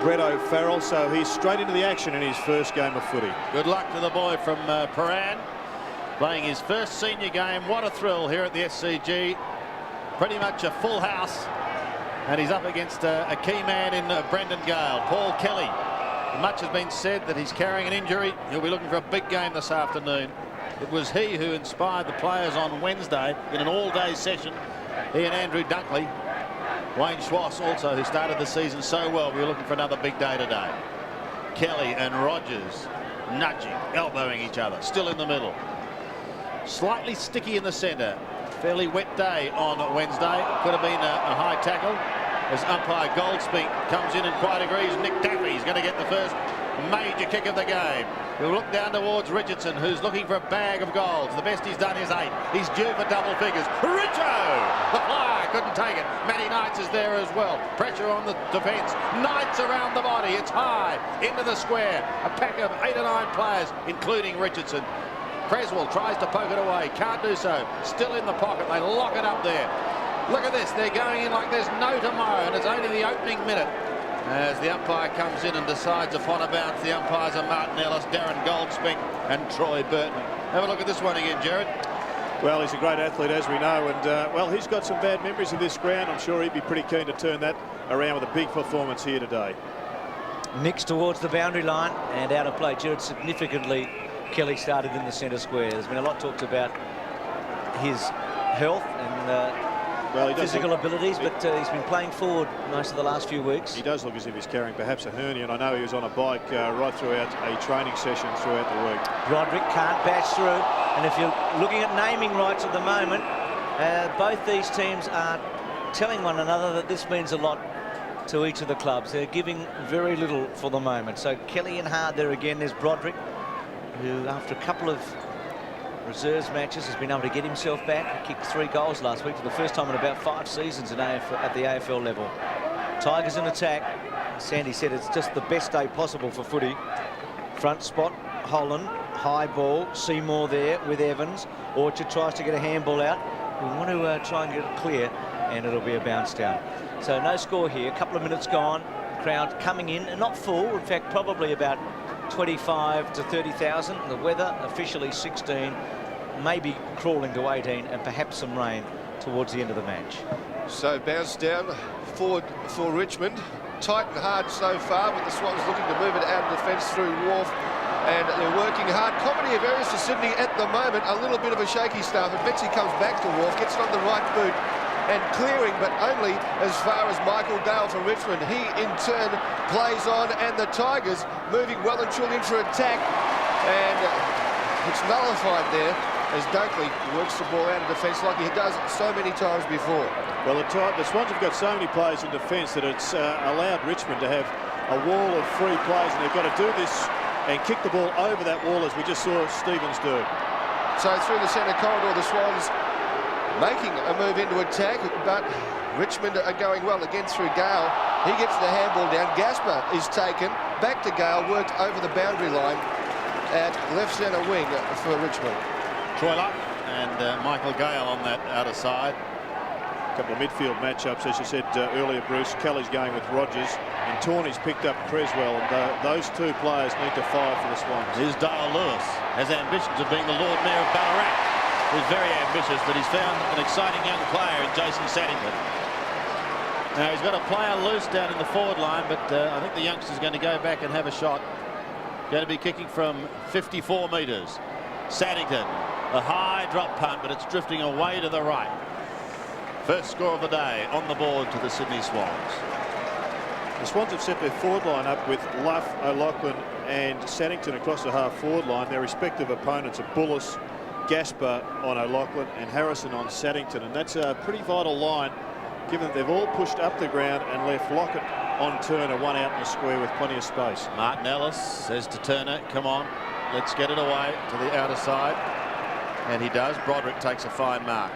Brett O'Farrell, so he's straight into the action in his first game of footy. Good luck to the boy from Paran, playing his first senior game. What a thrill here at the SCG. Pretty much a full house, and he's up against a key man in Brendan Gale, Paul Kelly. Much has been said that he's carrying an injury. He'll be looking for a big game this afternoon. It was he who inspired the players on Wednesday in an all-day session. He and Andrew Dunkley. Wayne Schwass also, who started the season so well. We were looking for another big day today. Kelly and Rogers nudging, elbowing each other, still in the middle. Slightly sticky in the centre. Fairly wet day on Wednesday. Could have been a high tackle. As umpire Goldspeak comes in and quite agrees, Nick Daffy's going to get the first major kick of the game. He'll look down towards Richardson, who's looking for a bag of goals. The best he's done is 8. He's due for double figures. Richo! The flyer couldn't take it. Matty Knights is there as well. Pressure on the defence. Knights around the body. It's high into the square. A pack of 8 or 9 players, including Richardson. Creswell tries to poke it away. Can't do so. Still in the pocket. They lock it up there. Look at this. They're going in like there's no tomorrow, and it's only the opening minute. As the umpire comes in and decides upon a bounce, the umpires are Martin Ellis, Darren Goldspeak and Troy Burton. Have a look at this one again, Jared. Well, he's a great athlete, as we know, and well, he's got some bad memories of this ground. I'm sure he'd be pretty keen to turn that around with a big performance here today. Mixed towards the boundary line and out of play. Jared, significantly, Kelly started in the centre square. There's been a lot talked about his health and well, physical abilities, but he's been playing forward most of the last few weeks. He does look as if he's carrying perhaps a hernia, and I know he was on a bike right throughout a training session throughout the week. Broderick can't bash through, and if you're looking at naming rights at the moment, both these teams are telling one another that this means a lot to each of the clubs. They're giving very little for the moment. So Kelly and hard there again. There's Broderick, who after a couple of reserves matches has been able to get himself back. He kicked 3 goals last week for the first time in about 5 seasons at the AFL level. Tigers in attack. Sandy said it's just the best day possible for footy. Front spot, Holland, high ball, Seymour there with Evans. Orchard tries to get a handball out. We want to try and get it clear, and it'll be a bounce down. So no score here. A couple of minutes gone. Crowd coming in, and not full. In fact, probably about 25 to 30,000. The weather officially 16, maybe crawling to 18, and perhaps some rain towards the end of the match. So bounce down forward for Richmond. Tight and hard so far, but the Swans looking to move it out of defence through Wharf, and they're working hard. Comedy of errors for Sydney at the moment. A little bit of a shaky start, but Betsy comes back to Wharf, gets it on the right boot and clearing, but only as far as Michael Dale for Richmond. He in turn plays on, and the Tigers moving well and truly in for attack, and it's nullified there as Dunkley works the ball out of defence like he does so many times before. Well, the Swans have got so many players in defence that it's allowed Richmond to have a wall of free players, and they've got to do this and kick the ball over that wall, as we just saw Stevens do. So through the centre corridor, the Swans making a move into attack, but Richmond are going well again through Gale. He gets the handball down. Gasper is taken back to Gale, worked over the boundary line at left centre wing for Richmond. Troy Luck and Michael Gale on that outer side. A couple of midfield matchups, as you said earlier, Bruce. Kelly's going with Rogers, and Tawney's picked up Creswell, and those 2 players need to fire for the Swans. Here's Dale Lewis, has ambitions of being the Lord Mayor of Ballarat. He's very ambitious, but he's found an exciting young player in Jason Saddington. Now he's got a player loose down in the forward line, but I think the youngster's going to go back and have a shot. Going to be kicking from 54 metres. Saddington, a high drop punt, but it's drifting away to the right. First score of the day on the board to the Sydney Swans. The Swans have set their forward line up with Luff, O'Loughlin and Saddington across the half forward line. Their respective opponents are Bullis, Gasper on O'Loughlin and Harrison on Saddington, and that's a pretty vital line given that they've all pushed up the ground and left Lockett on Turner, one out in the square with plenty of space. Martin Ellis says to Turner, come on, let's get it away to the outer side, and he does. Broderick takes a fine mark.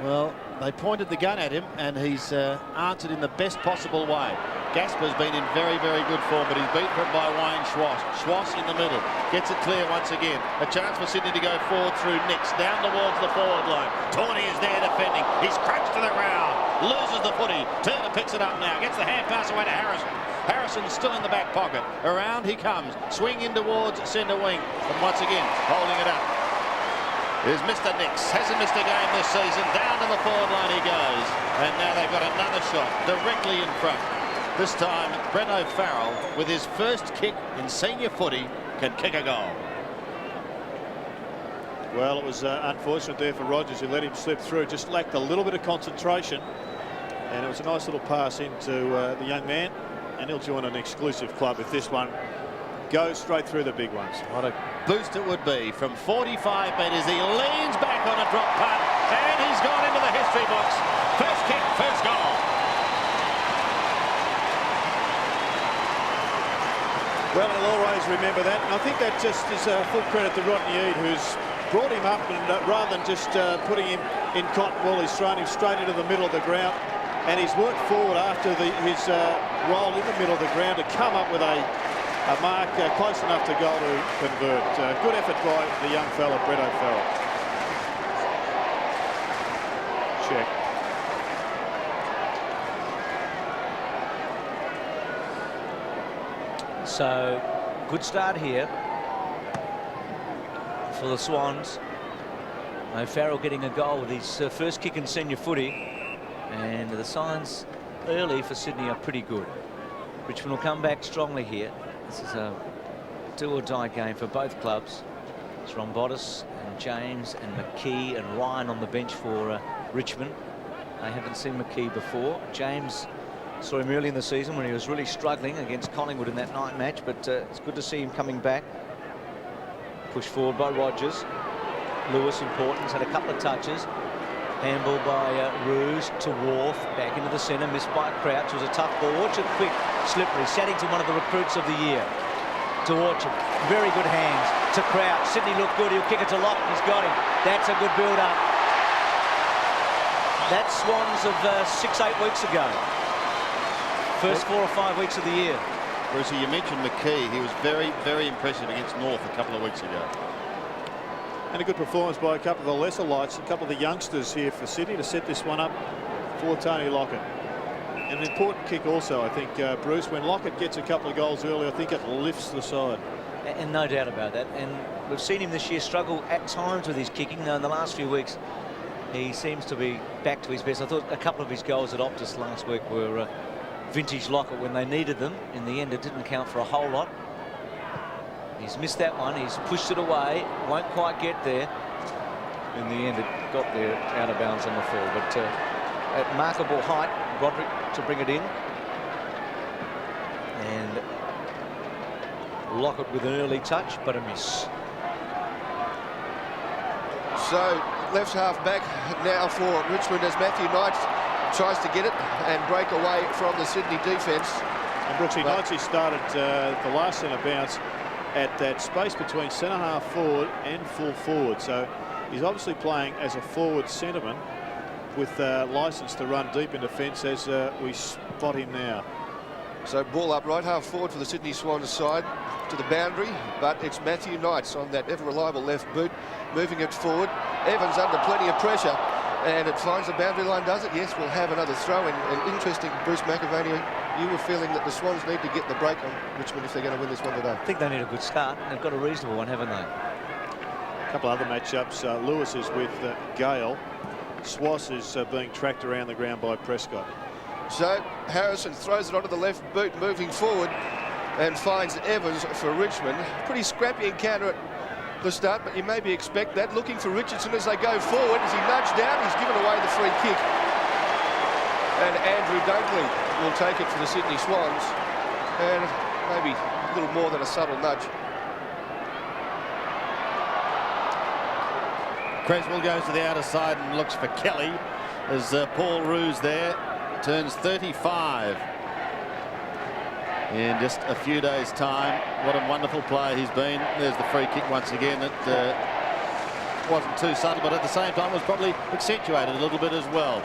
Well, they pointed the gun at him, and he's answered in the best possible way. Gasper's been in very, very good form, but he's beaten by Wayne Schwass. Schwass in the middle, gets it clear once again. A chance for Sydney to go forward through Nix, down towards the forward line. Tawney is there defending. He's crouched to the ground, loses the footy. Turner picks it up now, gets the hand pass away to Harrison. Harrison's still in the back pocket. Around he comes, swing in towards centre wing, and once again holding it up is Mr. Nix. Hasn't missed a game this season. Down to the forward line he goes, and now they've got another shot directly in front. This time, Brent O'Farrell, with his first kick in senior footy, can kick a goal. Well, it was unfortunate there for Rogers, who let him slip through. Just lacked a little bit of concentration. And it was a nice little pass into the young man. And he'll join an exclusive club if this one goes straight through the big ones. What a boost it would be. From 45 metres, he leans back on a drop punt. And he's gone into the history books. First kick, first goal. Well, he'll always remember that, and I think that just is full credit to Rodney Eade, who's brought him up, and rather than just putting him in cotton wool, he's thrown him straight into the middle of the ground, and he's worked forward after his roll in the middle of the ground to come up with a mark close enough to goal to convert. Good effort by the young fella, Brett O'Farrell. Check. So, good start here for the Swans. O'Farrell getting a goal with his first kick in senior footy. And the signs early for Sydney are pretty good. Richmond will come back strongly here. This is a do-or-die game for both clubs. It's Rombotis and James and McKee and Ryan on the bench for Richmond. I haven't seen McKee before. James, saw him early in the season when he was really struggling against Collingwood in that night match, but it's good to see him coming back. Pushed forward by Rogers. Lewis, important, he's had a couple of touches. Handball by Roos to Wharf, back into the centre, missed by Crouch. It was a tough ball. Orchard quick, slippery. Saddington, one of the recruits of the year. To Orchard, very good hands. To Crouch, Sydney looked good. He'll kick it to Locke. He's got him. That's a good build-up. That's Swans of 6-8 weeks ago. First 4 or 5 weeks of the year. Brucey, you mentioned McKee. He was very, very impressive against North a couple of weeks ago. And a good performance by a couple of the lesser lights, a couple of the youngsters here for Sydney to set this one up for Tony Lockett. And an important kick also, I think, Bruce, when Lockett gets a couple of goals early, I think it lifts the side. And no doubt about that. And we've seen him this year struggle at times with his kicking. Though in the last few weeks, he seems to be back to his best. I thought a couple of his goals at Optus last week were vintage Lockett when they needed them. In the end, it didn't count for a whole lot. He's missed that one. He's pushed it away. Won't quite get there. In the end, it got there out of bounds on the full. But at remarkable height, Broderick to bring it in. And Lockett with an early touch, but a miss. So, left half back now for Richmond as Matthew Knight tries to get it and break away from the Sydney defence. And Brooksy Knights, he started the last centre bounce at that space between centre half forward and full forward. So he's obviously playing as a forward centreman with licence to run deep in defence as we spot him now. So ball up right half forward for the Sydney Swans side to the boundary, but it's Matthew Knights on that ever reliable left boot, moving it forward. Evans under plenty of pressure, and it finds the boundary line, does it? Yes, we'll have another throw in. And interesting, Bruce McAvaney, you were feeling that the Swans need to get the break on Richmond if they're going to win this one today. I think they need a good start. They've got a reasonable one, haven't they? A couple other matchups. Lewis is with Gale. Swass is being tracked around the ground by Prescott. So Harrison throws it onto the left boot, moving forward, and finds Evans for Richmond. Pretty scrappy encounter at the start, but you maybe expect that. Looking for Richardson as they go forward. As he nudged down, he's given away the free kick. And Andrew Dunkley will take it for the Sydney Swans. And maybe a little more than a subtle nudge. Creswell goes to the outer side and looks for Kelly as Paul Roos there turns 35 in just a few days' time. What a wonderful player he's been. There's the free kick once again. It wasn't too subtle, but at the same time was probably accentuated a little bit as well.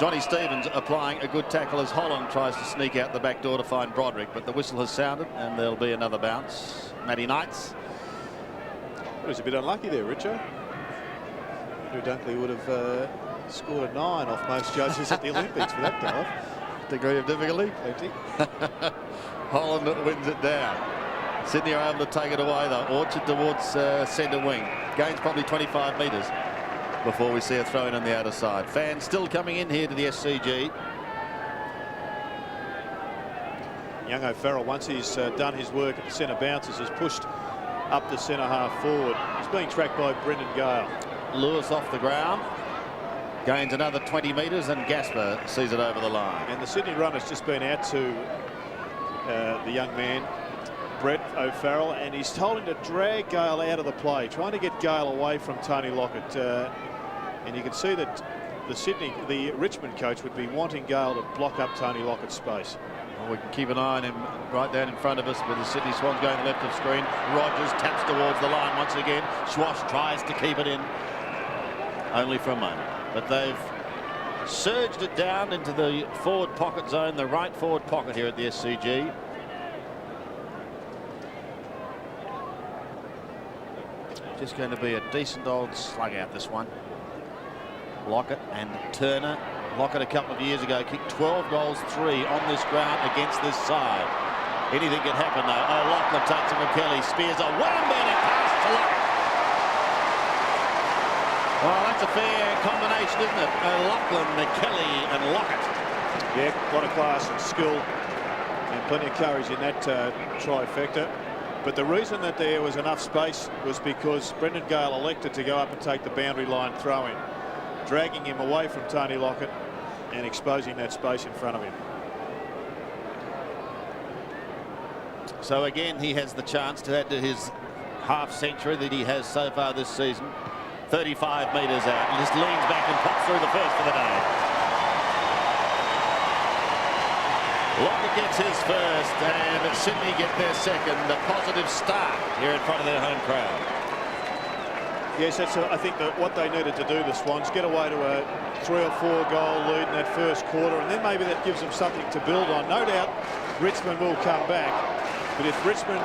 Johnny Stevens applying a good tackle as Holland tries to sneak out the back door to find Broderick, but the whistle has sounded and there'll be another bounce. Matty Knights. He was a bit unlucky there, Richo. Who Dunkley would have scored a 9 off most judges at the Olympics for that dive. Degree of difficulty. Plenty. Holland wins it down. Sydney are able to take it away though. Orchard towards centre wing. Gains probably 25 metres before we see a throw in on the outer side. Fans still coming in here to the SCG. Young O'Farrell, once he's done his work at the centre bounces, is pushed up the centre half forward. He's being tracked by Brendan Gale. Lewis off the ground. Gains another 20 metres and Gasper sees it over the line. And the Sydney run has just been out to the young man, Brett O'Farrell, and he's told him to drag Gale out of the play, trying to get Gale away from Tony Lockett. And you can see that the Richmond coach would be wanting Gale to block up Tony Lockett's space. Well, we can keep an eye on him right down in front of us with the Sydney Swans going left of screen. Rogers taps towards the line once again. Schwash tries to keep it in, only for a moment. But they've surged it down into the forward pocket zone, the right forward pocket here at the SCG. Just going to be a decent old slug out, this one. Lockett and Turner. Lockett a couple of years ago kicked 12 goals, 3 on this ground against this side. Anything can happen though. O'Loughlin takes it from Kelly, spears a wham-bang pass to Lockett. Well, that's a fair combination, isn't it? O'Loughlin, McKelly and Lockett. Yeah, a lot of class and skill and plenty of courage in that trifecta. But the reason that there was enough space was because Brendan Gale elected to go up and take the boundary line throw-in, dragging him away from Tony Lockett and exposing that space in front of him. So again, he has the chance to add to his half century that he has so far this season. 35 metres out and just leans back and pops through the first for the day. Lockett gets his first and Sydney get their second. A positive start here in front of their home crowd. Yes, that's I think that what they needed to do, the Swans, get away to a 3 or 4 goal lead in that first quarter, and then maybe that gives them something to build on. No doubt Richmond will come back, but if Richmond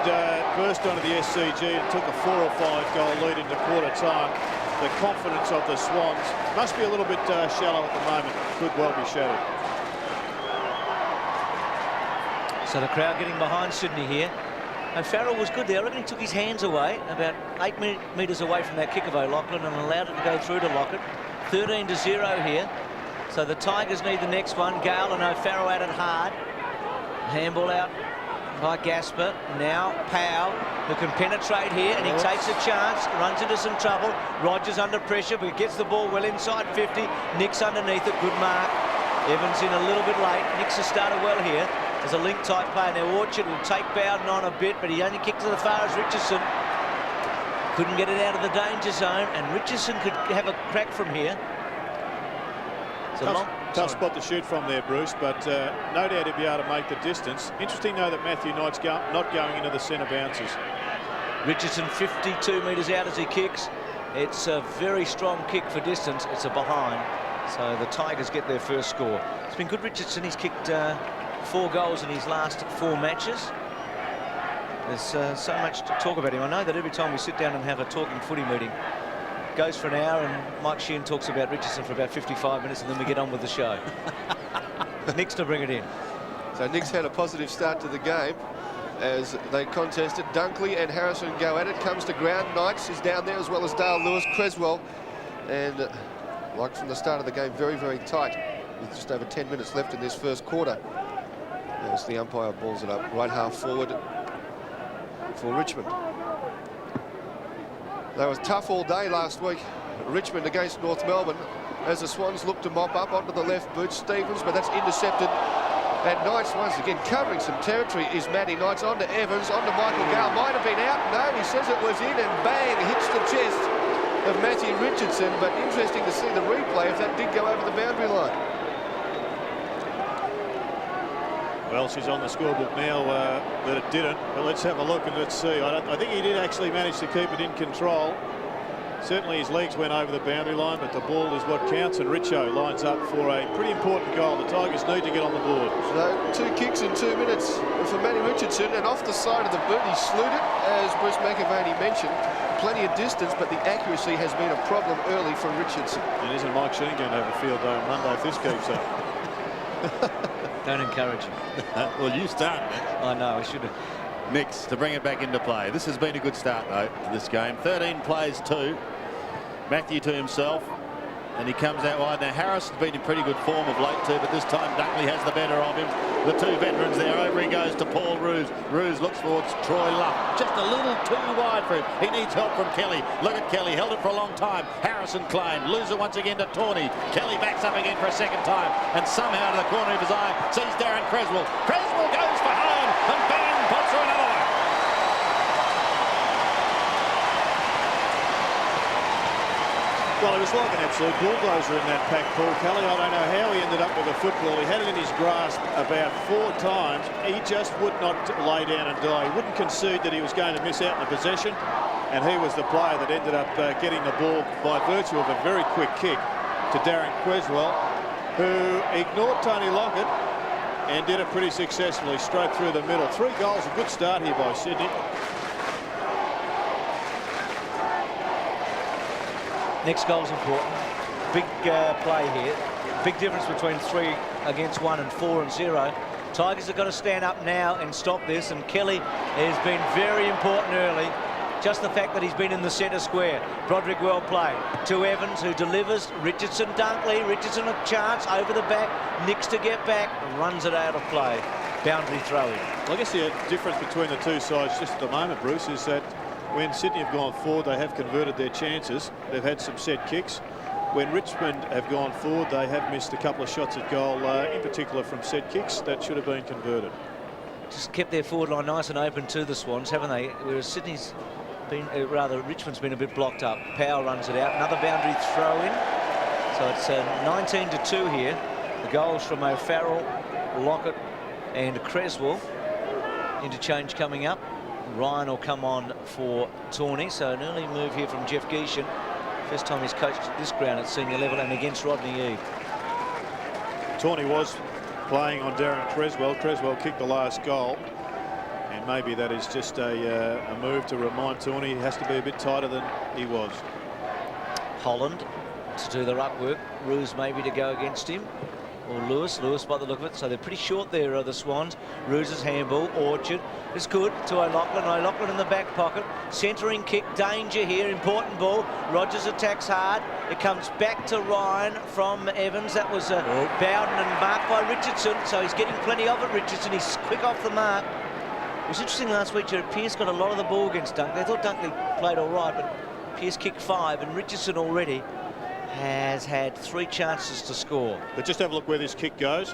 burst onto the SCG and took a 4 or 5 goal lead into quarter time, the confidence of the Swans must be a little bit shallow at the moment. Could well be shattered. So the crowd getting behind Sydney here. O'Farrell was good there. I reckon he took his hands away about 8 metres away from that kick of O'Loughlin and allowed it to go through to Lockett. 13-0 here. So the Tigers need the next one. Gale and O'Farrell at it hard. Handball out by Gasper. Now Powell, who can penetrate here, and he takes a chance, runs into some trouble. Rogers under pressure, but gets the ball well inside 50. Nick's underneath it. Good mark. Evans in a little bit late. Nick's has started well here as a link-type player. Now Orchard will take Bowden on a bit, but he only kicked it as far as Richardson. Couldn't get it out of the danger zone, and Richardson could have a crack from here. It's a tough spot to shoot from there, Bruce, but no doubt he'll be able to make the distance. Interesting though that Matthew Knight's not going into the centre bounces. Richardson 52 metres out as he kicks. It's a very strong kick for distance. It's a behind. So the Tigers get their first score. It's been good, Richardson. He's kicked 4 goals in his last 4 matches. There's so much to talk about him. I know that every time we sit down and have a talking footy meeting, it goes for an hour, and Mike Sheehan talks about Richardson for about 55 minutes, and then we get on with the show. Nick's to bring it in. So Nick's had a positive start to the game as they contested. Dunkley and Harrison go at it. Comes to ground. Knights is down there, as well as Dale Lewis, Creswell, and like from the start of the game, very, very tight with just over 10 minutes left in this first quarter. As the umpire balls it up right half forward for Richmond. They was tough all day last week, Richmond against North Melbourne, as the Swans look to mop up onto the left boot. Stevens, but that's intercepted. And Knights once again covering some territory is Matty Knights. On to Evans, on to Michael Gale. Might have been out. No, he says it was in, and bang, hits the chest of Matthew Richardson. But interesting to see the replay if that did go over the boundary line. Well, she's on the scorebook now that it didn't, but let's have a look and let's see. I think he did actually manage to keep it in control. Certainly his legs went over the boundary line, but the ball is what counts, and Richo lines up for a pretty important goal. The Tigers need to get on the board. So 2 kicks in 2 minutes for Matty Richardson, and off the side of the boot he slewed it, as Bruce McAvaney mentioned. Plenty of distance, but the accuracy has been a problem early for Richardson. And isn't Mike Sheen going to have a field day on Monday if this keeps up? Don't encourage him. Well, you start. I know, I should have. Nicks to bring it back into play. This has been a good start, though, to this game. 13 plays 2. Matthew to himself, and he comes out wide. Now, Harrison's been in pretty good form of late, too, but this time Dunkley has the better of him. The 2 veterans there. Over he goes to Paul Roos. Roos looks towards Troy Luff. Just a little too wide for him. He needs help from Kelly. Look at Kelly. Held it for a long time. Harrison claimed. Loser once again to Tawney. Kelly backs up again for a second time, and somehow to the corner of his eye sees Darren Creswell. Creswell goes for home, and bang, puts through another one. Well, it was like an absolute bulldozer in that pack, Paul Kelly. I don't know how he ended up with the football. He had it in his grasp about 4 times. He just would not lay down and die. He wouldn't concede that he was going to miss out on the possession. And he was the player that ended up getting the ball by virtue of a very quick kick to Darren Creswell, who ignored Tony Lockett and did it pretty successfully, straight through the middle. 3 goals, a good start here by Sydney. Next goal's important. Big play here. Big difference between 3 against 1 and 4 and 0. Tigers have got to stand up now and stop this, and Kelly has been very important early. Just the fact that he's been in the centre square. Broderick well played. To Evans, who delivers. Richardson, Dunkley. Richardson a chance over the back. Nicks to get back. Runs it out of play. Boundary throw in. Well, I guess the difference between the 2 sides just at the moment, Bruce, is that when Sydney have gone forward, they have converted their chances. They've had some set kicks. When Richmond have gone forward, they have missed a couple of shots at goal, in particular from set kicks that should have been converted. Just kept their forward line nice and open to the Swans, haven't they? Whereas Sydney's been, Richmond's been a bit blocked up. Power runs it out. Another boundary throw in. So it's 19-2 here. The goals from O'Farrell, Lockett and Creswell. Interchange coming up. Ryan will come on for Tawney, so an early move here from Jeff Geeshan. First time he's coached this ground at senior level, and against Rodney Eve. Tawney was playing on Darren Creswell. Creswell kicked the last goal, and maybe that is just a move to remind Tawney he has to be a bit tighter than he was. Holland to do the ruck work. Roos maybe to go against him. Or Lewis by the look of it. So they're pretty short there, are the Swans. Roos's handball. Orchard is good to O'Loughlin. O'Loughlin in the back pocket. Centering kick. Danger here. Important ball. Rogers attacks hard. It comes back to Ryan from Evans. That was Bowden and marked by Richardson. So he's getting plenty of it, Richardson. He's quick off the mark. It was interesting last week. Jared Pearce got a lot of the ball against Dunkley. I thought Dunkley played all right, but Pearce kicked 5, and Richardson already has had 3 chances to score. But just have a look where this kick goes.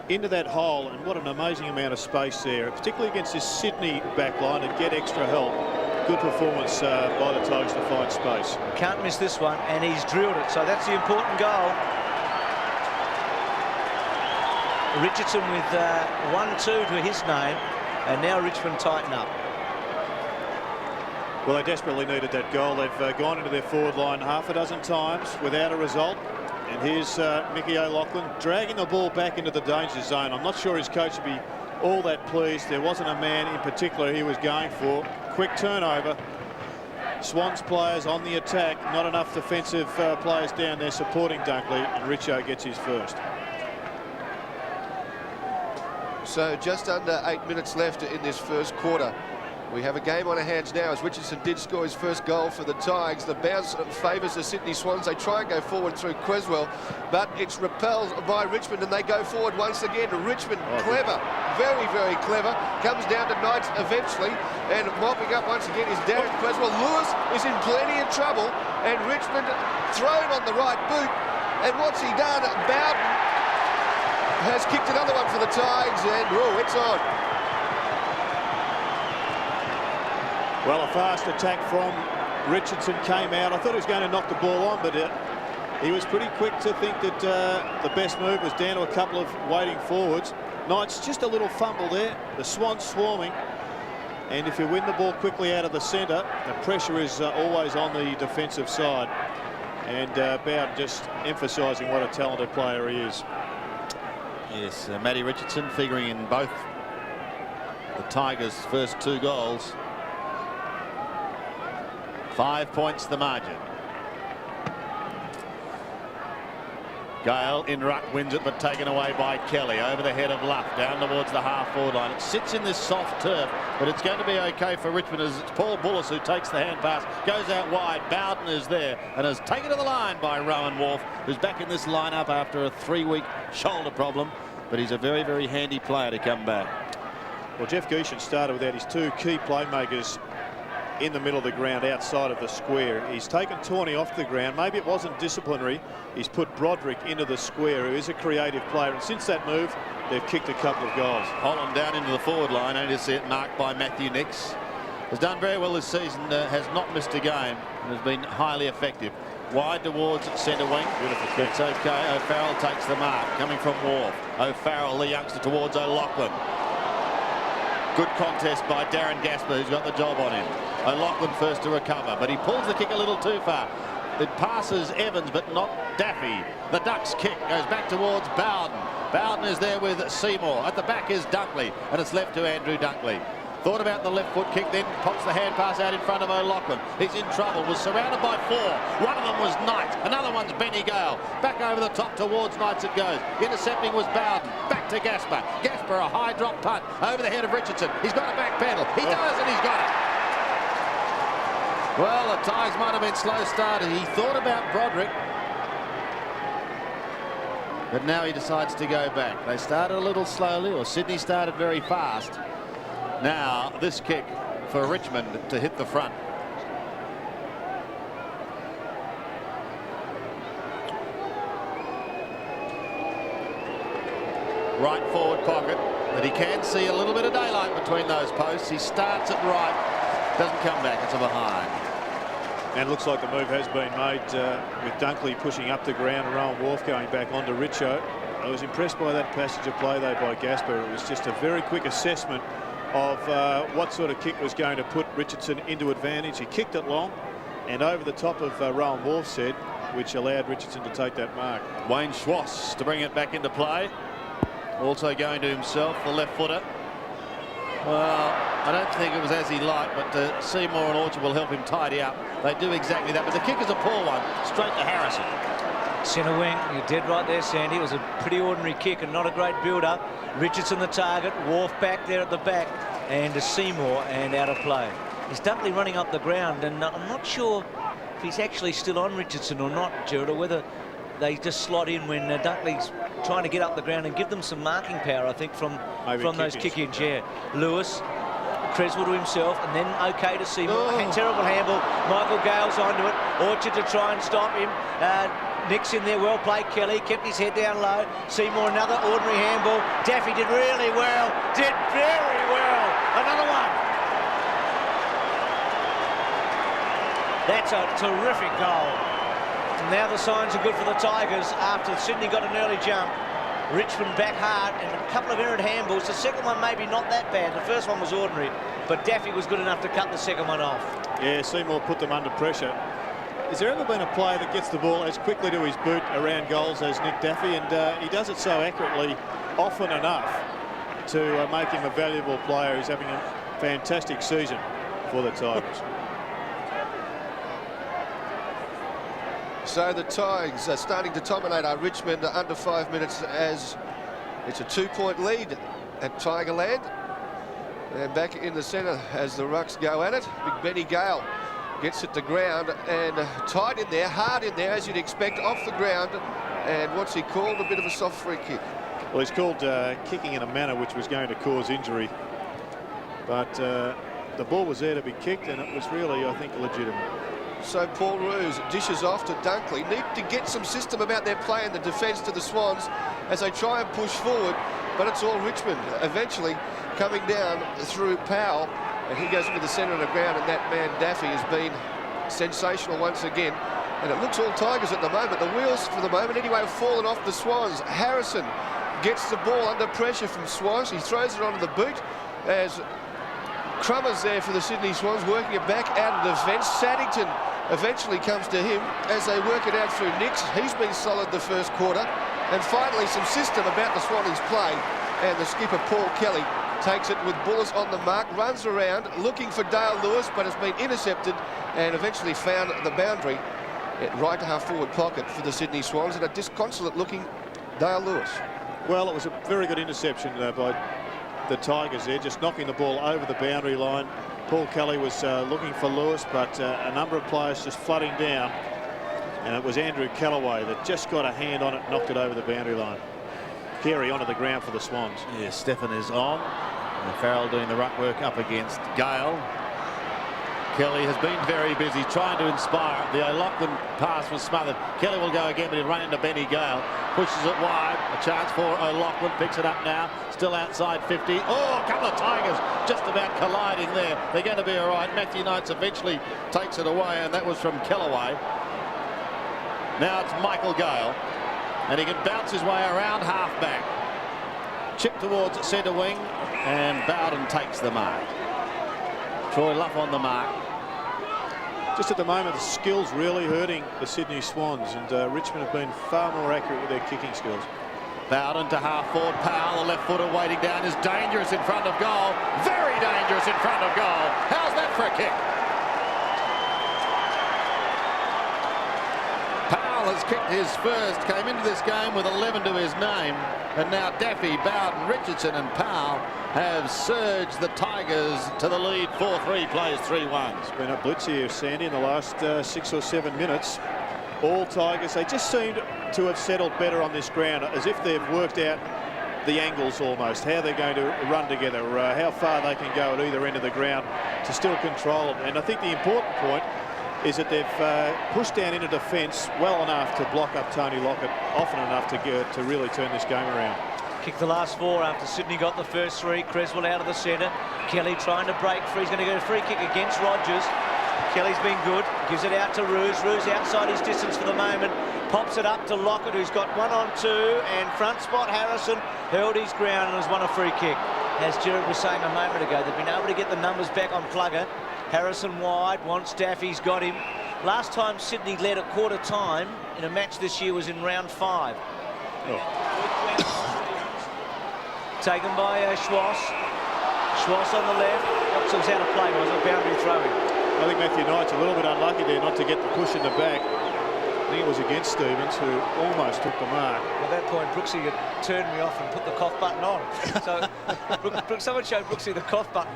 Into that hole, and what an amazing amount of space there, particularly against this Sydney back line, and get extra help. Good performance by the Tigers to find space. Can't miss this one, and he's drilled it, so that's the important goal. Richardson with 1-2 to his name, and now Richmond tighten up. Well, they desperately needed that goal. They've gone into their forward line half a dozen times without a result. And here's Mickey O'Loughlin dragging the ball back into the danger zone. I'm not sure his coach would be all that pleased. There wasn't a man in particular he was going for. Quick turnover. Swans players on the attack. Not enough defensive players down there supporting Dunkley. And Richo gets his first. So just under 8 minutes left in this first quarter. We have a game on our hands now as Richardson did score his first goal for the Tigers. The bounce favours the Sydney Swans. They try and go forward through Creswell, but it's repelled by Richmond, and they go forward once again. Richmond, clever, very, very clever. Comes down to Knights eventually, and mopping up once again is Darren Creswell. Lewis is in plenty of trouble, and Richmond thrown on the right boot. And what's he done? Bowden has kicked another one for the Tigers, and it's on. Well, a fast attack from Richardson came out. I thought he was going to knock the ball on, but he was pretty quick to think that the best move was down to a couple of waiting forwards. Knights, just a little fumble there. The Swans swarming. And if you win the ball quickly out of the centre, the pressure is always on the defensive side. And Bowden just emphasising what a talented player he is. Yes, Matty Richardson figuring in both the Tigers' first 2 goals. 5 points the margin. Gale in ruck, wins it, but taken away by Kelly. Over the head of Luff, down towards the half-forward line. It sits in this soft turf, but it's going to be okay for Richmond as it's Paul Bullis who takes the hand pass, goes out wide. Bowden is there and is taken to the line by Rowan Wharf, who's back in this lineup after a 3-week shoulder problem. But he's a very, very handy player to come back. Well, Jeff Geeshan started without his 2 key playmakers in the middle of the ground outside of the square. He's taken Tawney off the ground. Maybe it wasn't disciplinary. He's put Broderick into the square, who is a creative player, and since that move they've kicked a couple of goals. Holland down into the forward line, only to see it marked by Matthew Nix. Has done very well this season, has not missed a game and has been highly effective. Wide towards centre wing. Beautiful kick. It's okay. O'Farrell takes the mark, coming from Wharf. O'Farrell, the youngster, towards O'Loughlin. Good contest by Darren Gasper, who's got the job on him. O'Loughlin first to recover, but he pulls the kick a little too far. It passes Evans, but not Daffy. The Ducks kick goes back towards Bowden. Bowden is there with Seymour. At the back is Dunkley, and it's left to Andrew Dunkley. Thought about the left foot kick, then pops the hand pass out in front of O'Loughlin. He's in trouble, was surrounded by 4. One of them was Knight, another one's Benny Gale. Back over the top towards Knights it goes. Intercepting was Bowden, back to Gasper. Gasper, a high drop punt over the head of Richardson. He's got a back pedal, he does, and he's got it. Well, the Tigers might have been slow started. He thought about Broderick, but now he decides to go back. They started a little slowly, or Sydney started very fast. Now this kick for Richmond to hit the front. Right forward pocket, but he can see a little bit of daylight between those posts. He starts it right, doesn't come back, it's a behind. And it looks like the move has been made with Dunkley pushing up the ground and Rowan Wharf going back onto Richo. I was impressed by that passage of play though by Gasper. It was just a very quick assessment of what sort of kick was going to put Richardson into advantage. He kicked it long and over the top of Rowan Wharf's head, which allowed Richardson to take that mark. Wayne Schwass to bring it back into play. Also going to himself, the left footer. Well, I don't think it was as he liked, but Seymour and Orchard will help him tidy up. They do exactly that, but the kick is a poor one, straight to Harrison. Centre wing, you're dead right there, Sandy. It was a pretty ordinary kick and not a great build-up. Richardson the target, Wharf back there at the back, and to Seymour and out of play. He's Dunkley running up the ground, and I'm not sure if he's actually still on Richardson or not, Gerard, or whether they just slot in when Dunkley's trying to get up the ground and give them some marking power, I think, from those kick-ins. Yeah. Lewis, Creswell to himself, and then okay to Seymour. Terrible handle. Michael Gale's onto it. Orchard to try and stop him. Nick's in there, well played. Kelly kept his head down low. Seymour, another ordinary handball. Daffy did really well. Did very well. Another one. That's a terrific goal. And now the signs are good for the Tigers after Sydney got an early jump. Richmond back hard and a couple of errant handballs. The second one maybe not that bad. The first one was ordinary, but Daffy was good enough to cut the second one off. Yeah, Seymour put them under pressure. Has there ever been a player that gets the ball as quickly to his boot around goals as Nick Daffy? And he does it so accurately often enough to make him a valuable player. He's having a fantastic season for the Tigers. So the Tigers are starting to dominate our Richmond under 5 minutes as it's a 2-point lead at Tigerland. And back in the centre as the Rucks go at it. Big Benny Gale gets it to ground and tight in there, hard in there as you'd expect, off the ground. And what's he called? A bit of a soft free kick. Well, he's called kicking in a manner which was going to cause injury. But the ball was there to be kicked and it was really, I think, legitimate. So Paul Roos dishes off to Dunkley. Need to get some system about their play in the defence to the Swans as they try and push forward, but it's all Richmond eventually coming down through Powell, and he goes into the centre of the ground, and that man Daffy has been sensational once again. And it looks all Tigers at the moment. The wheels for the moment anyway have fallen off the Swans. Harrison gets the ball under pressure from Swans. He throws it onto the boot as Crummers there for the Sydney Swans, working it back out of defence. Saddington eventually comes to him as they work it out through Nix. He's been solid the first quarter. And finally, some system about the Swannies' play. And the skipper, Paul Kelly, takes it with Bullis on the mark, runs around, looking for Dale Lewis, but has been intercepted and eventually found the boundary at right half-forward pocket for the Sydney Swans, and a disconsolate-looking Dale Lewis. Well, it was a very good interception by the Tigers there, just knocking the ball over the boundary line. Paul Kelly was looking for Lewis, but a number of players just flooding down, and it was Andrew Callaway that just got a hand on it, knocked it over the boundary line. Carey onto the ground for the Swans. Yeah, Stephen is on. And Farrell doing the ruck work up against Gale. Kelly has been very busy trying to inspire. The O'Loughlin pass was smothered. Kelly will go again, but he'll run into Benny Gale. Pushes it wide. A chance for O'Loughlin. Picks it up now. Still outside 50. Oh, a couple of Tigers just about colliding there. They're going to be all right. Matthew Knights eventually takes it away, and that was from Callaway. Now it's Michael Gale. And he can bounce his way around half-back. Chip towards centre wing, and Bowden takes the mark. Troy Luff on the mark. Just at the moment, the skill's really hurting the Sydney Swans, and Richmond have been far more accurate with their kicking skills. Bowden to half-forward. Powell, the left footer waiting down, is dangerous in front of goal. Very dangerous in front of goal. How's that for a kick? Has kicked his first, came into this game with 11 to his name, and now Daffy, Bowden, Richardson and Powell have surged the Tigers to the lead. 4-3, plays 3-1. It's been a blitz here, Sandy, in the last 6 or 7 minutes. All Tigers, they just seem to have settled better on this ground, as if they've worked out the angles almost, how they're going to run together, how far they can go at either end of the ground to still control it. And I think the important point is that they've pushed down into defence well enough to block up Tony Lockett often enough to really turn this game around. Kicked the last 4 after Sydney got the first 3. Creswell out of the centre. Kelly trying to break free. He's going to get a free kick against Rogers. Kelly's been good. Gives it out to Roos. Roos outside his distance for the moment. Pops it up to Lockett, who's got 1-on-2. And front spot Harrison held his ground and has won a free kick. As Gerard was saying a moment ago, they've been able to get the numbers back on Plugger. Harrison wide, wants Daffy's got him. Last time Sydney led at quarter time in a match this year was in round 5. Oh. Taken by Schwass. Schwass on the left. Oops, it was out of play, was it? Boundary throwing. I think Matthew Knight's a little bit unlucky there not to get the push in the back. I think it was against Stevens, who almost took the mark. At that point, Brooksy had turned me off and put the cough button on. So someone showed Brooksy the cough button.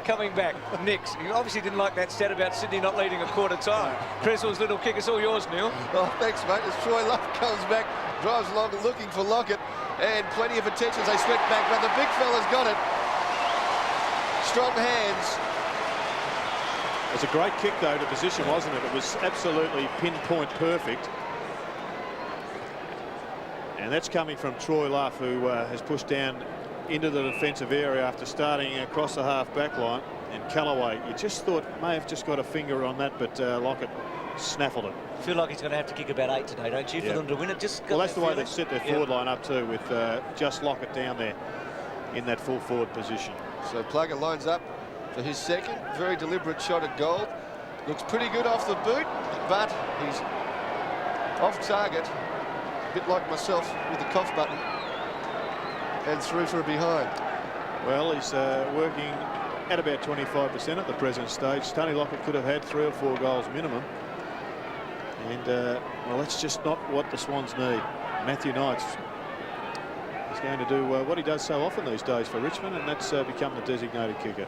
Coming back, Nix. He obviously didn't like that stat about Sydney not leading a quarter time. Creswell's little kick is all yours, Neil. Oh, thanks, mate. As Troy Luff comes back, drives along looking for Lockett, and plenty of attention as they sweat back, but the big fella's got it. Strong hands. It was a great kick, though, to position, wasn't it? It was absolutely pinpoint perfect. And that's coming from Troy Luff, who has pushed down into the defensive area after starting across the half-back line. And Callaway, you just thought may have just got a finger on that, but Lockett snaffled it. I feel like he's going to have to kick about 8 today, don't you, for them to win it? Well, that's the way they've set their forward line up too, with just Lockett down there in that full forward position. So Plugger lines up for his second. Very deliberate shot at goal. Looks pretty good off the boot, but he's off target. A bit like myself with the cough button. And through for a behind. Well, he's working at about 25% at the present stage. Tony Lockett could have had 3 or 4 goals minimum. And, well, that's just not what the Swans need. Matthew Knights is going to do what he does so often these days for Richmond, and that's become the designated kicker.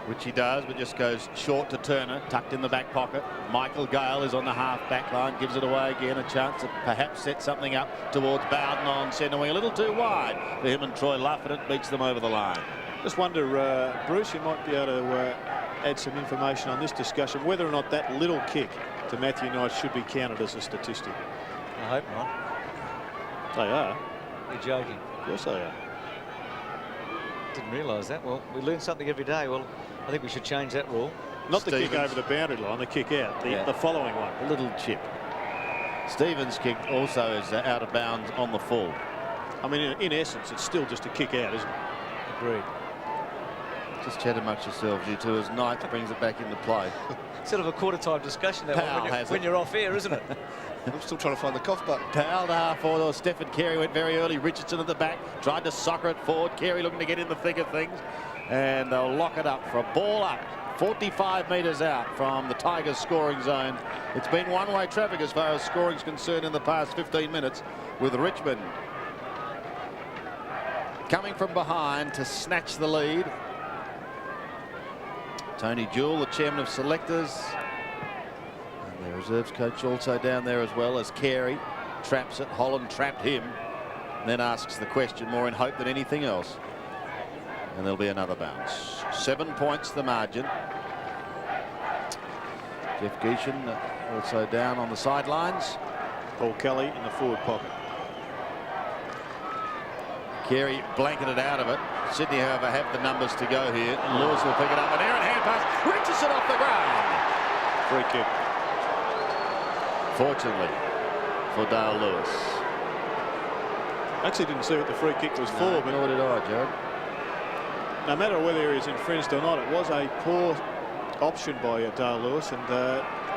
Which he does, but just goes short to Turner, tucked in the back pocket. Michael Gale is on the half-back line, gives it away again, a chance to perhaps set something up towards Bowden on centre wing. A little too wide for him and Troy Luff, and it beats them over the line. Just wonder, Bruce, you might be able to add some information on this discussion, whether or not that little kick to Matthew Knight should be counted as a statistic. I hope not. They are. You're joking. Of course they are. Didn't realise that. Well, we learn something every day. Well, I think we should change that rule. Not the kick over the boundary line, the kick out, the following one. A little chip. Stevens' kick also is out of bounds on the full. I mean, in essence, it's still just a kick out, isn't it? Agreed. Just chat amongst yourselves, you two, as Knight brings it back into play. Sort of a quarter-time discussion that one when you're off air, isn't it? I'm still trying to find the cough button. Powell to half forward, or Stephen Carey went very early. Richardson at the back, tried to soccer it forward. Carey looking to get in the thick of things. And they'll lock it up for a ball up. 45 metres out from the Tigers scoring zone. It's been one-way traffic as far as scoring's concerned in the past 15 minutes, with Richmond coming from behind to snatch the lead. Tony Jewell, the chairman of selectors, and their reserves coach also down there as well, as Carey traps it. Holland trapped him, and then asks the question more in hope than anything else. And there'll be another bounce. 7 points the margin. Jeff Geeshan also down on the sidelines. Paul Kelly in the forward pocket. Carey blanketed out of it. Sydney, however, have the numbers to go here. Lewis will pick it up. An errant hand pass. Richardson off the ground. Free kick. Fortunately for Dale Lewis. Actually didn't see what the free kick was for, but nor did I, Jared. No matter whether he's infringed or not, it was a poor option by Dale Lewis, and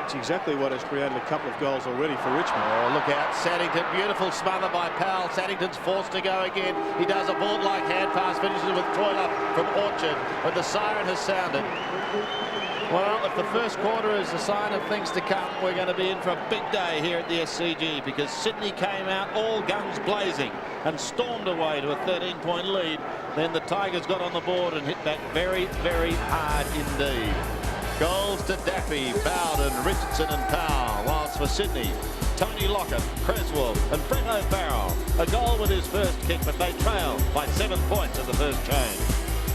it's exactly what has created a couple of goals already for Richmond. Oh, look out, Saddington. Beautiful smother by Powell. Saddington's forced to go again. He does a ball-like hand pass, finishes with Troiler from Orchard, but the siren has sounded. Well, if the first quarter is a sign of things to come, we're going to be in for a big day here at the SCG, because Sydney came out all guns blazing and stormed away to a 13-point lead. Then the Tigers got on the board and hit back very, very hard indeed. Goals to Daffy, Bowden, Richardson and Powell, whilst for Sydney, Tony Lockett, Creswell and Brett O'Farrell. A goal with his first kick, but they trail by 7 points at the first change.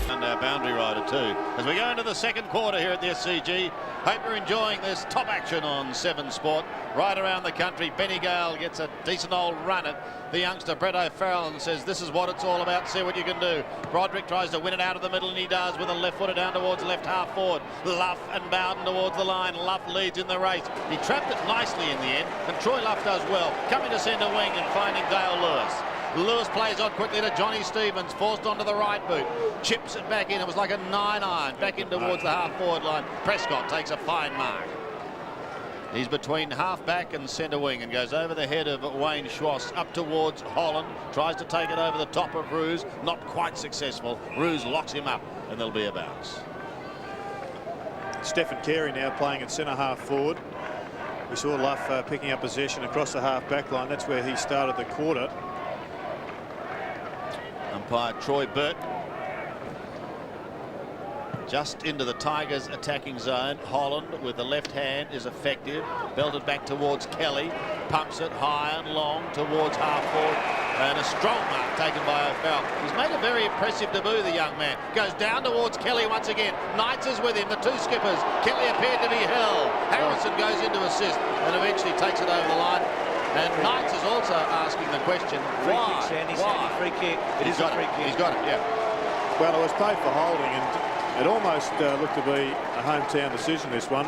And our boundary rider too. As we go into the second quarter here at the SCG, hope you're enjoying this top action on 7 Sport. Right around the country, Benny Gale gets a decent old run at the youngster Brett O'Farrell and says, this is what it's all about, see what you can do. Broderick tries to win it out of the middle, and he does, with a left footer down towards left half forward. Luff and Bowden towards the line. Luff leads in the race. He trapped it nicely in the end, and Troy Luff does well, coming to centre wing and finding Dale Lewis. Lewis plays on quickly to Johnny Stevens, forced onto the right boot, chips it back in. It was like a 9-iron back in towards the half-forward line. Prescott takes a fine mark. He's between half-back and centre wing and goes over the head of Wayne Schwass up towards Holland. Tries to take it over the top of Roos, not quite successful. Roos locks him up, and there'll be a bounce. Stephen Carey now playing at centre half forward. We saw Luff picking up possession across the half-back line. That's where he started the quarter. Umpire Troy Burt just into the Tigers attacking zone. Holland with the left hand is effective. Belted back towards Kelly. Pumps it high and long towards half forward. And a strong mark taken by O'Farrell. He's made a very impressive debut, the young man. Goes down towards Kelly once again. Knights is with him, the two skippers. Kelly appeared to be held. Harrison goes into assist and eventually takes it over the line. And Knights is also asking the question, Free why? kick, Sandy, Why? Sandy, free kick. It is a free kick. He's got it, yeah. Well, it was paid for holding, and it almost looked to be a hometown decision, this one.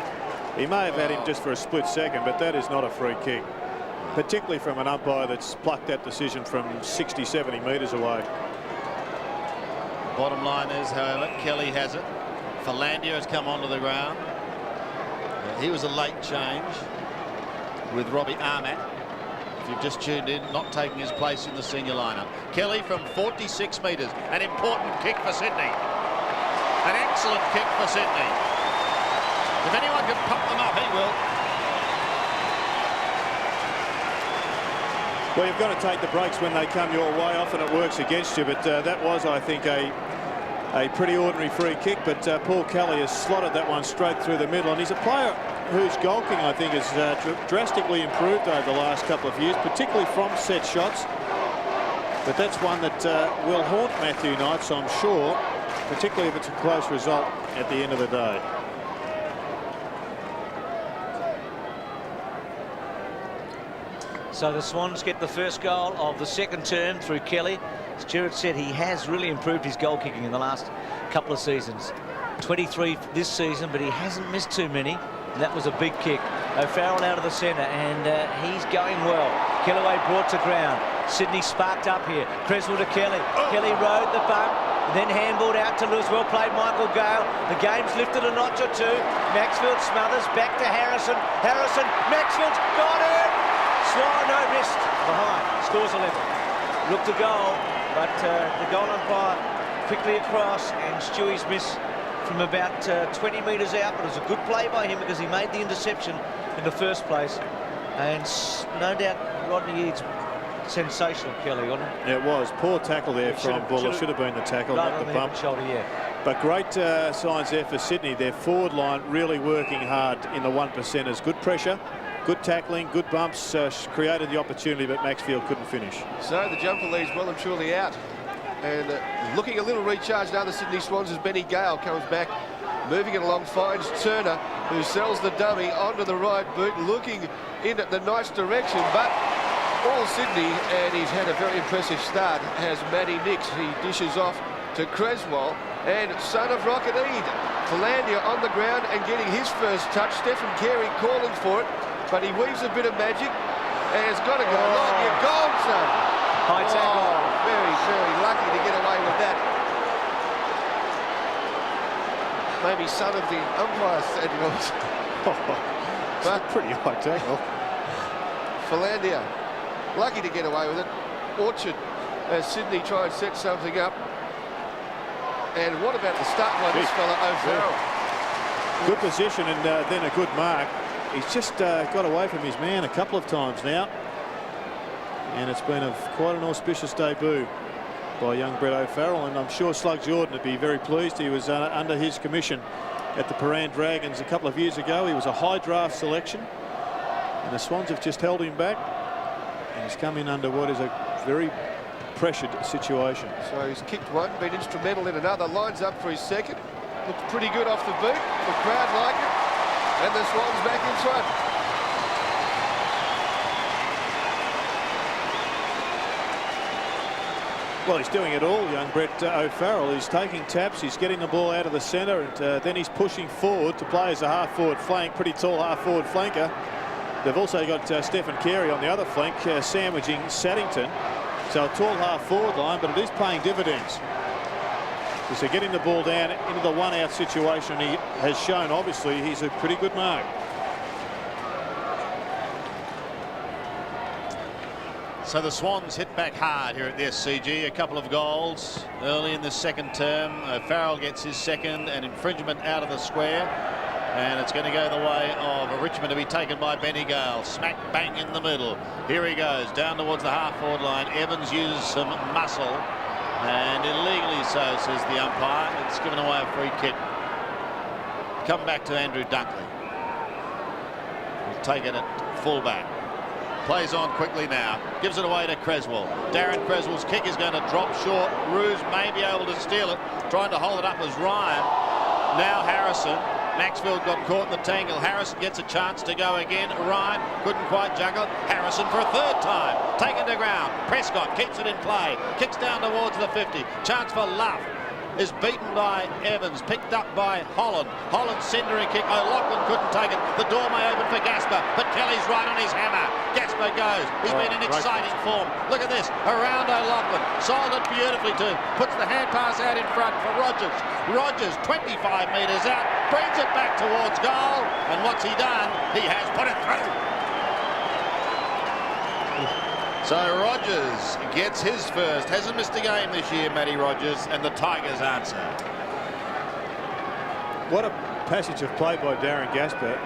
He may have had him just for a split second, but that is not a free kick, particularly from an umpire that's plucked that decision from 60, 70 metres away. Bottom line is, however, Kelly has it. Philandia has come onto the ground. He was a late change with Robbie Armat. If you've just tuned in, not taking his place in the senior lineup. Kelly from 46 metres. An important kick for Sydney. An excellent kick for Sydney. If anyone can pump them up, he will. Well, you've got to take the breaks when they come your way. Often it works against you, but that was, I think, a pretty ordinary free kick. But Paul Kelly has slotted that one straight through the middle, and he's a player whose goal kicking, I think, has drastically improved over the last couple of years, particularly from set shots. But that's one that will haunt Matthew Knights, I'm sure, particularly if it's a close result at the end of the day. So the Swans get the first goal of the second term through Kelly. As Jared said, he has really improved his goal kicking in the last couple of seasons. 23 this season, but he hasn't missed too many. And that was a big kick. O'Farrell out of the centre, and he's going well. Kellaway brought to ground. Sydney sparked up here. Creswell to Kelly. Kelly rode the bump. then handballed out to Lewis. Well played, Michael Gale. The game's lifted a notch or two. Maxfield smothers, back to Harrison. Harrison, Maxfield's got it! Swan, no wrist, behind, scores 11. Looked a goal, but the goal umpire quickly across, and Stewie's miss from about 20 metres out, but it was a good play by him because he made the interception in the first place. And no doubt Rodney Eads sensational, Kelly, on him. Yeah, it was. Poor tackle there from Buller. Should have been the tackle, not the bump. Shoulder, yeah. But great signs there for Sydney. Their forward line really working hard in the 1%ers. Good pressure, good tackling, good bumps, created the opportunity, but Maxfield couldn't finish. So the jumper leads well and truly out. And looking a little recharged now, the Sydney Swans, as Benny Gale comes back, moving it along, finds Turner, who sells the dummy onto the right boot, looking in at the nice direction, but all Sydney, and he's had a very impressive start, has Matty Nix. He dishes off to Creswell, and son of Rocket Eade, Philandia on the ground and getting his first touch. Stephen Carey calling for it, but he weaves a bit of magic, and it's got to go long. You're gone, son. High tackle. Oh, very, very lucky to get away with that. Maybe son of the umpire said it was. But pretty high tackle. Philandia, lucky to get away with it. Orchard, as Sydney try and set something up. And what about the start by this fella, O'Farrell? Good position and then a good mark. He's just got away from his man a couple of times now. And it's been quite an auspicious debut by young Brett O'Farrell, and I'm sure Slug Jordan would be very pleased. He was under his commission at the Paran Dragons a couple of years ago. He was a high draft selection, and the Swans have just held him back, and he's come in under what is a very pressured situation. So he's kicked one, been instrumental in another, lines up for his second. Looks pretty good off the boot, the crowd like it, and the Swans back in front. Well, he's doing it all, young Brett O'Farrell. He's taking taps, he's getting the ball out of the centre, and then he's pushing forward to play as a half-forward flank, pretty tall half-forward flanker. They've also got Stephen Carey on the other flank, sandwiching Saddington. So a tall half-forward line, but it is paying dividends. Because they're getting the ball down into the one-out situation. He has shown, obviously, he's a pretty good mark. So the Swans hit back hard here at the SCG. A couple of goals early in the second term. Farrell gets his second, and infringement out of the square. And it's going to go the way of Richmond to be taken by Benny Gale. Smack bang in the middle. Here he goes down towards the half-forward line. Evans uses some muscle, and illegally so, says the umpire. It's given away a free kick. Come back to Andrew Dunkley. He'll take it at fullback. Plays on quickly now. Gives it away to Creswell. Darren Creswell's kick is going to drop short. Roos may be able to steal it. Trying to hold it up was Ryan. Now Harrison. Maxfield got caught in the tangle. Harrison gets a chance to go again. Ryan couldn't quite juggle it. Harrison for a third time. Taken to ground. Prescott keeps it in play. Kicks down towards the 50. Chance for Luff. Is beaten by Evans, picked up by Holland. Holland centering kick. O'Loughlin couldn't take it. The door may open for Gasper, but Kelly's right on his hammer. Gasper goes. He's been in exciting form. Look at this. Around O'Loughlin. Sold it beautifully too. Puts the hand pass out in front for Rogers. Rogers 25 metres out. Brings it back towards goal. And what's he done? He has put it through. So Rogers gets his first. Hasn't missed a game this year, Matty Rogers, and the Tigers answer. What a passage of play by Darren Gasper.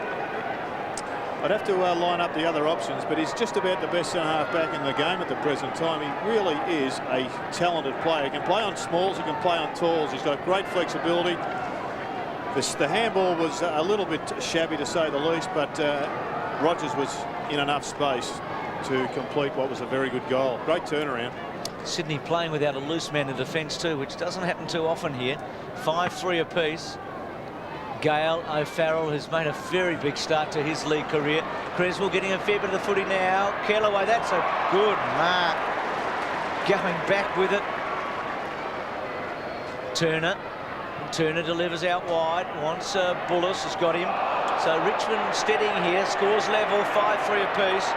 I'd have to line up the other options, but he's just about the best centre-half back in the game at the present time. He really is a talented player. He can play on smalls, he can play on talls. He's got great flexibility. The handball was a little bit shabby, to say the least, but Rogers was in enough space to complete what was a very good goal. Great turnaround. Sydney playing without a loose man in defence too, which doesn't happen too often here. 5-3 apiece. Gale, O'Farrell has made a very big start to his league career. Creswell getting a fair bit of the footy now. Kellaway, that's a good mark. Going back with it. Turner delivers out wide. Wants Bullis, has got him. So Richmond steadying here, scores level, 5-3 apiece.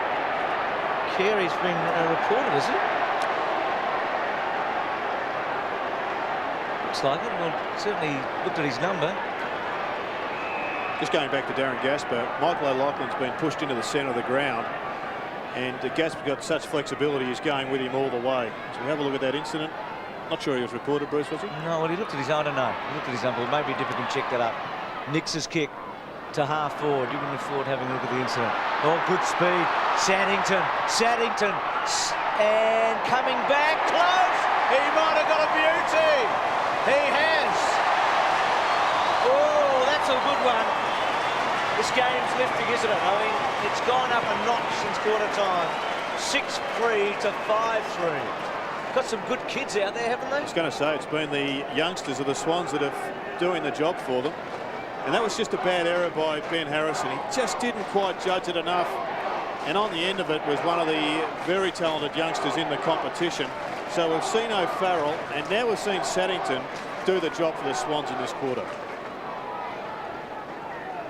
Carey's been reported, is it? Looks like it. Well, certainly looked at his number. Just going back to Darren Gasper, Michael O'Loughlin's been pushed into the centre of the ground, and Gasper got such flexibility, he's going with him all the way. So we have a look at that incident. Not sure he was reported, Bruce, was he? No, well, he looked at his, I don't know. He looked at his number. Maybe Dipper can check that up. Nix's kick to half forward. You wouldn't have thought having a look at the incident. Oh, good speed. Saddington. And coming back close. He might have got a beauty. He has. Oh, that's a good one. This game's lifting, isn't it? I mean, it's gone up a notch since quarter time. 6-3 to 5-3. Got some good kids out there, haven't they? I was going to say, it's been the youngsters of the Swans that are doing the job for them. And that was just a bad error by Ben Harrison. He just didn't quite judge it enough. And on the end of it was one of the very talented youngsters in the competition. So we've seen O'Farrell, and now we've seen Saddington do the job for the Swans in this quarter.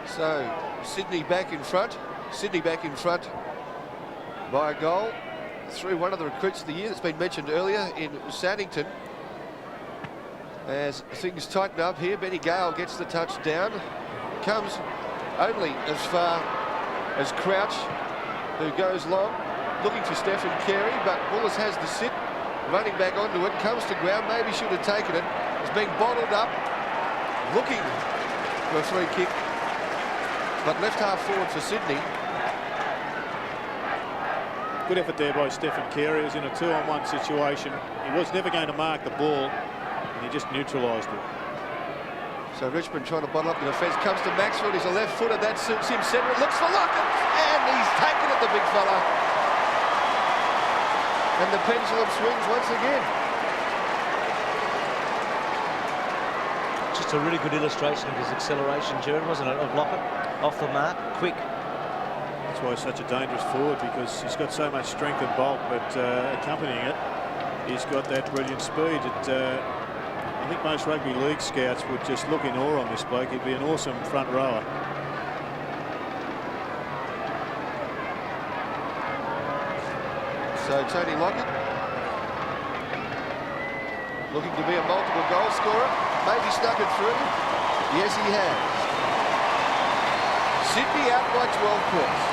So Sydney back in front. Sydney back in front by a goal through one of the recruits of the year that's been mentioned earlier in Saddington. As things tighten up here, Benny Gale gets the touchdown. Comes only as far as Crouch, who goes long, looking for Stephen Carey, but Bullis has the sit, running back onto it, comes to ground, maybe should have taken it. It's being bottled up, looking for a free kick, but left half forward for Sydney. Good effort there by Stephen Carey. He was in a 2-on-1 situation. He was never going to mark the ball, and he just neutralised it. So Richmond trying to bottle up the defence. Comes to Maxfield. He's a left footer. That suits him. Centre. Looks for Lockett, and he's taken it, the big fella. And the pendulum swings once again. Just a really good illustration of his acceleration, Jared, wasn't it? Of Lockett, off the mark, quick. That's why he's such a dangerous forward, because he's got so much strength and bulk, but accompanying it, he's got that brilliant speed. I think most rugby league scouts would just look in awe on this bloke. He'd be an awesome front rower. So Tony Lockett, looking to be a multiple goal scorer. Maybe snuck it through. Yes, he has. Sydney out by 12 points.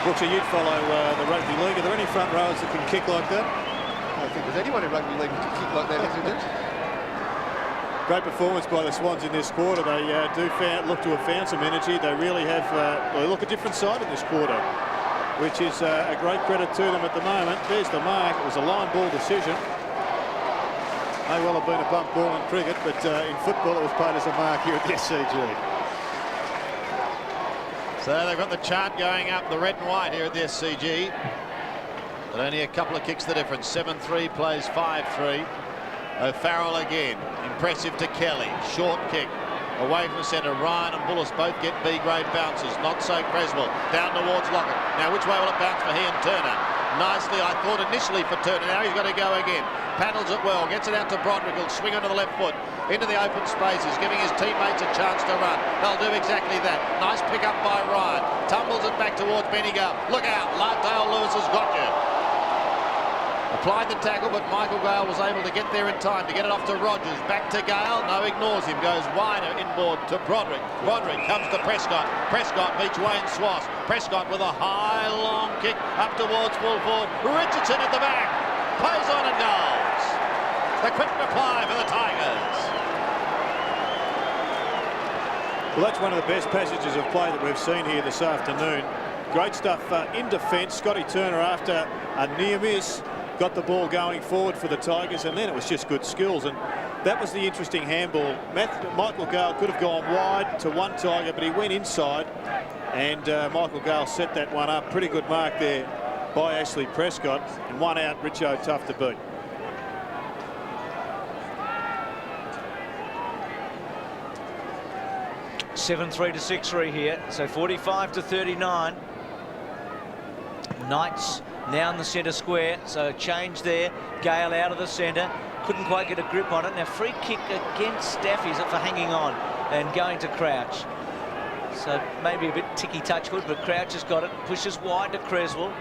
Brooksy, you'd follow the rugby league. Are there any front rowers that can kick like that? I don't think there's anyone in rugby league who can kick like that, isn't it? Great performance by the Swans in this quarter. They look to have found some energy. They really have. They look a different side in this quarter, which is a great credit to them at the moment. There's the mark. It was a line ball decision. May well have been a bump ball in cricket, but in football it was played as a mark here at the SCG. So they've got the chart going up, the red and white here at the SCG. But only a couple of kicks the difference. 7-3 plays 5-3. O'Farrell again. Impressive to Kelly. Short kick. Away from the centre. Ryan and Bullis both get B-grade bounces. Not so Creswell. Down towards Lockett. Now which way will it bounce for he and Turner? Nicely, I thought initially for Turner. Now he's got to go again. Paddles it well. Gets it out to Broderick. He'll swing onto the left foot. Into the open spaces, giving his teammates a chance to run. They'll do exactly that. Nice pick up by Ryan. Tumbles it back towards Benny Gale. Look out, Dale Lewis has got you. Applied the tackle, but Michael Gale was able to get there in time to get it off to Rogers. Back to Gale, no, ignores him. Goes wider inboard to Broderick. Broderick comes to Prescott. Prescott beats Wayne Swass. Prescott with a high, long kick up towards full forward. Richardson at the back. Plays on and goals. The quick reply for the Tigers. Well, that's one of the best passages of play that we've seen here this afternoon. Great stuff in defence. Scotty Turner, after a near miss, got the ball going forward for the Tigers, and then it was just good skills. And that was the interesting handball. Michael Gale could have gone wide to one Tiger, but he went inside, and Michael Gale set that one up. Pretty good mark there by Ashley Prescott, and one out. Richo tough to beat. (7-3 to 6-3 here, so 45 to 39. Knights now in the centre square, so change there. Gale out of the centre, couldn't quite get a grip on it. Now free kick against Staffy's for hanging on and going to Crouch. So maybe a bit ticky touch hood, but Crouch has got it, pushes wide to Creswell.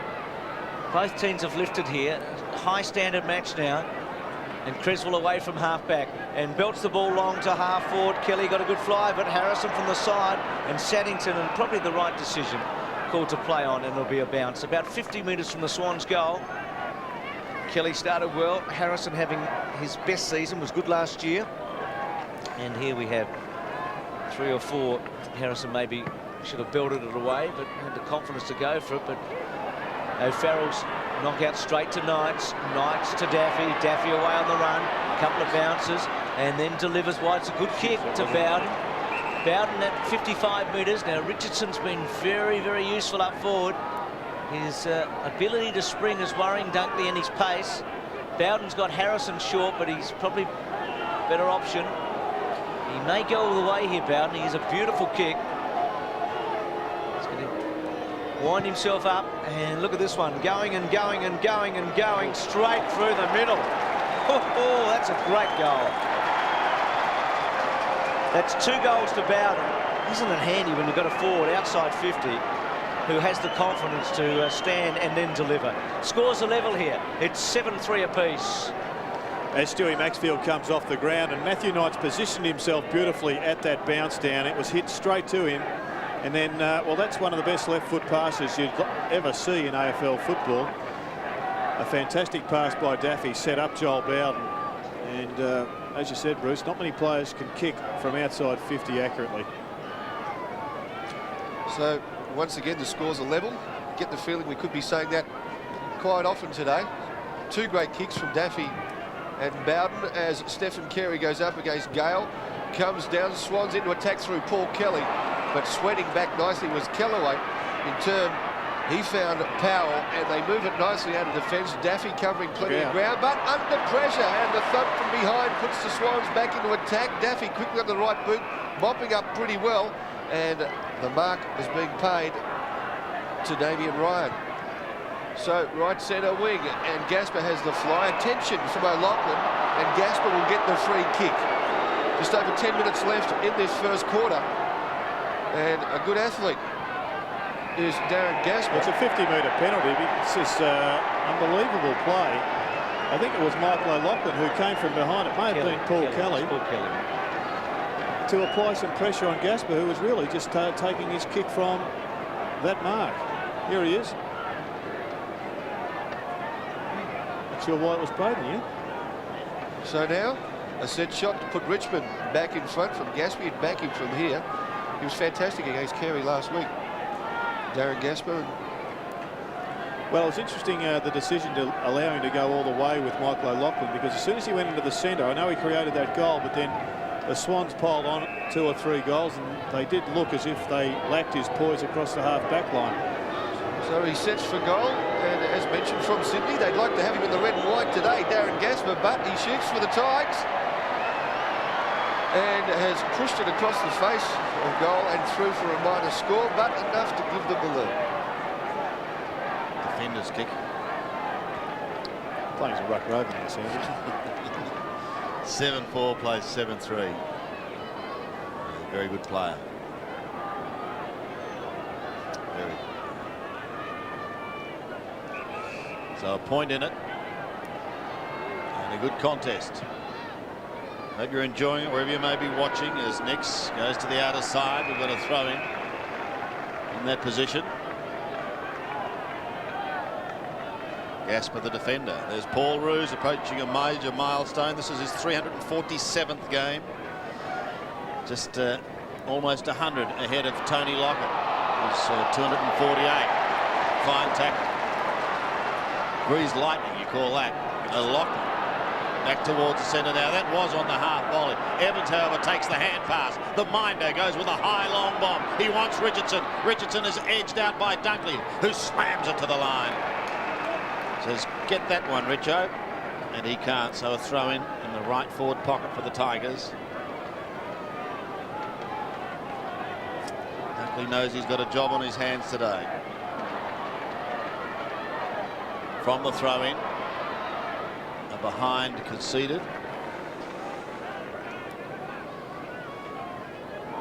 Both teams have lifted here. High standard match now. And Creswell away from half-back and belts the ball long to half-forward. Kelly got a good fly, but Harrison from the side and Saddington, and probably the right decision called to play on, and it'll be a bounce. About 50 metres from the Swans' goal. Kelly started well. Harrison having his best season, was good last year. And here we have 3 or 4. Harrison maybe should have belted it away, but had the confidence to go for it. But O'Farrell's knockout straight to Knights. Knights to Daffy. Daffy away on the run. A couple of bounces and then delivers wide. It's a good kick to Bowden. Bowden at 55 metres. Now Richardson's been very, very useful up forward. His ability to spring is worrying Dunkley and his pace. Bowden's got Harrison short, but he's probably better option. He may go all the way here, Bowden. He has a beautiful kick. He's going to wind himself up, and look at this one, going and going and going and going straight through the middle. Oh, that's a great goal. That's 2 goals to Bowden. Isn't it handy when you've got a forward outside 50 who has the confidence to stand and then deliver? Scores a level here. It's 7-3 apiece. As Stewie Maxfield comes off the ground, and Matthew Knight's positioned himself beautifully at that bounce down. It was hit straight to him. And then, well, that's one of the best left foot passes you'd ever see in AFL football. A fantastic pass by Daffy set up Joel Bowden. And as you said, Bruce, not many players can kick from outside 50 accurately. So once again, the scores are level. Get the feeling we could be saying that quite often today. 2 great kicks from Daffy and Bowden as Stephen Carey goes up against Gale. Comes down, Swans into attack through Paul Kelly, but sweating back nicely was Kellaway. In turn, he found Powell, and they move it nicely out of defence. Daffy covering plenty of ground, but under pressure, and the thump from behind puts the Swans back into attack. Daffy quickly on the right boot, mopping up pretty well, and the mark is being paid to Damien Ryan. So right centre wing, and Gasper has the fly. Attention from O'Loughlin, and Gasper will get the free kick. Just over 10 minutes left in this first quarter, and a good athlete is Darren Gasper. It's a 50-metre penalty. It's this unbelievable play. I think it was Michael O'Loughlin who came from behind. It may have been Paul Kelly. To apply some pressure on Gasper, who was really just taking his kick from that mark. Here he is. Not sure why it was paid in the end. So now a set shot to put Richmond back in front from Gasper. He'd back him from here. He was fantastic against Carey last week, Darren Gasper. Well, it's interesting the decision to allow him to go all the way with Michael O'Loughlin, because as soon as he went into the centre, I know he created that goal, but then the Swans piled on 2 or 3 goals, and they did look as if they lacked his poise across the half-back line. So he sets for goal, and as mentioned from Sydney, they'd like to have him in the red and white today, Darren Gasper, but he shoots for the Tigers and has pushed it across the face of goal and through for a minor score, but enough to give them the lead. Defender's kick. Playing some ruck roving now, Sanders. 7-4 plays 7-3. Very good player. Very. So a point in it. And a good contest. Hope you're enjoying it wherever you may be watching, as Nix goes to the outer side. We've got a throw in that position. Gasper, the defender. There's Paul Roos approaching a major milestone. This is his 347th game. Just almost 100 ahead of Tony Lockett, who's 248. Fine tackle. Greased lightning, you call that. Lockett back towards the centre now. That was on the half volley. Evans, however, takes the hand pass. The minder goes with a high long bomb. He wants Richardson. Richardson is edged out by Dunkley, who slams it to the line. Says, get that one, Richo. And he can't, so a throw in the right forward pocket for the Tigers. Dunkley knows he's got a job on his hands today. From the throw in, a behind conceded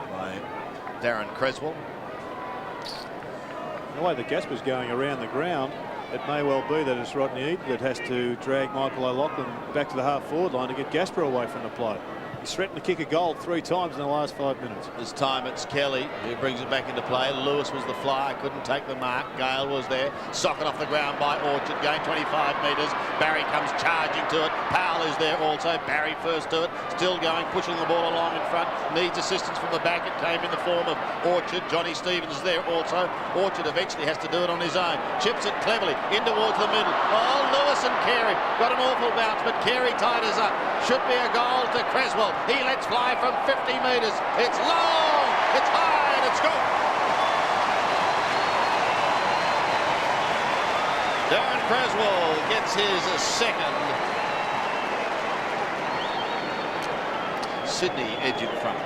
by Darren Creswell. The way the Gasper's going around the ground, it may well be that it's Rodney Eade that has to drag Michael O'Loughlin back to the half-forward line to get Gasper away from the play. He's threatened to kick a goal 3 times in the last 5 minutes. This time it's Kelly who brings it back into play. Lewis was the flyer, couldn't take the mark. Gale was there, socket off the ground by Orchard, going 25 metres. Barry comes charging to it. Powell is there also. Barry first to it, still going, pushing the ball along in front. Needs assistance from the back. It came in the form of Orchard. Johnny Stevens is there also. Orchard eventually has to do it on his own. Chips it cleverly in towards the middle. Oh, Lewis and Carey got an awful bounce, but Carey tied us up. Should be a goal to Creswell. He lets fly from 50 metres. It's long, it's high, and it's gone. Darren Creswell gets his second. Sydney edge in front.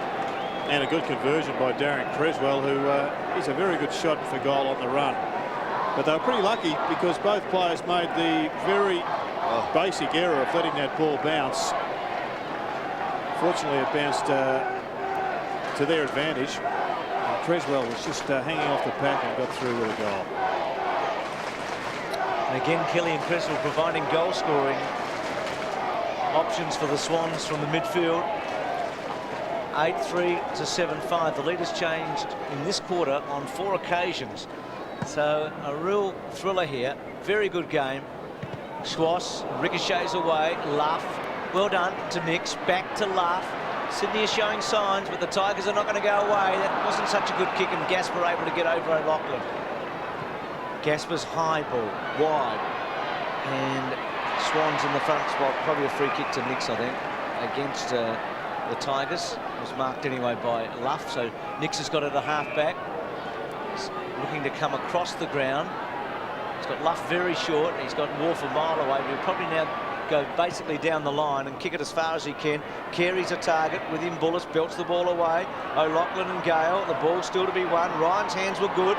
And a good conversion by Darren Creswell, who is a very good shot for goal on the run. But they were pretty lucky because both players made the very basic error of letting that ball bounce. Fortunately, it bounced to their advantage. And Creswell was just hanging off the pack and got through with a goal. And again, Kelly and Creswell providing goal-scoring options for the Swans from the midfield. 8-3 to 7-5. The lead has changed in this quarter on 4 occasions. So a real thriller here. Very good game. Schwass ricochets away. Luff. Well done to Nix. Back to Luff. Sydney is showing signs, but the Tigers are not going to go away. That wasn't such a good kick, and Gasper able to get over O'Loughlin. Gasper's high ball, wide. And Swans in the front spot. Probably a free kick to Nix, I think, against the Tigers. It was marked anyway by Luff. So Nix has got it a half back. He's looking to come across the ground. He's got Luff very short. He's got Wharf a mile away, but he'll probably now go basically down the line and kick it as far as he can. Carries a target with him. Bullis belts the ball away. O'Loughlin and Gale. The ball still to be won. Ryan's hands were good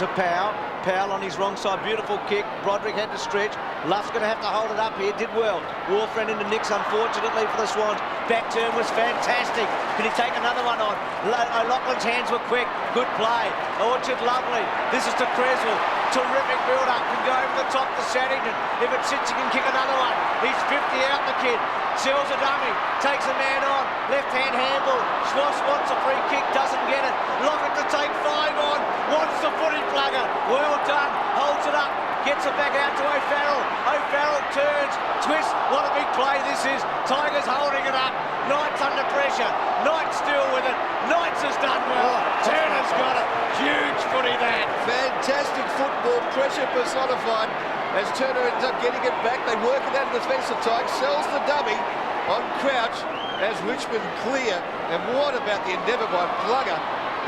to Powell. Powell on his wrong side. Beautiful kick. Broderick had to stretch. Luff's going to have to hold it up here. Did well. Wharf ran into Nix, unfortunately, for the Swans. Back turn was fantastic. Can he take another one on? O'Loughlin's hands were quick. Good play. Orchard, lovely. This is to Creswell. Terrific build-up. Can go over the top to Saddington. If it sits, he can kick another one. He's 50 out, the kid. Sells a dummy. Takes a man on. Left-hand handball. Schwass wants a free kick. Doesn't get it. Lockett to take 5 on. Wants the footy plugger. Well done. Holds it up. Gets it back out to O'Farrell. O'Farrell turns. Twists. What a big play this is. Tigers holding it up. Knight's under pressure. Knight still with it. Knights has done well. Turner's got it. Huge footy that. Fantastic football. Pressure personified. As Turner ends up getting it back, they work it out of defensive tight. Sells the dummy on Crouch as Richmond clear. And what about the endeavour by Plugger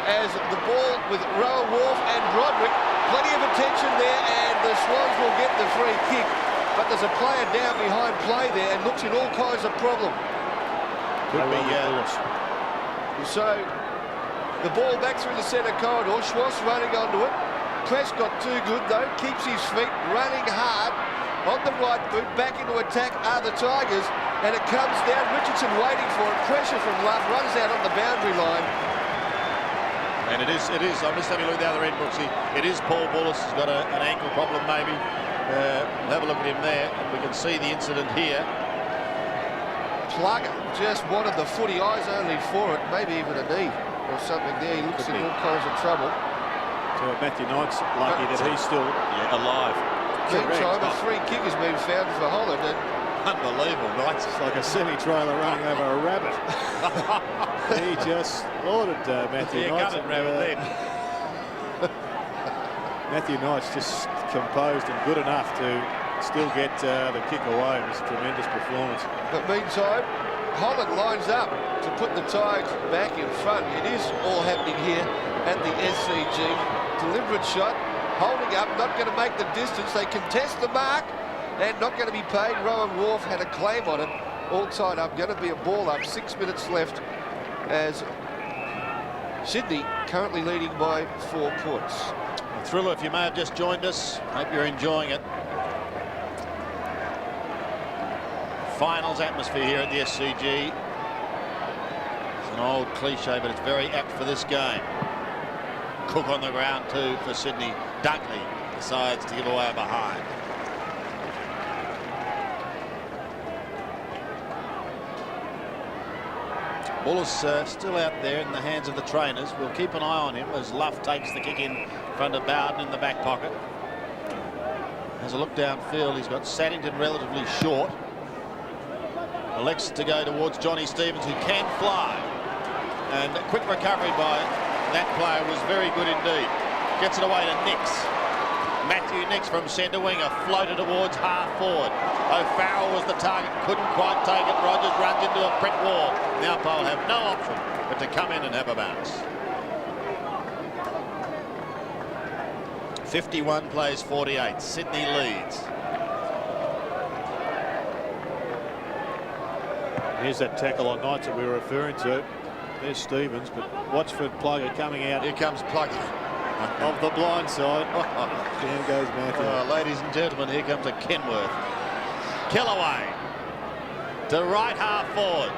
as the ball with Rowan Wharf and Broderick. Plenty of attention there, and the Swans will get the free kick. But there's a player down behind play there and looks in all kinds of problem. So the ball back through the centre corridor. Schwass running onto it. Prescott too good though, keeps his feet, running hard on the right boot. Back into attack are the Tigers, and it comes down. Richardson waiting for it. Pressure from Luff, runs out on the boundary line. And it is. I'm just having a look at the other end, Brooksy. It is Paul Bullis. He's got an ankle problem maybe. We'll have a look at him there, and we can see the incident here. Plugger just wanted the footy, eyes only for it, maybe even a knee or something there. He looks in all kinds of trouble. So Matthew Knight's lucky that he's still alive. Meantime, a free kick has been found for Holland. And unbelievable, Knights. It's like a semi-trailer running over a rabbit. He just slaughtered Matthew Knight. Matthew Knight's just composed and good enough to still get the kick away. It was a tremendous performance. But meantime, Holland lines up to put the Tigers back in front. It is all happening here at the SCG. Deliberate shot, holding up, not going to make the distance. They contest the mark and not going to be paid. Rowan Wharf had a claim on it. All tied up, going to be a ball up. 6 minutes left as Sydney currently leading by 4 points. A thriller if you may have just joined us. Hope you're enjoying it. Finals atmosphere here at the SCG. It's an old cliche, but it's very apt for this game. Cook on the ground too for Sydney. Dunkley decides to give away a behind. Bullis still out there in the hands of the trainers. We'll keep an eye on him as Luff takes the kick in front of Bowden in the back pocket. Has a look downfield. He's got Saddington relatively short. Elects to go towards Johnny Stevens, who can fly. And a quick recovery by that player was very good indeed. Gets it away to Nix. Matthew Nix from centre winger, floated towards half forward. O'Farrell was the target, couldn't quite take it. Rogers runs into a brick wall. Now Pole have no option but to come in and have a bounce. 51 plays 48. Sydney leads. Here's that tackle on Knights that we were referring to. There's Stevens, but Watchford Plugger coming out. Here comes Plugger. Of the blind side. Down goes Matthew. Ladies and gentlemen, here comes a Kenworth. Kellaway to right half forward.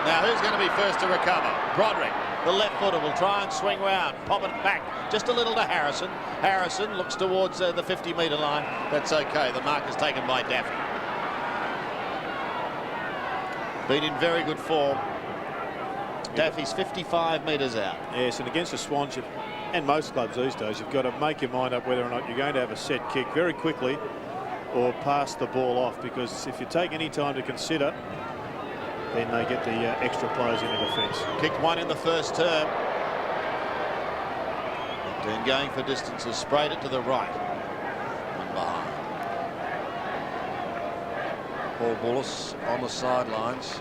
Now who's going to be first to recover? Broderick, the left footer, will try and swing round, pop it back just a little to Harrison. Harrison looks towards the 50-metre line. That's okay. The mark is taken by Daffy. Been in very good form. Daffy's 55 metres out. Yes, and against the Swans, and most clubs these days, you've got to make your mind up whether or not you're going to have a set kick very quickly or pass the ball off, because if you take any time to consider, then they get the extra players into defence. Kicked one in the first term. Then going for distances, sprayed it to the right. One behind. Paul Bullis on the sidelines.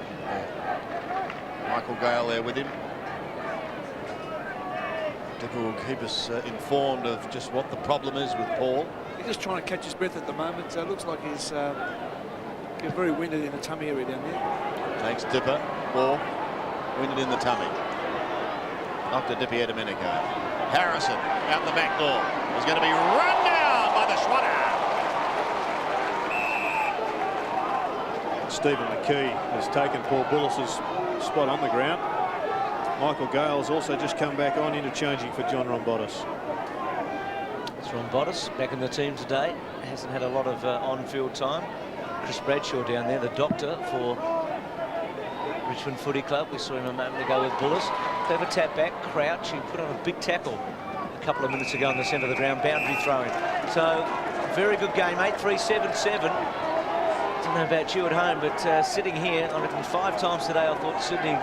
Michael Gale there with him. Dipper will keep us informed of just what the problem is with Paul. He's just trying to catch his breath at the moment. So it looks like he's getting very winded in the tummy area down there. Thanks, Dipper. Or winded in the tummy. Dr. Dippy Domenico. Harrison out the back door. Is going to be run down by the Schwatter. Stephen McKee has taken Paul Bullis's spot on the ground. Michael Gale's also just come back on, interchanging for John Rombotis. It's Rombotis back in the team today. Hasn't had a lot of on-field time. Chris Bradshaw down there, the doctor for Richmond Footy Club. We saw him a moment ago with Bullis. They have a tap back, Crouch. He put on a big tackle a couple of minutes ago in the centre of the ground, boundary throwing. So, very good game, 8-3-7-7. I don't know about you at home, but sitting here, I reckon 5 times today I thought Sydney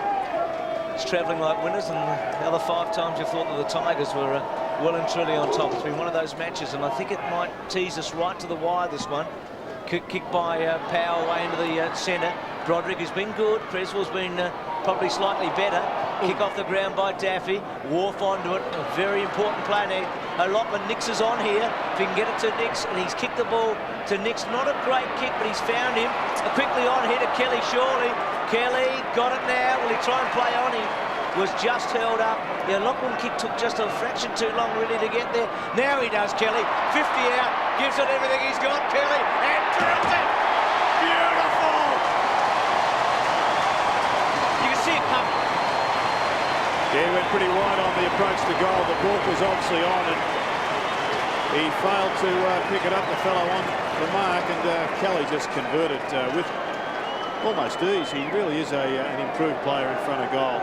was travelling like winners, and the other 5 times you thought that the Tigers were well and truly on top. It's been one of those matches, and I think it might tease us right to the wire, this one. Kick by Powell away into the centre. Broderick has been good. Creswell's been probably slightly better. Kick off the ground by Daffy. Wharf onto it. A very important play now. O'Loughlin, Nix is on here. If he can get it to Nix, and he's kicked the ball to Nix. Not a great kick, but he's found him. Quickly on here to Kelly, surely. Kelly got it now. Will he try and play on him? Was just held up. The O'Loughlin kick took just a fraction too long really to get there. Now he does, Kelly. 50 out. Gives it everything he's got, Kelly. And drills it. Beautiful. You can see it coming. Yeah, he went pretty wide on the approach to goal. The ball was obviously on, and he failed to pick it up, the fellow on the mark, and Kelly just converted with almost ease. He really is an improved player in front of goal.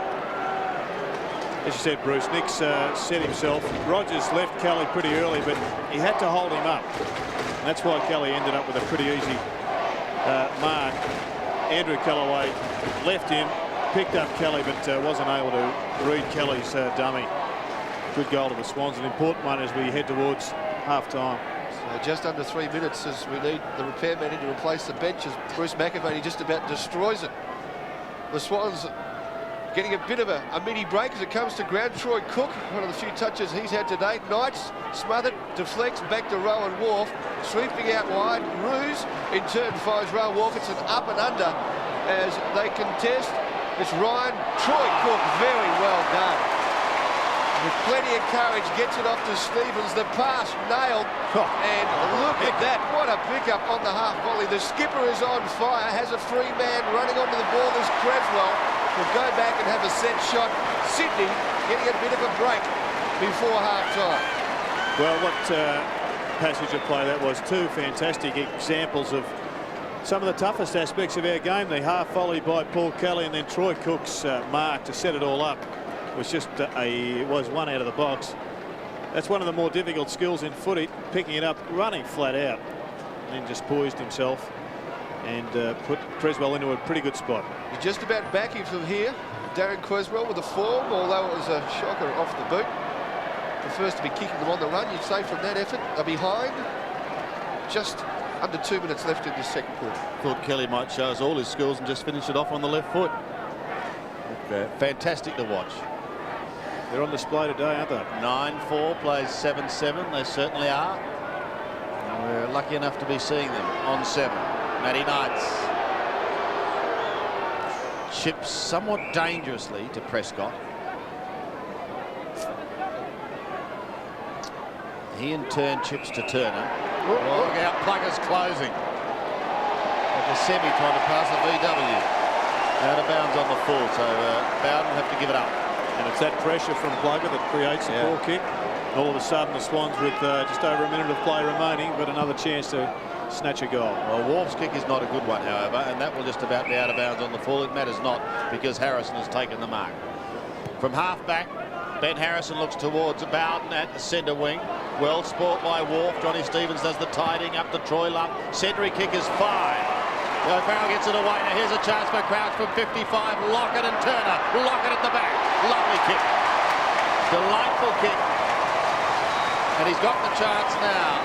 As you said, Bruce, Nix set himself. Rogers left Kelly pretty early, but he had to hold him up. And that's why Kelly ended up with a pretty easy mark. Andrew Kellaway left him, picked up Kelly, but wasn't able to read Kelly's dummy. Good goal to the Swans, an important one as we head towards half-time. So just under 3 minutes as we need the repairman in to replace the bench as Bruce McAvaney just about destroys it. The Swans getting a bit of a mini break as it comes to ground. Troy Cook, one of the few touches he's had today. Knights smothered, deflects back to Rowan Wharf, sweeping out wide. Ruse in turn finds Rowan Wharf. It's an up and under as they contest. It's Ryan. Troy Cook, very well done. With plenty of courage, gets it off to Stevens. The pass nailed. And look at that. What a pickup on the half volley. The skipper is on fire, has a free man running onto the ball. There's Creswell. Will go back and have a set shot. Sydney getting a bit of a break before half-time. Well, what passage of play that was. 2 fantastic examples of some of the toughest aspects of our game. The half volley by Paul Kelly and then Troy Cook's mark to set it all up was just was one out of the box. That's one of the more difficult skills in footy, picking it up, running flat out, and then just poised himself and put Creswell into a pretty good spot. You're just about backing from here. Darren Creswell with the form, although it was a shocker off the boot. Prefers to be kicking them on the run, you'd say, from that effort. Are behind. Just under 2 minutes left in this second quarter. Thought Kelly might show us all his skills and just finish it off on the left foot. Fantastic to watch. They're on display today, aren't they? 9-4 plays 7-7. They certainly are. And we're lucky enough to be seeing them on 7. Matty Knights chips somewhat dangerously to Prescott. He in turn chips to Turner. Oh, look out, Plugger's closing. Like a semi trying to pass the VW. Out of bounds on the full, so Bowden will have to give it up. And it's that pressure from Plugger that creates a poor kick. All of a sudden the Swans, with just over a minute of play remaining, got another chance to snatch a goal. Well, Wharf's kick is not a good one, however, and that will just about be out of bounds on the full. It matters not because Harrison has taken the mark. From half back, Ben Harrison looks towards Bowden at the centre wing. Well sport by Wharf. Johnny Stevens does the tidying up to Troy Luff. Century kick is 5. Farrell gets it away. Now here's a chance for Crouch from 55. Lockett and Turner. Lockett at the back. Lovely kick. Delightful kick. And he's got the chance now.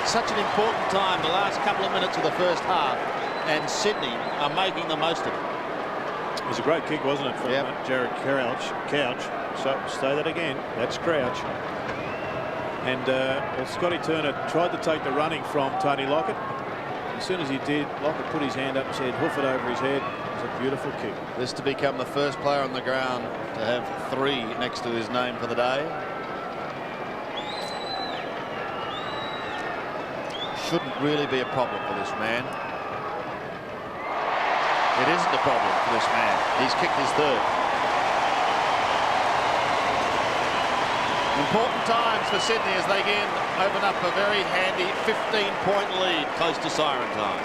Such an important time, the last couple of minutes of the first half, and Sydney are making the most of it. It was a great kick, wasn't it, from Jared Couch. So say that again. That's Crouch. And well, Scotty Turner tried to take the running from Tony Lockett. As soon as he did, Lockett put his hand up and said, hoof it over his head. It was a beautiful kick. This to become the first player on the ground to have 3 next to his name for the day. Shouldn't really be a problem for this man. It isn't a problem for this man. He's kicked his 3rd. Important times for Sydney as they again open up a very handy 15-point lead close to siren time.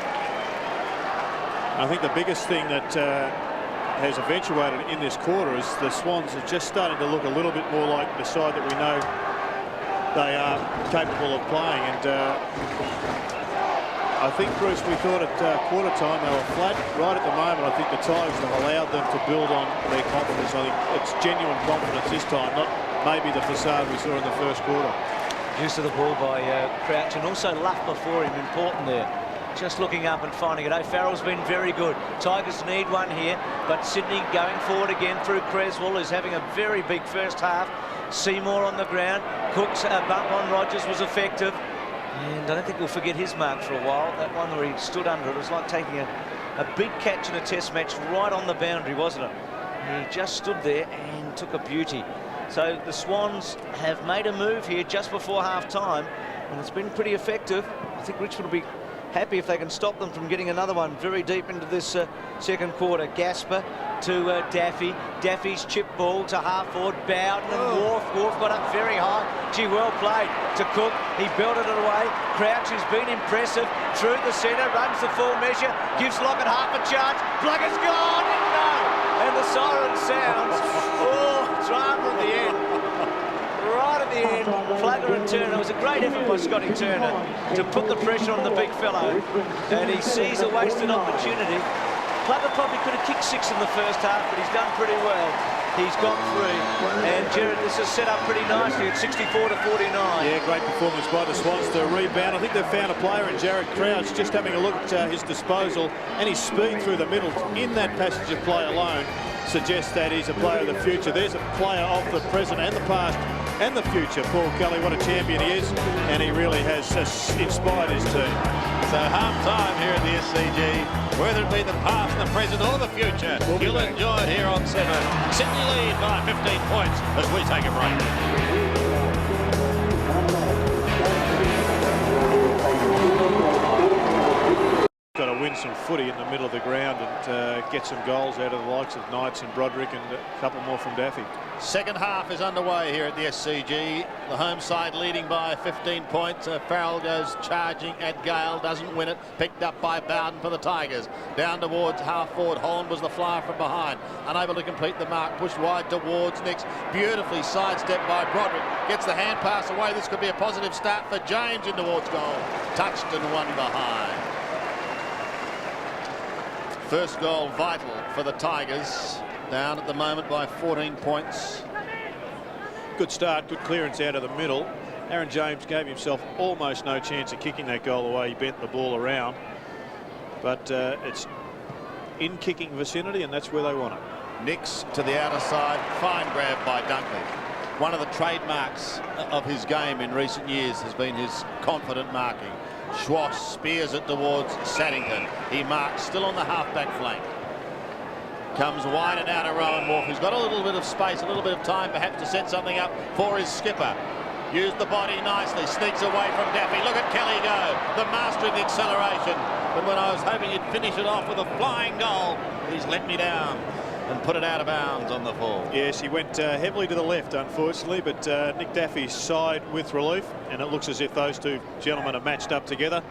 I think the biggest thing that has eventuated in this quarter is the Swans are just starting to look a little bit more like the side that we know they are capable of playing. And I think, Bruce, we thought at quarter time they were flat. Right at the moment, I think the Tigers have allowed them to build on their confidence. I think it's genuine confidence this time, not maybe the facade we saw in the first quarter. Use of the ball by Crouch, and also Luff before him, important there. Just looking up and finding it. O'Farrell's been very good. Tigers need one here, but Sydney going forward again through Creswell, who's having a very big first half. Seymour on the ground. Cook's bump on Rogers was effective. And I don't think we'll forget his mark for a while. That one where he stood under it was like taking a big catch in a test match right on the boundary, wasn't it? He just stood there and took a beauty. So the Swans have made a move here just before half-time, and it's been pretty effective. I think Richmond will be happy if they can stop them from getting another one very deep into this second quarter. Gasper to Daffy. Daffy's chip ball to half-forward. Bowden and Wharf. Wharf got up very high. Gee, well played to Cook. He belted it away. Crouch has been impressive. Through the centre, runs the full measure. Gives Lockett half a charge. Plugger's gone! No! And the siren sounds. Oh, drama at the end. Right at the end, Plugger and Turner. It was a great effort by Scotty Turner to put the pressure on the big fellow, and he sees a wasted opportunity. Plugger probably could have kicked 6 in the first half, but he's done pretty well. He's got 3, and Jared, this is set up pretty nicely at 64 to 49. Yeah, great performance by the Swans to rebound. I think they've found a player in Jared Crouch. Just having a look at his disposal and his speed through the middle in that passage of play alone suggests that he's a player of the future. There's a player of the present and the past and the future. Paul Kelly, what a champion he is, and he really has inspired his team. So half-time here at the SCG, whether it be the past, the present or the future, you'll enjoy it here on 7. Sydney lead by 15 points as we take a break. Got a win some footy in the middle of the ground and get some goals out of the likes of Knights and Broderick and a couple more from Daffy. Second half is underway here at the SCG. The home side leading by 15 points. Farrell goes charging at Gale, doesn't win it. Picked up by Bowden for the Tigers. Down towards half forward. Holland was the flyer from behind. Unable to complete the mark. Pushed wide towards Nicks. Beautifully sidestepped by Broderick. Gets the hand pass away. This could be a positive start for James in towards goal. Touched and one behind. First goal vital for the Tigers. Down at the moment by 14 points. Good start, good clearance out of the middle. Aaron James gave himself almost no chance of kicking that goal away. He bent the ball around. But it's in kicking vicinity, and that's where they want it. Nicks to the outer side. Fine grab by Dunkley. One of the trademarks of his game in recent years has been his confident marking. Schwass spears it towards Saddington. He marks still on the half-back flank. Comes wide and out of Rowan Wolf. He's got a little bit of space, a little bit of time perhaps to set something up for his skipper. Used the body nicely, sneaks away from Daffy. Look at Kelly go, the master of the acceleration. But when I was hoping he'd finish it off with a flying goal, he's let me down and put it out of bounds on the fall. Yes, he went heavily to the left, unfortunately, but Nick Daffy's side with relief, and it looks as if those two gentlemen are matched up together.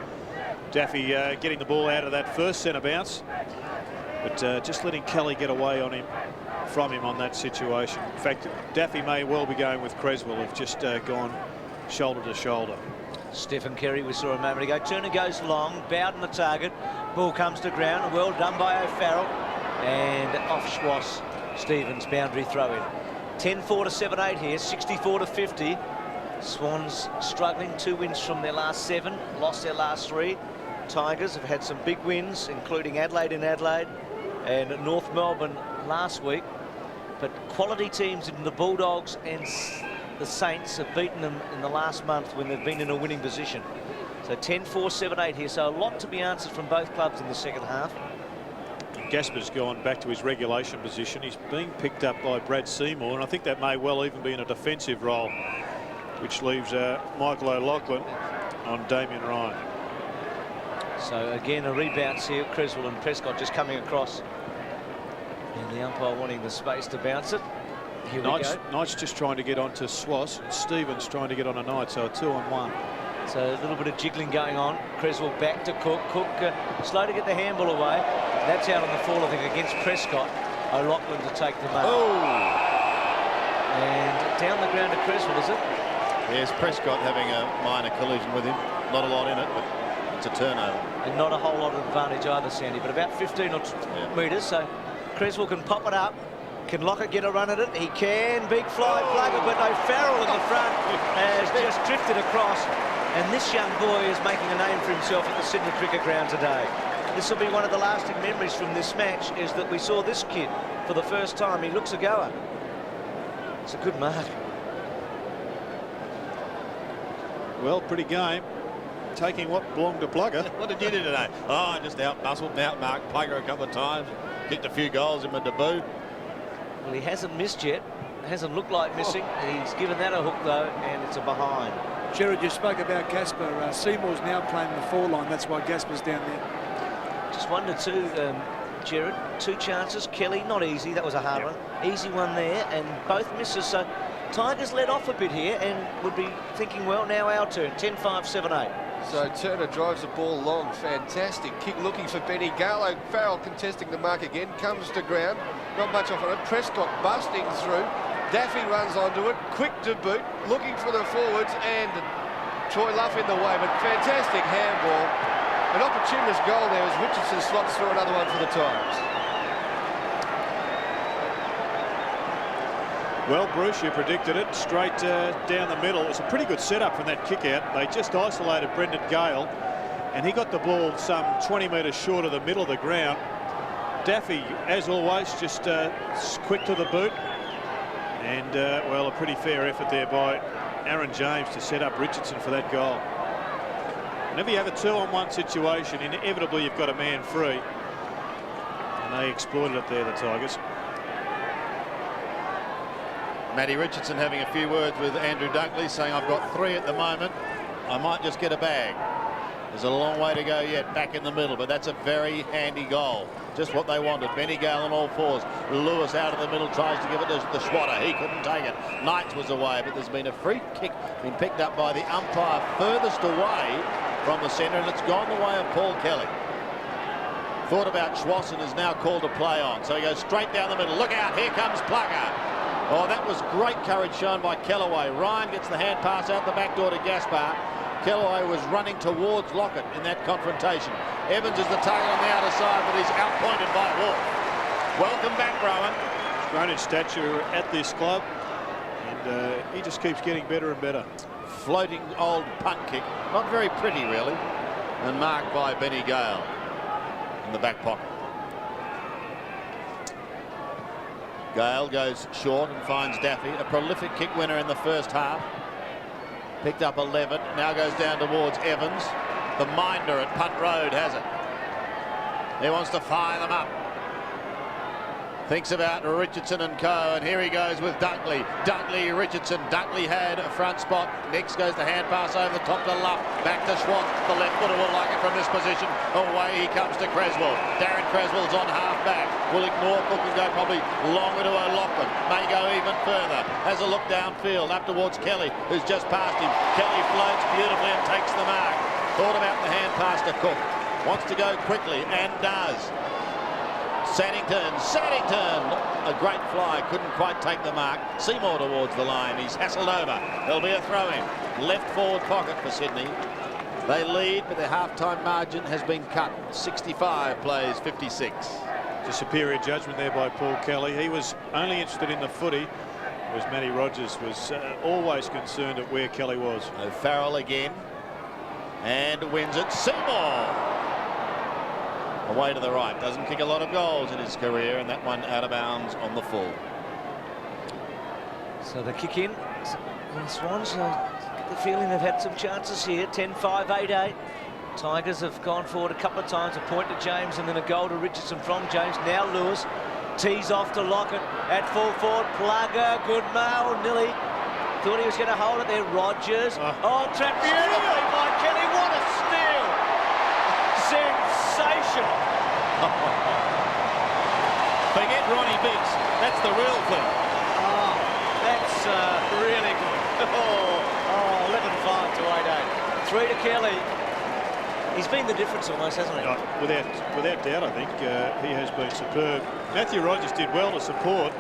Daffy getting the ball out of that first centre bounce, but just letting Kelly get away on him, from him on that situation. In fact, Daffy may well be going with Creswell, who've just gone shoulder to shoulder. Stephen Kerry, we saw a moment ago. Turner goes long, Bowden the target. Ball comes to ground. Well done by O'Farrell. And off Schwass. Stevens boundary throw in. 10-4 to 7-8 here. 64 to 50. Swans struggling. 2 wins from their last 7. Lost their last 3. Tigers have had some big wins, including Adelaide in Adelaide and North Melbourne last week. But quality teams in the Bulldogs and the Saints have beaten them in the last month when they've been in a winning position. So 10-4, 7-8 here. So a lot to be answered from both clubs in the second half. Gasper's gone back to his regulation position. He's being picked up by Brad Seymour, and I think that may well even be in a defensive role, which leaves Michael O'Loughlin on Damien Ryan. So again, a rebounce here. Creswell and Prescott just coming across, and the umpire wanting the space to bounce it. Here we go. Knight's just trying to get onto Swass, and Stevens trying to get on a Knight, so a 2-on-1. So a little bit of jiggling going on. Creswell back to Cook. Cook slow to get the handball away. That's out on the fall, I think, against Prescott. O'Loughlin to take the mark. Oh! And down the ground to Creswell, is it? Yes, Prescott having a minor collision with him. Not a lot in it, but it's a turnover. And not a whole lot of advantage either, Sandy, but about 15 or metres. So Creswell can pop it up. Can Lockett get a run at it? He can. Big fly plugger, but O'Farrell in the front has just drifted across. And this young boy is making a name for himself at the Sydney Cricket Ground today. This will be one of the lasting memories from this match, is that we saw this kid for the first time. He looks a goer. It's a good mark. Well, pretty game. Taking what belonged to Plugger. What did you do today? Oh, I just out-muscled, out-marked Plugger a couple of times. Kicked a few goals in my debut. Well, he hasn't missed yet. Hasn't looked like missing. He's given that a hook, though, and it's a behind. Jared, you spoke about Gasper. Seymour's now playing the 4 line. That's why Gasper's down there. Just 1-2, Jared. 2 chances. Kelly, not easy. That was a hard one. Easy one there, and both misses. So Tigers let off a bit here and would be thinking, well, now our turn. 10-5, 7-8. So Turner drives the ball long. Fantastic kick looking for Benny. Gale. Farrell contesting the mark again. Comes to ground. Not much off on it. Prescott busting through. Daffy runs onto it. Quick to boot. Looking for the forwards. And Troy Luff in the way. But fantastic handball. An opportunist goal there as Richardson slots through another one for the Tigers. Well, Bruce, you predicted it. Straight down the middle. It was a pretty good setup from that kick out. They just isolated Brendan Gale, and he got the ball some 20 metres short of the middle of the ground. Daffy, as always, just quick to the boot. And, well, a pretty fair effort there by Aaron James to set up Richardson for that goal. Whenever you have a 2-on-1 situation, inevitably you've got a man free. And they exploited it there, the Tigers. Matty Richardson having a few words with Andrew Dunkley, saying, I've got 3 at the moment. I might just get a bag. There's a long way to go yet back in the middle, but that's a very handy goal. Just what they wanted. Benny Gale on all fours. Lewis out of the middle tries to give it to the Schwatter. He couldn't take it. Knights was away, but there's been a free kick been picked up by the umpire furthest away from the centre, and it's gone the way of Paul Kelly. Thought about Schwass and is now called a play on. So he goes straight down the middle. Look out, here comes Plugger. Oh, that was great courage shown by Kellaway. Ryan gets the hand pass out the back door to Gaspar. Kellaway was running towards Lockett in that confrontation. Evans is the target on the outer side, but he's outpointed by Wolf. Welcome back, Rowan. He's grown in stature at this club, and he just keeps getting better and better. Floating old punt kick. Not very pretty, really. And marked by Benny Gale in the back pocket. Gale goes short and finds Daffy, a prolific kick winner in the first half. Picked up 11, now goes down towards Evans. The minder at Punt Road has it. He wants to fire them up. Thinks about Richardson and co, and here he goes with Dunkley. Dunkley, Richardson. Dunkley had a front spot. Next goes the hand pass over the top to Luff. Back to Schwartz. The left footer will like it from this position. Away he comes to Creswell. Darren Creswell's on half back. Will ignore Cook and go probably longer to O'Loughlin. May go even further. Has a look downfield up towards Kelly, who's just passed him. Kelly floats beautifully and takes the mark. Thought about the hand pass to Cook. Wants to go quickly and does. Saddington, a great fly, couldn't quite take the mark. Seymour towards the line, he's hassled over. There'll be a throw in. Left forward pocket for Sydney. They lead, but their half-time margin has been cut. 65 plays 56. It's a superior judgment there by Paul Kelly. He was only interested in the footy, whereas Matty Rogers was always concerned at where Kelly was. O'Farrell again, and wins it. Seymour! Away to the right. Doesn't kick a lot of goals in his career, and that one out of bounds on the full. So the kick in. The Swans get the feeling they've had some chances here. 10-5, 8-8. Tigers have gone forward a couple of times. A point to James and then a goal to Richardson from James. Now Lewis tees off to Lockett at full forward. Plugger, good mail, Nilly. Thought he was going to hold it there. Rogers. Oh, trapped beautifully by Kelly. What a steal! Sensational. Forget Ronnie Biggs. That's the real thing. Oh, that's really good. 11-5 to 8-8. 3 to Kelly. He's been the difference almost, hasn't he? Without doubt, I think he has been superb. Matthew Rogers did well to support,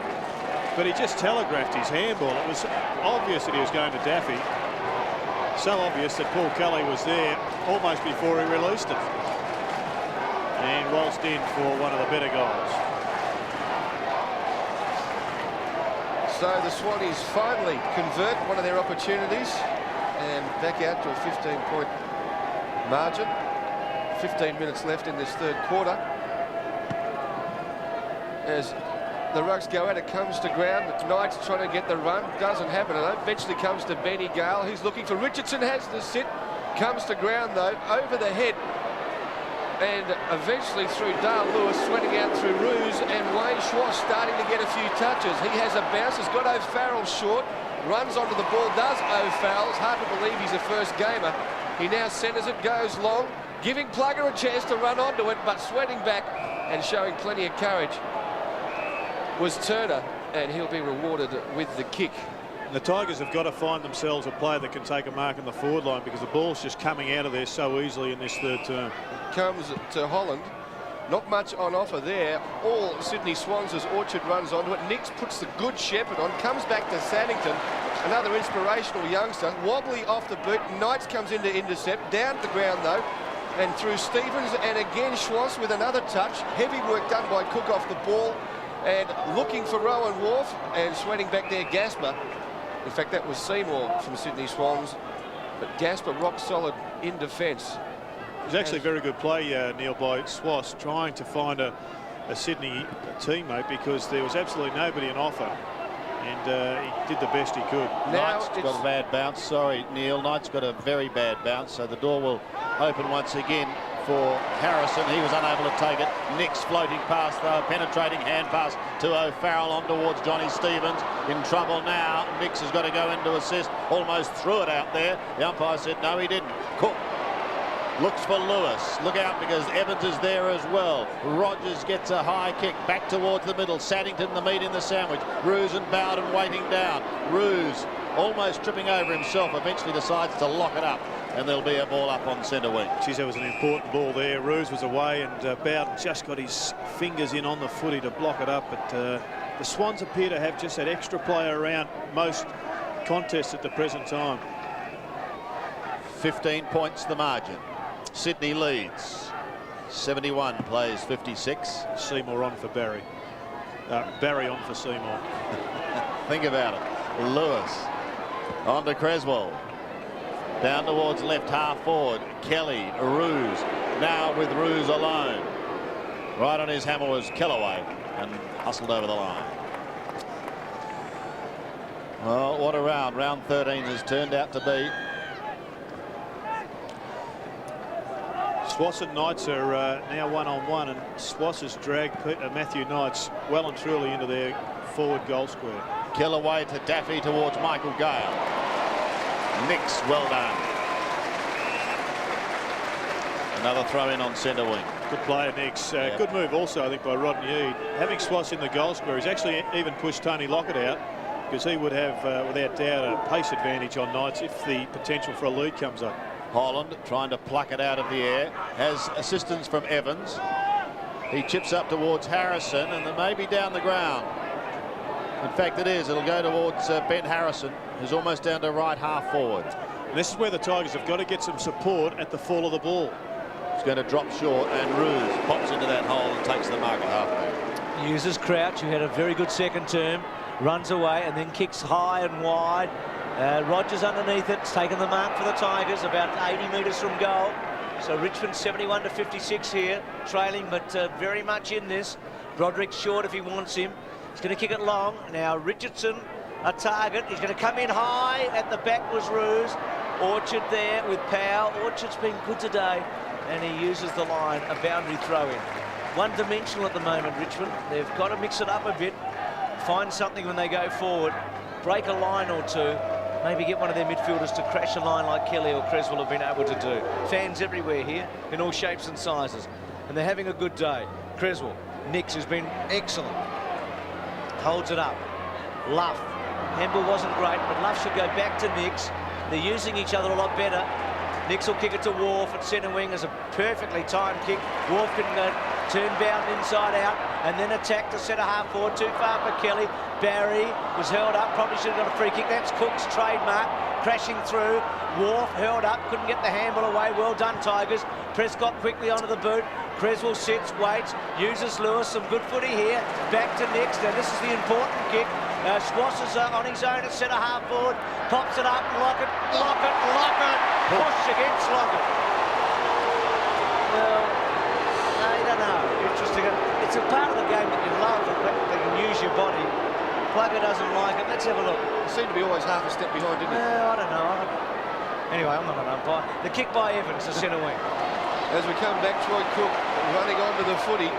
but he just telegraphed his handball. It was obvious that he was going to Daffy. So obvious that Paul Kelly was there almost before he released it. And waltzed in for one of the better goals. So the Swannies finally convert one of their opportunities and back out to a 15-point margin. 15 minutes left in this third quarter. As the rucks go out, it comes to ground. Knights trying to get the run. Doesn't happen. It eventually comes to Benny Gale. He's looking for Richardson. Has the sit. Comes to ground, though, over the head. And eventually through Dale Lewis, sweating out through Roos, and Wayne Schwartz starting to get a few touches. He has a bounce, has got O'Farrell short, runs onto the ball, does O'Farrell. It's hard to believe he's a first gamer. He now centres it, goes long, giving Plugger a chance to run onto it, but sweating back and showing plenty of courage was Turner, and he'll be rewarded with the kick. The Tigers have got to find themselves a player that can take a mark on the forward line, because the ball's just coming out of there so easily in this third term. Comes to Holland. Not much on offer there. All Sydney Swans as Orchard runs onto it. Nix puts the good Shepherd on. Comes back to Saddington. Another inspirational youngster. Wobbly off the boot. Knights comes in to intercept. Down the ground though. And through Stevens. And again Schwartz with another touch. Heavy work done by Cook off the ball. And looking for Rowan Wharf. And sweating back there Gasper. In fact, that was Seymour from Sydney Swans. But Gasper rock solid in defence. It was actually a very good play, Neil, by Swass, trying to find a Sydney teammate, because there was absolutely nobody on offer, and he did the best he could. Knight's got a bad bounce. Sorry, Neil. Knight's got a very bad bounce, so the door will open once again for Harrison. He was unable to take it. Nix floating past, though, penetrating hand pass to O'Farrell on towards Johnny Stevens. In trouble now. Nix has got to go in to assist. Almost threw it out there. The umpire said no, he didn't. Cook Looks for Lewis. Look out because Evans is there as well. Rogers gets a high kick back towards the middle. Saddington the meat in the sandwich. Roos and Bowden waiting down. Roos almost tripping over himself. Eventually decides to lock it up. And there'll be a ball up on centre wing. Geez, that was an important ball there. Roos was away and Bowden just got his fingers in on the footy to block it up. But the Swans appear to have just that extra player around most contests at the present time. 15 points the margin. Sydney leads. 71 plays 56. Seymour on for Barry. Barry on for Seymour. Think about it. Lewis on to Creswell. Down towards left half forward. Kelly, Roos. Now with Roos alone. Right on his hammer was Kellaway and hustled over the line. Well, what a round. Round 13 has turned out to be. Swass and Knights are now one-on-one, and Swass has dragged Matthew Knights well and truly into their forward goal square. Kellaway to Daffy towards Michael Gale. Nix, well done. Another throw in on centre wing. Good player, Nix. Good move also, I think, by Rodney Eade. Having Swass in the goal square, he's actually even pushed Tony Lockett out, because he would have, without doubt, a pace advantage on Knights if the potential for a lead comes up. Holland trying to pluck it out of the air. Has assistance from Evans. He chips up towards Harrison, and then maybe down the ground. In fact, it is. It'll go towards Ben Harrison, who's almost down to right half forward. And this is where the Tigers have got to get some support at the fall of the ball. It's going to drop short, and Roos pops into that hole and takes the mark at halfback. Uses Crouch, who had a very good second term, runs away and then kicks high and wide. Rogers underneath it. It's taken the mark for the Tigers, about 80 metres from goal. So Richmond 71 to 56 here, trailing, but very much in this. Broderick's short if he wants him. He's going to kick it long. Now Richardson, a target. He's going to come in high. At the back was Roos. Orchard there with Powell. Orchard's been good today, and he uses the line, a boundary throw in. One-dimensional at the moment, Richmond. They've got to mix it up a bit, find something when they go forward, break a line or two, maybe get one of their midfielders to crash a line like Kelly or Creswell have been able to do. Fans everywhere here, in all shapes and sizes, and they're having a good day. Creswell, Nix, who's been excellent, holds it up. Luff, Hempel wasn't great, but Luff should go back to Nix. They're using each other a lot better. Nix will kick it to Wharf at centre wing as a perfectly timed kick. Wharf can turn Bowden inside out and then attack to centre half forward. Too far for Kelly. Barry was held up, probably should have got a free kick. That's Cook's trademark, crashing through. Wharf held up, couldn't get the handball away. Well done, Tigers. Prescott quickly onto the boot. Creswell sits, waits, uses Lewis. Some good footy here. Back to Nix. Now this is the important kick. Swass is on his own at centre half forward. Pops it up. Lockett. Push against Lockett. Well, I don't know. Interesting. It's a part of the game that you love, that they can use your body. Plugger doesn't like it. Let's have a look. It seemed to be always half a step behind, didn't it? I don't know. Anyway, I'm not an umpire. The kick by Evans, the centre wing. As we come back, Troy Cook running onto the footy.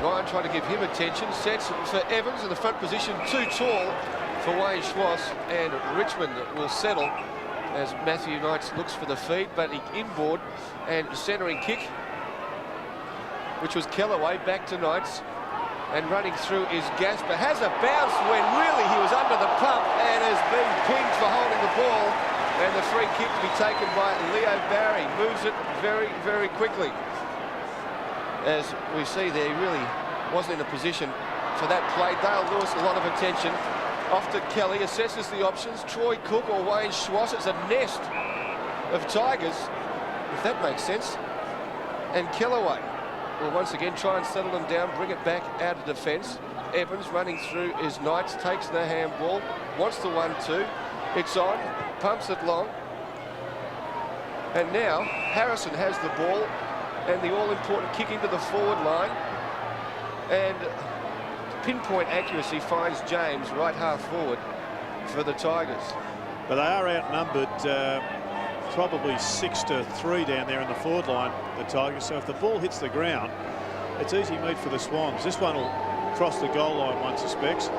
Ryan trying to give him attention. Sets for Evans in the front position. Too tall for Wayne Schwass, and Richmond will settle as Matthew Knights looks for the feed, but he inboard and centering kick, which was Kellaway, back to Knights, and running through is Gasper. Has a bounce when really he was under the pump and has been pinged for holding the ball, and the free kick to be taken by Leo Barry. Moves it very, very quickly. As we see there, he really wasn't in a position for that play. Dale Lewis, a lot of attention. Off to Kelly, assesses the options. Troy Cook or Wayne Schwass. It's a nest of Tigers, if that makes sense. And Kellaway will once again try and settle them down, bring it back out of defence. Evans running through is Knights, takes the handball, wants the 1-2. It's on, pumps it long. And now Harrison has the ball, and the all-important kick into the forward line, and pinpoint accuracy finds James right half forward for the Tigers. But they are outnumbered probably 6-3 down there in the forward line, the Tigers. So if the ball hits the ground, it's easy meat for the Swans. This one will cross the goal line, one suspects.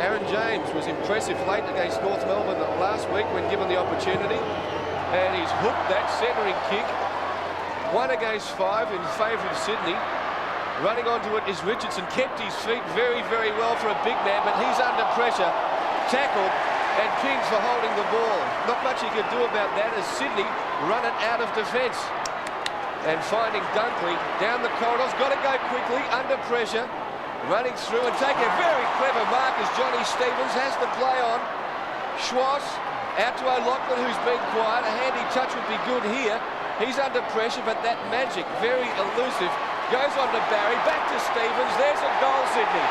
Aaron James was impressive late against North Melbourne last week when given the opportunity, and he's hooked that centering kick 1 against 5 in favour of Sydney. Running onto it is Richardson. Kept his feet very, very well for a big man, but he's under pressure. Tackled and pinned for holding the ball. Not much he could do about that as Sydney run it out of defence. And finding Dunkley down the corridors. Got to go quickly, under pressure. Running through and taking a very clever mark as Johnny Stevens has to play on. Swans out to O'Loughlin, who's been quiet. A handy touch would be good here. He's under pressure, but that magic, very elusive, goes on to Barry. Back to Stevens. There's a goal, Sydney.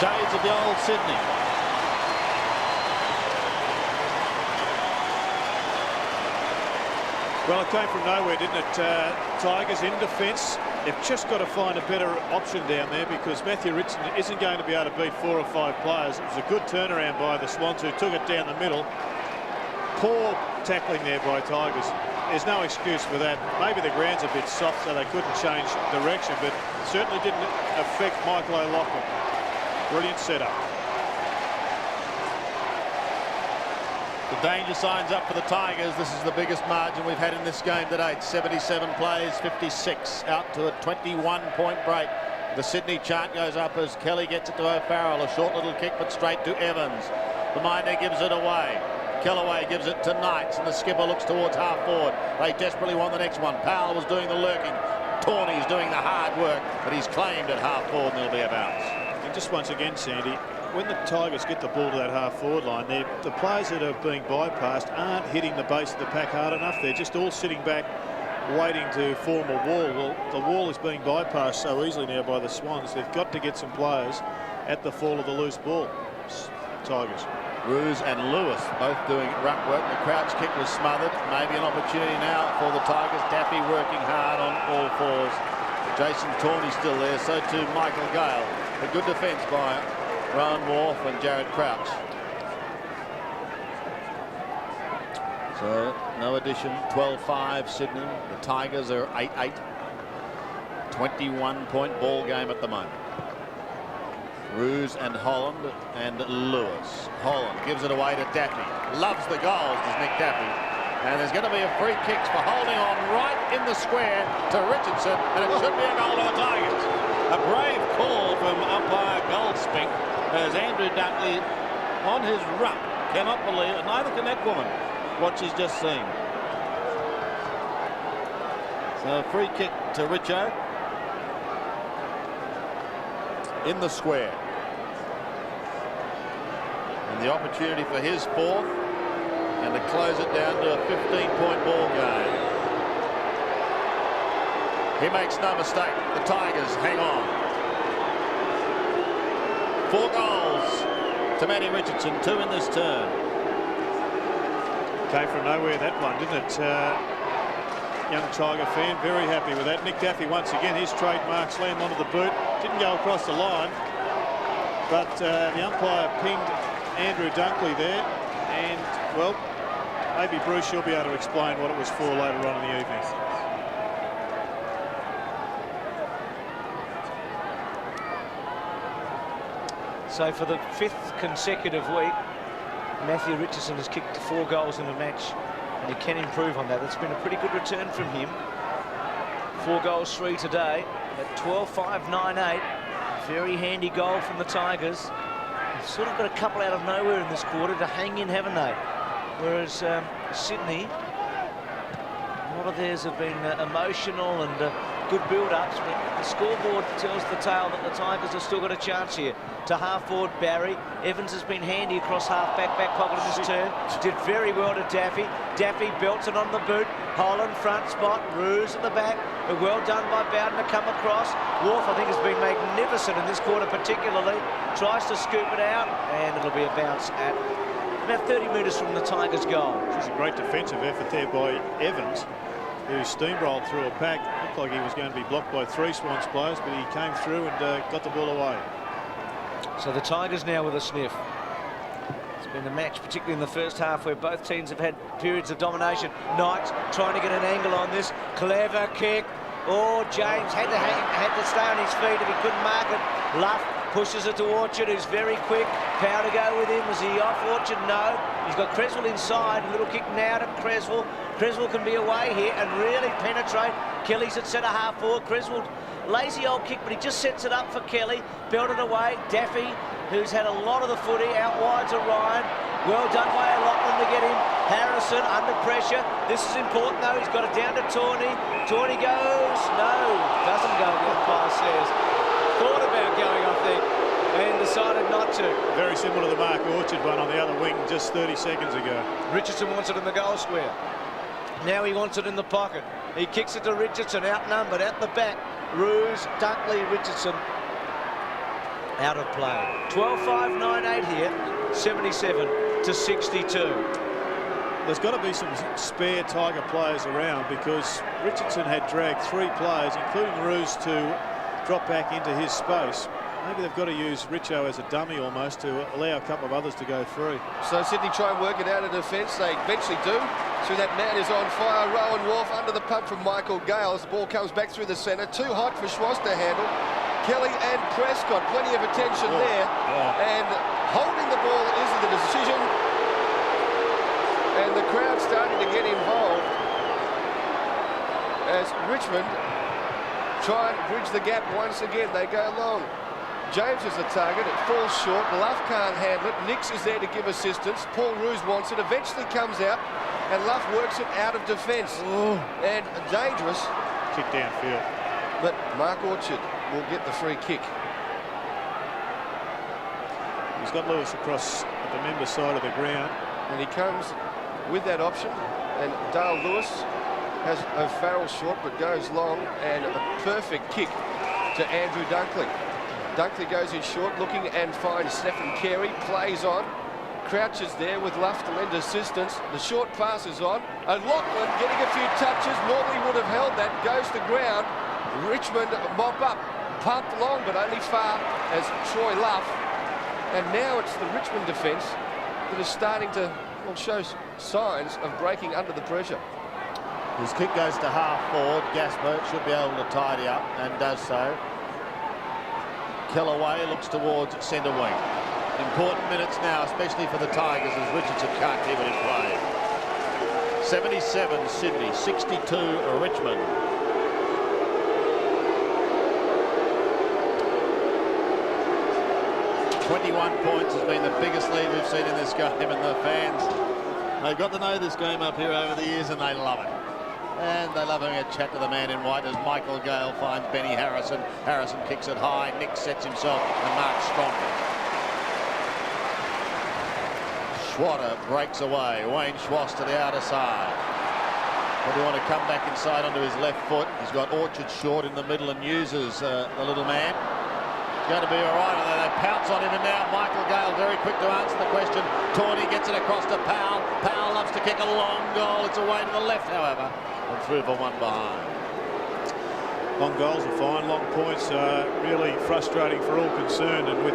Shades of the old Sydney. Well, it came from nowhere, didn't it? Tigers in defence. They've just got to find a better option down there because Matthew Richardson isn't going to be able to beat 4 or 5 players. It was a good turnaround by the Swans, who took it down the middle. Poor tackling there by Tigers. There's no excuse for that. Maybe the ground's a bit soft, so they couldn't change direction, but it certainly didn't affect Michael O'Loughlin. Brilliant setup. The danger signs up for the Tigers. This is the biggest margin we've had in this game to date. 77 plays, 56 out to a 21-point break. The Sydney chant goes up as Kelly gets it to O'Farrell. A short little kick, but straight to Evans. The Minder gives it away. Kellaway gives it to Knights, and the skipper looks towards half forward. They desperately want the next one. Powell was doing the lurking. Tawney's doing the hard work, but he's claimed at half forward, and there'll be a bounce. And just once again, Sandy, when the Tigers get the ball to that half-forward line, the players that are being bypassed aren't hitting the base of the pack hard enough. They're just all sitting back, waiting to form a wall. Well, the wall is being bypassed so easily now by the Swans. They've got to get some players at the fall of the loose ball. Tigers. Ruse and Lewis both doing ruck work. The crouch kick was smothered. Maybe an opportunity now for the Tigers. Daffy working hard on all fours. Jason Tawney still there, so too Michael Gale. A good defence by Rowan Wharf and Jared Crouch. So no addition. 12-5 Sydney. The Tigers are 8-8. 21-point ball game at the moment. Ruse and Holland and Lewis. Holland gives it away to Daffy. Loves the goals, does Nick Daffy. And there's going to be a free kick for holding on right in the square to Richardson, and it should be a goal to the Tigers. A brave call from umpire Goldspink as Andrew Dunkley on his ruck cannot believe, and neither can that woman, what she's just seen. So a free kick to Richo in the square, and the opportunity for his fourth, and to close it down to a 15-point ball game. He makes no mistake. The Tigers hang on. 4 goals to Matty Richardson, 2 in this turn. Came from nowhere, that one, didn't it? Young Tiger fan, very happy with that. Nick Daffy, once again, his trademark slam onto the boot. Didn't go across the line, but the umpire pinged Andrew Dunkley there, and, well, maybe Bruce, you'll be able to explain what it was for later on in the evening. So for the 5th consecutive week, Matthew Richardson has kicked 4 goals in a match, and he can improve on that. It's been a pretty good return from him. 4 goals, 3 today at 12-5, 9-8. Very handy goal from the Tigers. They've sort of got a couple out of nowhere in this quarter to hang in, haven't they? Whereas Sydney, a lot of theirs have been emotional and good build-ups, but the scoreboard tells the tale that the Tigers have still got a chance here. To half-forward Barry. Evans has been handy across half-back pocket in this turn. Did very well to Daffy. Daffy belts it on the boot. Holland front spot. Ruse at the back. But well done by Bowden to come across. Wharf, I think, has been magnificent in this quarter particularly. Tries to scoop it out, and it'll be a bounce at about 30 metres from the Tigers' goal. It was a great defensive effort there by Evans, who steamrolled through a pack. Looked like he was going to be blocked by 3 Swans players, but he came through and got the ball away. So the Tigers now with a sniff. It's been a match, particularly in the first half, where both teams have had periods of domination. Knights trying to get an angle on this. Clever kick. Oh, James had to stay on his feet if he couldn't mark it. Luff Pushes it to Orchard, who's very quick. Power to go with him. Was he off Orchard? No. He's got Creswell inside. A little kick now to Creswell. Creswell can be away here and really penetrate. Kelly's at centre half forward. Creswell, lazy old kick, but he just sets it up for Kelly. Belted away. Daffy, who's had a lot of the footy, out wide to Ryan. Well done by Lachlan to get him. Harrison under pressure. This is important though. He's got it down to Tawney. Tawney goes. No, doesn't go, the umpire says. Thought about going, I think, and decided not to. Very similar to the Mark Orchard one on the other wing just 30 seconds ago. Richardson wants it in the goal square. Now he wants it in the pocket. He kicks it to Richardson, outnumbered at the back. Ruse, Dunkley, Richardson out of play. 12-5-9-8 here, 77-62. There's got to be some spare Tiger players around because Richardson had dragged 3 players, including Ruse, to drop back into his space. Maybe they've got to use Richo as a dummy almost to allow a couple of others to go free. So Sydney try and work it out of defence. They eventually do. So that man is on fire. Rowan Wharf under the pump from Michael Gale as the ball comes back through the centre. Too hot for Schwartz to handle. Kelly and Prescott, plenty of attention there. And holding the ball is the decision. And the crowd starting to get involved as Richmond try and bridge the gap once again. They go long. James is the target. It falls short. Luff can't handle it. Nix is there to give assistance. Paul Ruse wants it. Eventually comes out, and Luff works it out of defence. And dangerous. Kick downfield. But Mark Orchard will get the free kick. He's got Lewis across at the member side of the ground. And he comes with that option. And Dale Lewis has O'Farrell short, but goes long. And a perfect kick to Andrew Dunkley. Dunkley goes in short, looking and finds Stephen Carey, plays on, crouches there with Luff to lend assistance. The short pass is on. O'Loughlin getting a few touches, normally would have held that, goes to ground. Richmond mop up, pumped long, but only far as Troy Luff. And now it's the Richmond defence that is starting to, well, show signs of breaking under the pressure. His kick goes to half forward. Gasper should be able to tidy up and does so. Kellaway looks towards centre wing. Important minutes now, especially for the Tigers, as Richardson can't keep it in play. 77 Sydney, 62 Richmond. .21 points has been the biggest lead we've seen in this game, and the fans, they've got to know this game up here over the years, and they love it. And they love having a chat to the man in white as Michael Gale finds Benny Harrison. Harrison kicks it high. Nick sets himself and marks strongly. Schwatter breaks away. Wayne Schwartz to the outer side. But he want to come back inside onto his left foot. He's got Orchard short in the middle and uses the little man. It's going to be all right, although they pounce on him, and now Michael Gale very quick to answer the question. Tawney gets it across to Powell. Powell loves to kick a long goal. It's away to the left, however, and through for one behind. Long goals are fine. Long points are really frustrating for all concerned, and with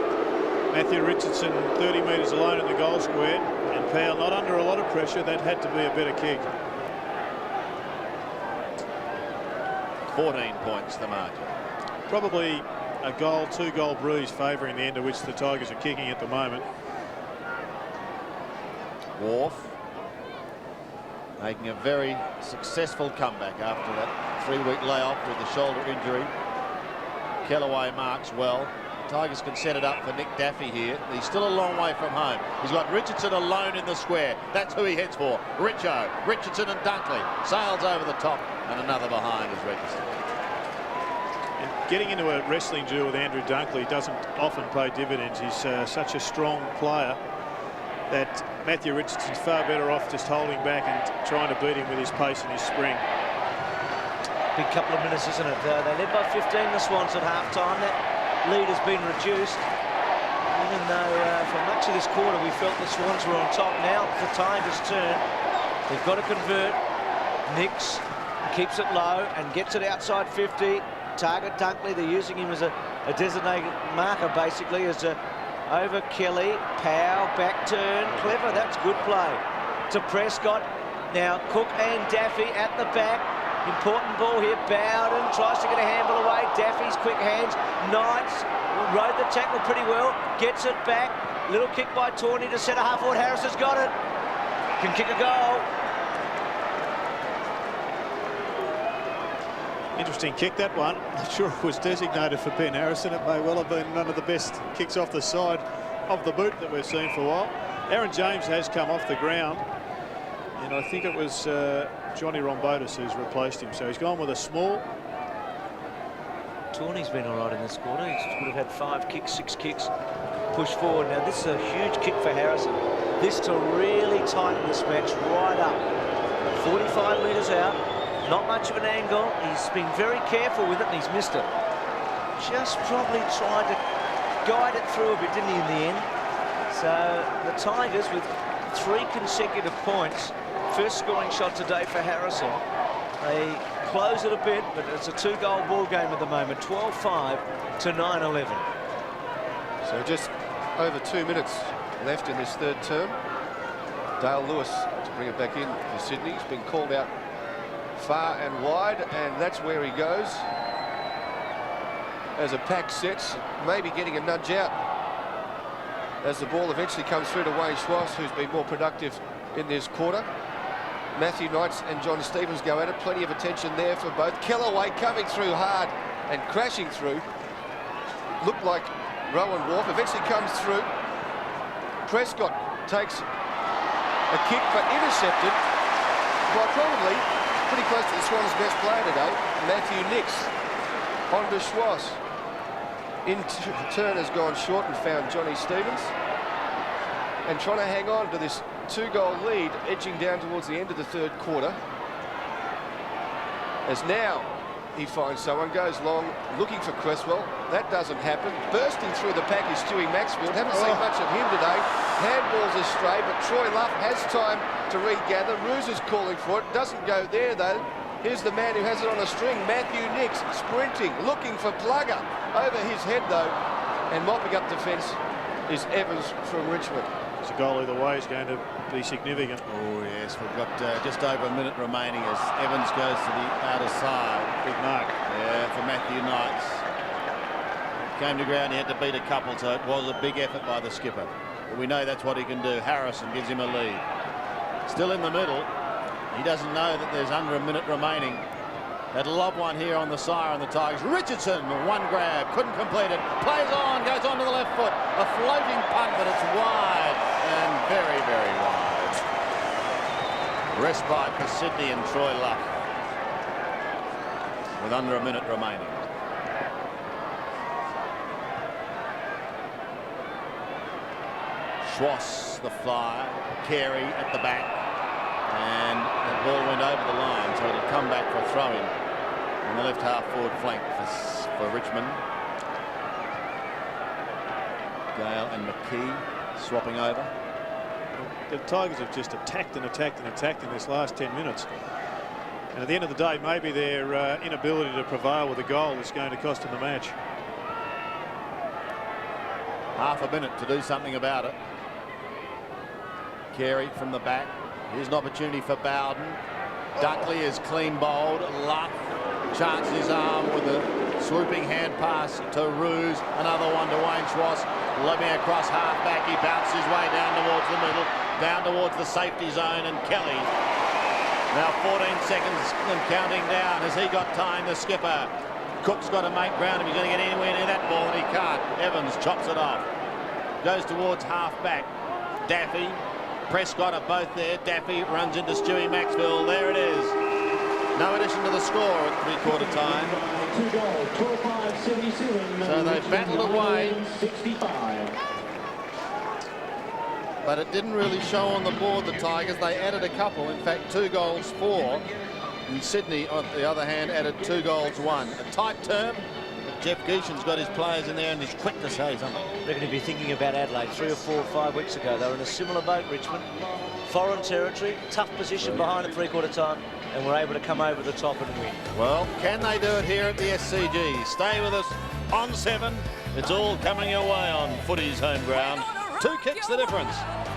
Matthew Richardson 30 metres alone in the goal square and Powell not under a lot of pressure, that had to be a better kick. 14 points the margin. Probably a goal, 2-goal breeze favouring the end of which the Tigers are kicking at the moment. Wharf making a very successful comeback after that 3-week layoff with the shoulder injury. Kellaway marks well. Tigers can set it up for Nick Daffy here. He's still a long way from home. He's got Richardson alone in the square. That's who he heads for. Richardson and Dunkley. Sails over the top, and another behind is registered. And getting into a wrestling duel with Andrew Dunkley doesn't often pay dividends. He's such a strong player that Matthew Richardson's far better off just holding back and trying to beat him with his pace and his spring. Big couple of minutes, isn't it? They led by 15, the Swans, at half-time. That lead has been reduced. Even though for much of this quarter we felt the Swans were on top, now it's the Tigers' turn. They've got to convert. Nix keeps it low and gets it outside 50. Target Dunkley. They're using him as a designated marker, basically, as over Kelly. Powell, back turn. Clever. That's good play. To Prescott. Now Cook and Daffy at the back. Important ball here. Bowden tries to get a handball away. Daffy his quick hands. Knights rode the tackle pretty well, gets it back. Little kick by Tawney to centre half forward. Harris has got it. Can kick a goal. Interesting kick, that one. Not sure it was designated for Ben Harrison. It may well have been one of the best kicks off the side of the boot that we've seen for a while. Aaron James has come off the ground, and I think it was Johnny Rombotis who's replaced him. So he's gone with a small. Tawney's been all right in this quarter. He would have had 5 kicks, 6 kicks. Push forward. Now this is a huge kick for Harrison. This to really tighten this match right up. 45 metres out. Not much of an angle. He's been very careful with it and he's missed it. Just probably tried to guide it through a bit, didn't he, in the end? So the Tigers with 3 consecutive points. First scoring shot today for Harrison. They close it a bit, but it's a 2-goal ball game at the moment. 12-5 to 9-11. So just over 2 minutes left in this third term. Dale Lewis to bring it back in for Sydney. He's been called out far and wide, and that's where he goes. As a pack sets, maybe getting a nudge out as the ball eventually comes through to Wayne Schwass, who's been more productive in this quarter. Matthew Knights and John Stevens go at it. Plenty of attention there for both. Kellaway coming through hard and crashing through. Looked like Rowan Wharf eventually comes through. Prescott takes a kick but intercepted by probably pretty close to the Swans' best player today, Matthew Nix. On to Schwass. In turn has gone short and found Johnny Stevens. And trying to hang on to this 2-goal lead, edging down towards the end of the third quarter. As now he finds someone, goes long, looking for Cresswell. That doesn't happen. Bursting through the pack is Stewie Maxfield. Haven't seen much of him today. Handballs astray, but Troy Luff has time to regather. Roos is calling for it. Doesn't go there, though. Here's the man who has it on a string, Matthew Nix, sprinting, looking for Plugger. Over his head, though, and mopping up defence is Evans from Richmond. It's a goal either way is going to be significant. Oh, yes, we've got just over a minute remaining as Evans goes to the outer side. Big mark. Yeah, for Matthew Knights. Came to ground, he had to beat a couple, so it was a big effort by the skipper. But we know that's what he can do. Harrison gives him a lead. Still in the middle. He doesn't know that there's under a minute remaining. That lob one here on the sire on the Tigers. Richardson, one grab, couldn't complete it. Plays on, goes on to the left foot. A floating punt, but it's wide and very, very wide. Respite for Sydney and Troy Luff with under a minute remaining. Schwass, the flyer. Carey at the back. And that ball went over the line, so it'll come back for a throw-in on the left half forward flank for Richmond. Gale and McKee swapping over. The Tigers have just attacked and attacked and attacked in this last 10 minutes. And at the end of the day, maybe their inability to prevail with a goal is going to cost them the match. Half a minute to do something about it. Carey from the back. Here's an opportunity for Bowden. Dunkley is clean bowled. Luck chances his arm with a swooping hand pass to Roos. Another one to Wayne Schwass. Lobbing across half back. He bounces his way down towards the middle. Down towards the safety zone. And Kelly. Now 14 seconds and counting down. Has he got time? The skipper. Cook's got to make ground if he's going to get anywhere near that ball, and he can't. Evans chops it off. Goes towards half back. Daffy. Prescott are both there. Daffy runs into Stewie Maxfield. There it is. No addition to the score at three-quarter time. So they battled away. But it didn't really show on the board, the Tigers. They added a couple. In fact, 2 goals, 4. And Sydney, on the other hand, added 2 goals, 1. A tight term. Jeff Geesham's got his players in there and he's quick to say something. They're going to be thinking about Adelaide 3 or 4 or 5 weeks ago. They were in a similar boat, Richmond. Foreign territory, tough position behind at three-quarter time, and were able to come over the top and win. Well, can they do it here at the SCG? Stay with us on 7. It's all coming your way on footy's home ground. 2 kicks the difference,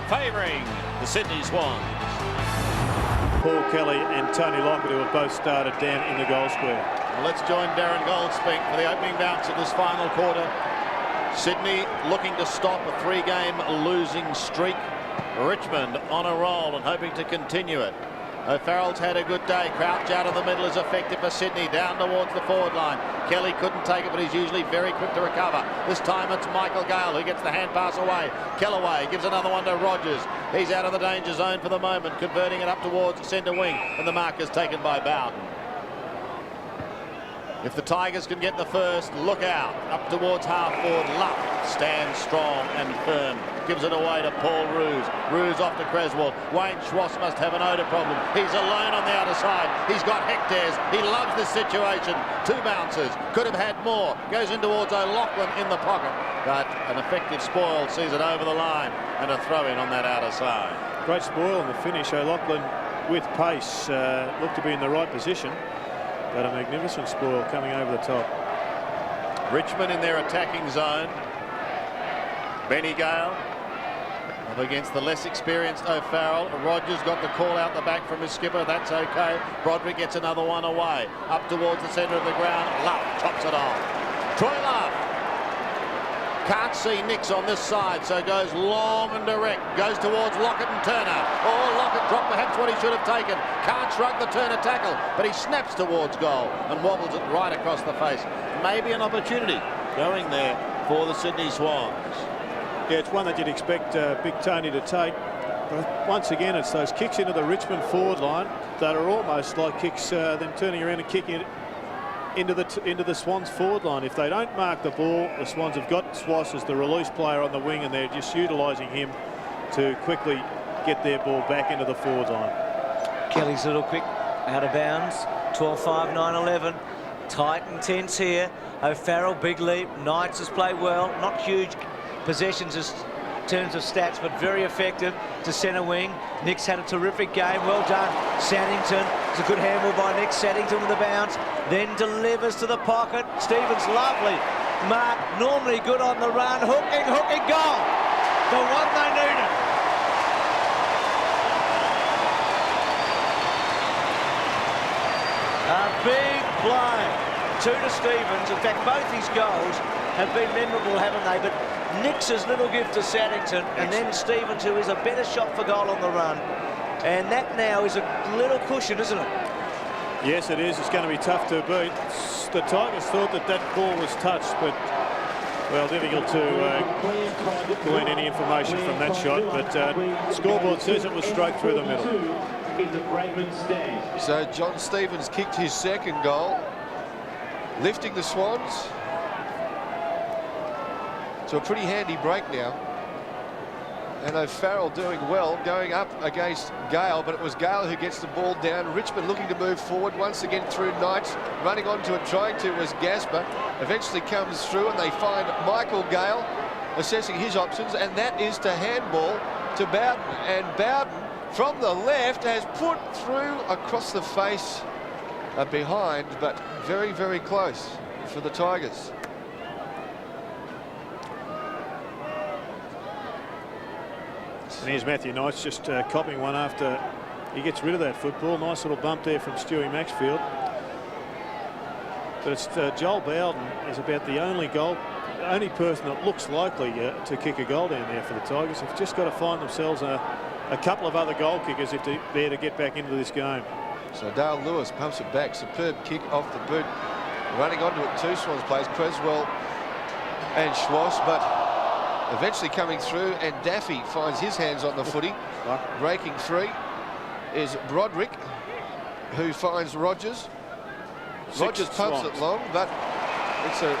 favouring the Sydney Swans. Paul Kelly and Tony Lockett, who have both started down in the goal square. Let's join Darren Goldspink for the opening bounce of this final quarter. Sydney looking to stop a 3-game losing streak. Richmond on a roll and hoping to continue it. O'Farrell's had a good day. Crouch out of the middle is effective for Sydney. Down towards the forward line. Kelly couldn't take it, but he's usually very quick to recover. This time it's Michael Gale who gets the hand pass away. Kellaway gives another one to Rogers. He's out of the danger zone for the moment, converting it up towards centre wing, and the mark is taken by Bowden. If the Tigers can get the first, look out. Up towards half forward, Luff stands strong and firm. Gives it away to Paul Roos. Roos off to Creswell. Wayne Schwass must have an odour problem. He's alone on the outer side. He's got hectares. He loves this situation. 2 bounces. Could have had more. Goes in towards O'Loughlin in the pocket. But an effective spoil sees it over the line. And a throw in on that outer side. Great spoil on the finish. O'Loughlin with pace looked to be in the right position. But a magnificent spoil coming over the top. Richmond in their attacking zone. Benny Gale up against the less experienced O'Farrell. Rogers got the call out the back from his skipper. That's okay. Broderick gets another one away. Up towards the centre of the ground. Luff chops it off. Troy Luff. Can't see Nix on this side, so goes long and direct. Goes towards Lockett and Turner. Oh, Lockett dropped perhaps what he should have taken. Can't shrug the Turner tackle, but he snaps towards goal and wobbles it right across the face. Maybe an opportunity going there for the Sydney Swans. Yeah, it's one that you'd expect Big Tony to take. But once again, it's those kicks into the Richmond forward line that are almost like kicks, them turning around and kicking it into the Swans forward line. If they don't mark the ball, the Swans have got Swass as the release player on the wing, and they're just utilising him to quickly get their ball back into the forward line. Kelly's a little quick out of bounds. 12-5, 9-11. Tight and tense here. O'Farrell, big leap. Knights has played well. Not huge possessions in terms of stats, but very effective to centre wing. Nick's had a terrific game. Well done, Saddington. It's a good handball by Nick. Saddington with the bounce, then delivers to the pocket. Stevens, lovely mark, normally good on the run. Hooking, goal. The one they needed. A big play. 2 to Stevens. In fact, both his goals have been memorable, haven't they? But Nix's little gift to Saddington, and then Stevens, who is a better shot for goal on the run. And that now is a little cushion, isn't it? Yes, it is. It's going to be tough to beat. The Tigers thought that ball was touched, but, well, difficult to glean any information from that shot. But scoreboard says it was straight through the middle. So John Stevens kicked his second goal, lifting the Swans to a pretty handy break now. And O'Farrell doing well, going up against Gale, but it was Gale who gets the ball down. Richmond looking to move forward once again through Knights. Running onto it, trying to, was Gasper. Eventually comes through, and they find Michael Gale assessing his options, and that is to handball to Bowden. And Bowden, from the left, has put through across the face behind, but very, very close for the Tigers. And here's Matthew Knights just copying one after he gets rid of that football. Nice little bump there from Stewie Maxfield. But it's Joel Bowden is about the only person that looks likely to kick a goal down there for the Tigers. They've just got to find themselves a couple of other goal kickers if they're to get back into this game. So Dale Lewis pumps it back. Superb kick off the boot. Running onto it, 2 Swans players, Creswell and Schwass, but eventually coming through, and Daffy finds his hands on the footy. Breaking free is Broderick, who finds Rogers. Rogers pumps it long, but it's a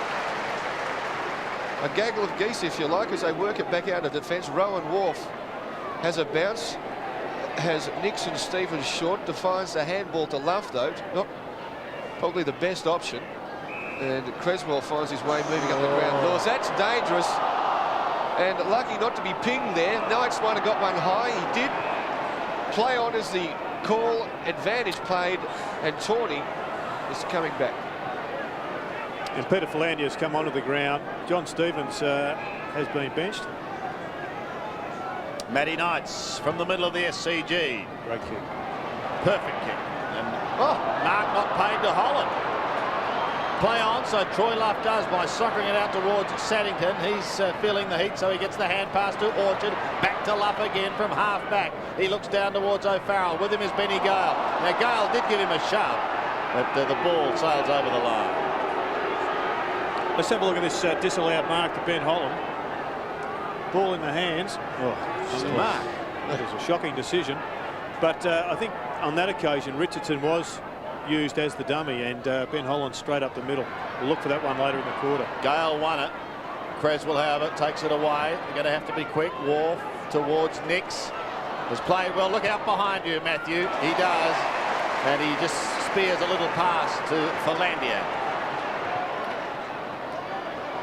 gaggle of geese, if you like, as they work it back out of defence. Rowan Wharf has a bounce, has Nixon Stevens short, defines the handball to Luff, though. Not probably the best option. And Creswell finds his way moving up the ground. Lewis, that's dangerous. And lucky not to be pinged there. Knights might have got one high. He did play on as the call, advantage played, and Tawney is coming back. And Peter Philandia has come onto the ground. John Stevens has been benched. Matty Knights from the middle of the SCG. Great kick. Perfect kick. And mark not paid to Holland. Play on, so Troy Luff does by soccering it out towards Saddington. He's feeling the heat, so he gets the hand pass to Orchard. Back to Luff again from half back. He looks down towards O'Farrell. With him is Benny Gale. Now Gale did give him a shove, but the ball sails over the line. Let's have a look at this disallowed mark to Ben Holland. Ball in the hands. Oh, mark. That is a shocking decision. But I think on that occasion, Richardson was used as the dummy, and Ben Holland straight up the middle. We'll look for that one later in the quarter. Gale won it. Creswell, however, takes it away. They're going to have to be quick. Wharf towards Nix. Has played well. Look out behind you, Matthew. He does. And he just spears a little pass to Philandia.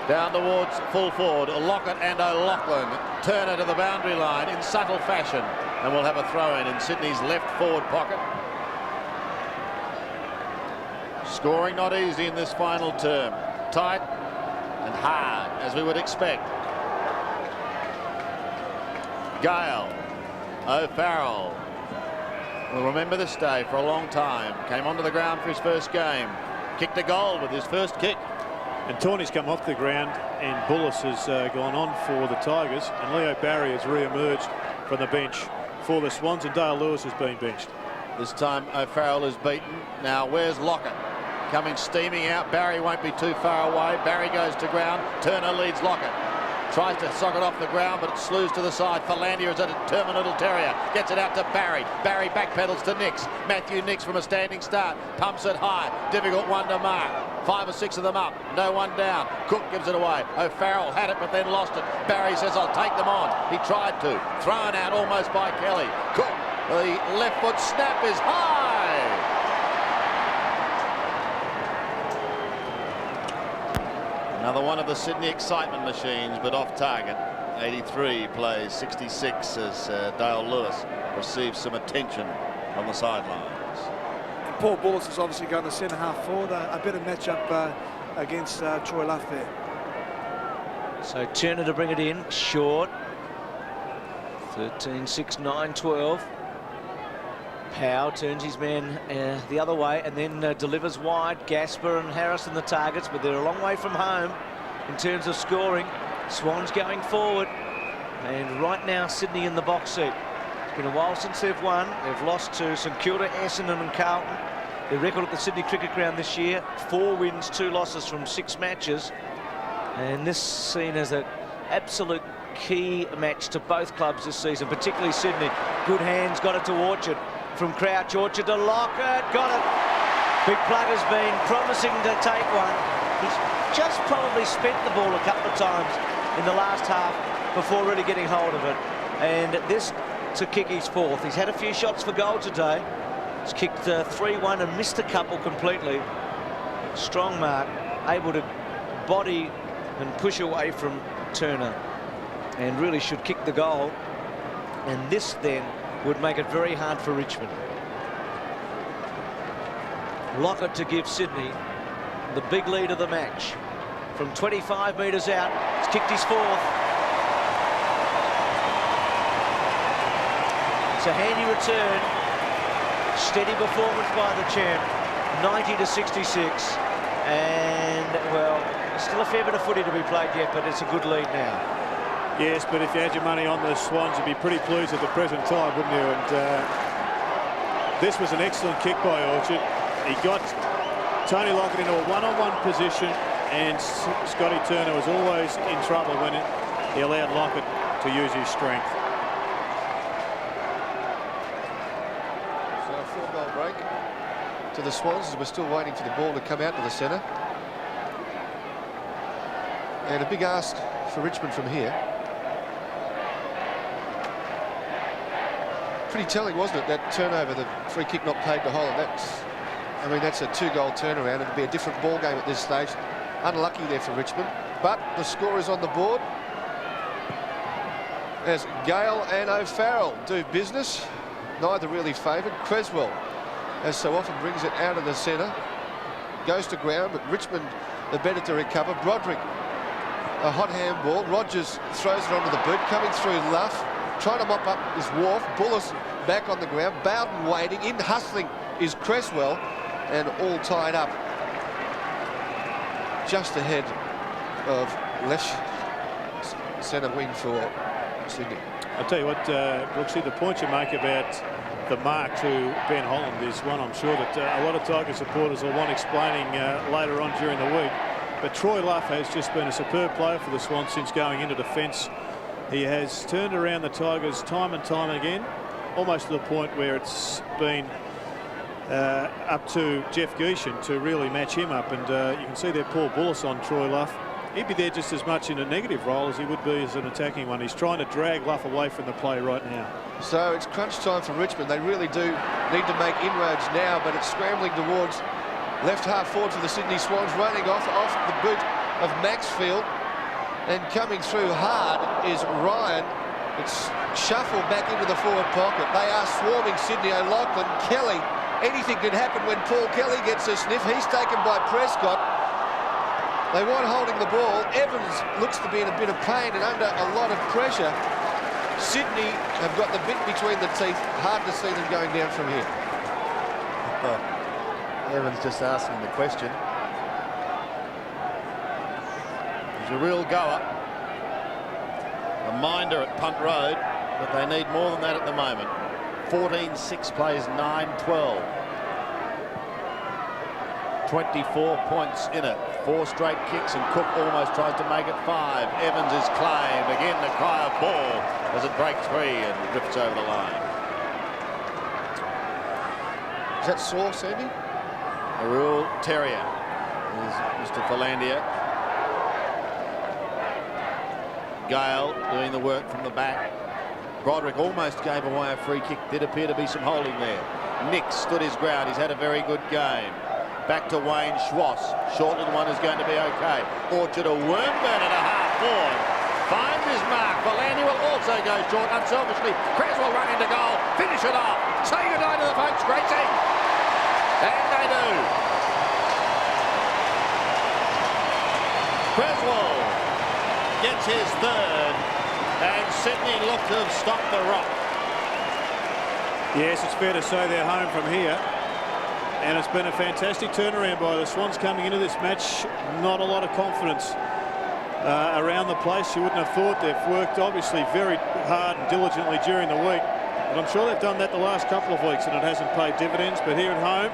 Down towards full forward. Lockett and O'Loughlin. Turner to the boundary line in subtle fashion. And we'll have a throw in Sydney's left forward pocket. Scoring not easy in this final term. Tight and hard, as we would expect. Gale. O'Farrell will remember this day for a long time. Came onto the ground for his first game. Kicked a goal with his first kick. And Tawney's come off the ground, and Bullis has gone on for the Tigers, and Leo Barry has re-emerged from the bench for the Swans, and Dale Lewis has been benched. This time O'Farrell is beaten. Now where's Lockett? Coming steaming out. Barry won't be too far away. Barry goes to ground. Turner leads Lockett. Tries to sock it off the ground, but it slews to the side. Philandia is a determined little terrier. Gets it out to Barry. Barry backpedals to Nix. Matthew Nix from a standing start. Pumps it high. Difficult one to mark. 5 or 6 of them up. No one down. Cook gives it away. O'Farrell had it, but then lost it. Barry says, I'll take them on. He tried to. Thrown out almost by Kelly. Cook, the left foot snap is high. Another one of the Sydney excitement machines, but off target. 83 plays 66 as Dale Lewis receives some attention on the sidelines. And Paul Bullis is obviously going to centre half forward. A better matchup against Troy Luff there. So Turner to bring it in, short. 13, 6, 9, 12. Howe turns his man the other way and then delivers wide. Gasper and Harrison the targets, but they're a long way from home in terms of scoring. Swans going forward, and right now Sydney in the box seat. It's been a while since they've won. They've lost to St Kilda, Essendon and Carlton. Their record at the Sydney Cricket Ground this year, 4 wins, 2 losses from 6 matches, and this seen as an absolute key match to both clubs this season, particularly Sydney. Good hands, got it to Orchard. From Crouch, Orchard to Lockett, got it. Big Plug has been promising to take one. He's just probably spent the ball a couple of times in the last half before really getting hold of it. And this to kick his 4th. He's had a few shots for goal today. He's kicked 3-1 and missed a couple completely. Strong mark, able to body and push away from Turner, and really should kick the goal. And this then would make it very hard for Richmond. Lockett to give Sydney the big lead of the match. From 25 metres out, he's kicked his 4th. It's a handy return. Steady performance by the champ. 90 to 66. And, well, still a fair bit of footy to be played yet, but it's a good lead now. Yes, but if you had your money on the Swans, you'd be pretty pleased at the present time, wouldn't you? And this was an excellent kick by Orchard. He got Tony Lockett into a one-on-one position, and Scotty Turner was always in trouble when he allowed Lockett to use his strength. So a 4-goal break to the Swans as we're still waiting for the ball to come out to the centre. And a big ask for Richmond from here. Pretty telling, wasn't it, that turnover, the free kick not played to Holland. That's a 2-goal turnaround. It'd be a different ball game at this stage. Unlucky there for Richmond, but the score is on the board as Gale and O'Farrell do business. Neither really favoured. Creswell, as so often, brings it out of the centre, goes to ground, but Richmond the better to recover. Broderick, a hot handball. Rogers throws it onto the boot, coming through Luff. Trying to mop up is Wharf. Bullis back on the ground. Bowden waiting. In hustling is Creswell, and all tied up. just ahead of left centre wing for Sydney. I'll tell you what, Brooksy, the point you make about the mark to Ben Holland is one I'm sure that a lot of Tiger supporters will want explaining later on during the week. But Troy Luff has just been a superb player for the Swans since going into defence. He has turned around the Tigers time and time again, almost to the point where it's been up to Jeff Geeshan to really match him up. And you can see there Paul Bullis on Troy Luff. He'd be there just as much in a negative role as he would be as an attacking one. He's trying to drag Luff away from the play right now. So it's crunch time for Richmond. They really do need to make inroads now, but it's scrambling towards left half forward for the Sydney Swans, running off the boot of Maxfield. And coming through hard is Ryan. It's shuffled back into the forward pocket. They are swarming Sydney. O'Loughlin, Kelly. Anything can happen when Paul Kelly gets a sniff. He's taken by Prescott. They want holding the ball. Evans looks to be in a bit of pain and under a lot of pressure. Sydney have got the bit between the teeth. Hard to see them going down from here. Evans just asking the question. He's a real goer. A minder at Punt Road, but they need more than that at the moment. 14-6 plays 9-12. 24 points in it. 4 straight kicks, and Cook almost tries to make it 5. Evans is claimed. Again, the cry of ball as it breaks free and drifts over the line. Is that sore, Sandy? A real terrier is Mr. Philandia. Gale doing the work from the back. Broderick almost gave away a free kick. Did appear to be some holding there. Nick stood his ground. He's had a very good game. Back to Wayne Schwass. Short little one is going to be okay. Orchard, a Wormburn at a half forward. Finds his mark. Philandia will also go short unselfishly. Creswell run into goal. Finish it off. Say goodnight to the folks. Racing. And they do. Creswell gets his third, and Sydney look to have stopped the rock. Yes, it's fair to say they're home from here. And it's been a fantastic turnaround by the Swans coming into this match. Not a lot of confidence around the place. You wouldn't have thought. They've worked obviously very hard and diligently during the week. But I'm sure they've done that the last couple of weeks and it hasn't paid dividends. But here at home,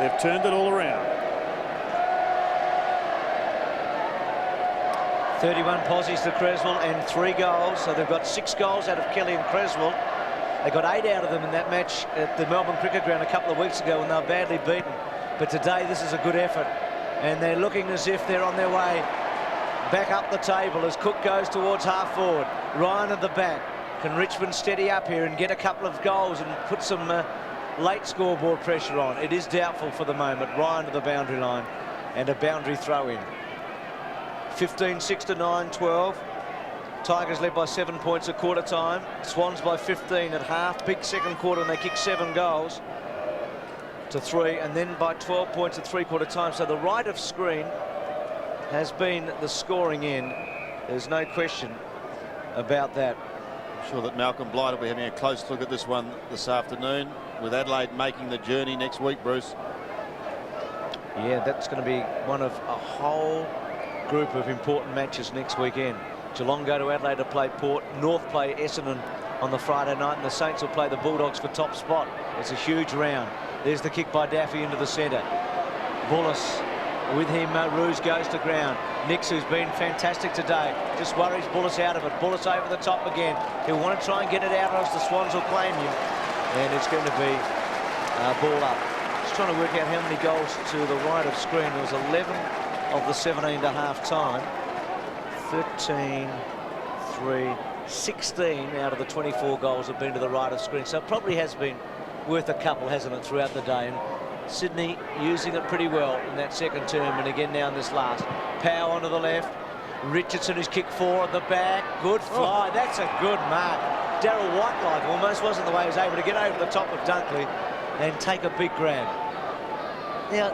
they've turned it all around. 31 posies to Creswell and 3 goals. So they've got 6 goals out of Kelly and Creswell. They got 8 out of them in that match at the Melbourne Cricket Ground a couple of weeks ago when they were badly beaten. But today this is a good effort. And they're looking as if they're on their way back up the table as Cook goes towards half forward. Ryan at the back. Can Richmond steady up here and get a couple of goals and put some late scoreboard pressure on? It is doubtful for the moment. Ryan to the boundary line and a boundary throw in. 15-6 to 9-12. Tigers led by 7 points at quarter time. Swans by 15 at half. Big second quarter and they kick 7 goals to 3, and then by 12 points at three-quarter time. So the right of screen has been the scoring end. There's no question about that. I'm sure that Malcolm Blight will be having a close look at this one this afternoon, with Adelaide making the journey next week, Bruce. Yeah, that's going to be one of a whole group of important matches next weekend. Geelong go to Adelaide to play Port. North play Essendon on the Friday night, and the Saints will play the Bulldogs for top spot. It's a huge round. There's the kick by Daffy into the centre. Bullis with him. Roos goes to ground. Nix, who's been fantastic today, just worries Bullis out of it. Bullis over the top again. He'll want to try and get it out, or else the Swans will claim him, and it's going to be ball up. Just trying to work out how many goals to the right of screen. There was 11 of the 17 to half time. 13, 3, 16 out of the 24 goals have been to the right of screen. So it probably has been worth a couple, hasn't it, throughout the day. And Sydney using it pretty well in that second term, and again now in this last. Power onto the left. Richardson, who's kicked 4 at the back. Good fly. That's a good mark. Darryl White-like almost, wasn't the way he was able to get over the top of Dunkley and take a big grab. Now,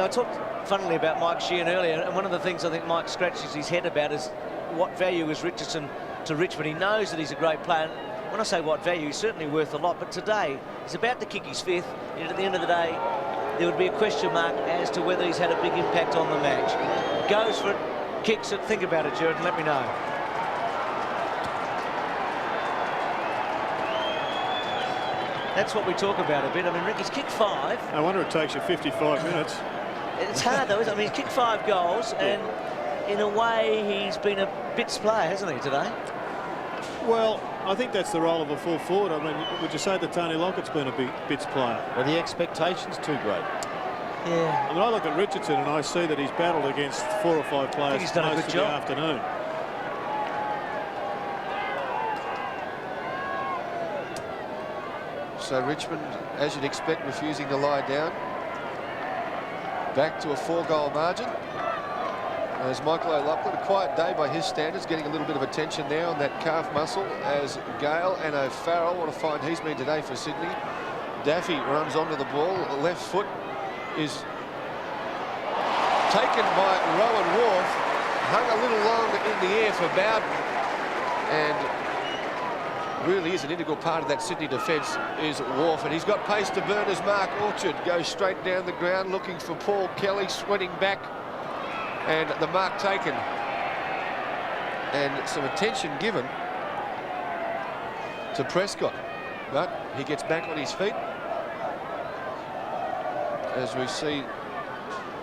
I talked funnily about Mike Sheehan earlier, and one of the things I think Mike scratches his head about is what value is Richardson to Richmond. He knows that he's a great player. When I say what value, he's certainly worth a lot, but today he's about to kick his 5th, and at the end of the day there would be a question mark as to whether he's had a big impact on the match. goes for it, kicks it. Think about it, Jared, and let me know. That's what we talk about a bit. I mean, Ricky's kicked 5. I wonder it takes you 55 minutes. It's hard, though, isn't it? I mean, he's kicked 5 goals, and in a way, he's been a bits player, hasn't he, today? Well, I think that's the role of a full forward. I mean, would you say that Tony Lockett's been a bits player? Well, the expectation's too great. Yeah. I mean, I look at Richardson and I see that he's battled against 4 or 5 players he's done a most good of job. the afternoon. So Richmond, as you'd expect, refusing to lie down. Back to a 4-goal margin. As Michael O'Loughlin, a quiet day by his standards, getting a little bit of attention there on that calf muscle, as Gale and O'Farrell, what a find he's been today for Sydney. Daffy runs onto the ball. The left foot is taken by Rowan Wharf. Hung a little long in the air for Bowden. And really is an integral part of that Sydney defence is Wharf, and he's got pace to burn as Mark Orchard goes straight down the ground looking for Paul Kelly, sweating back, and the mark taken and some attention given to Prescott, but he gets back on his feet as we see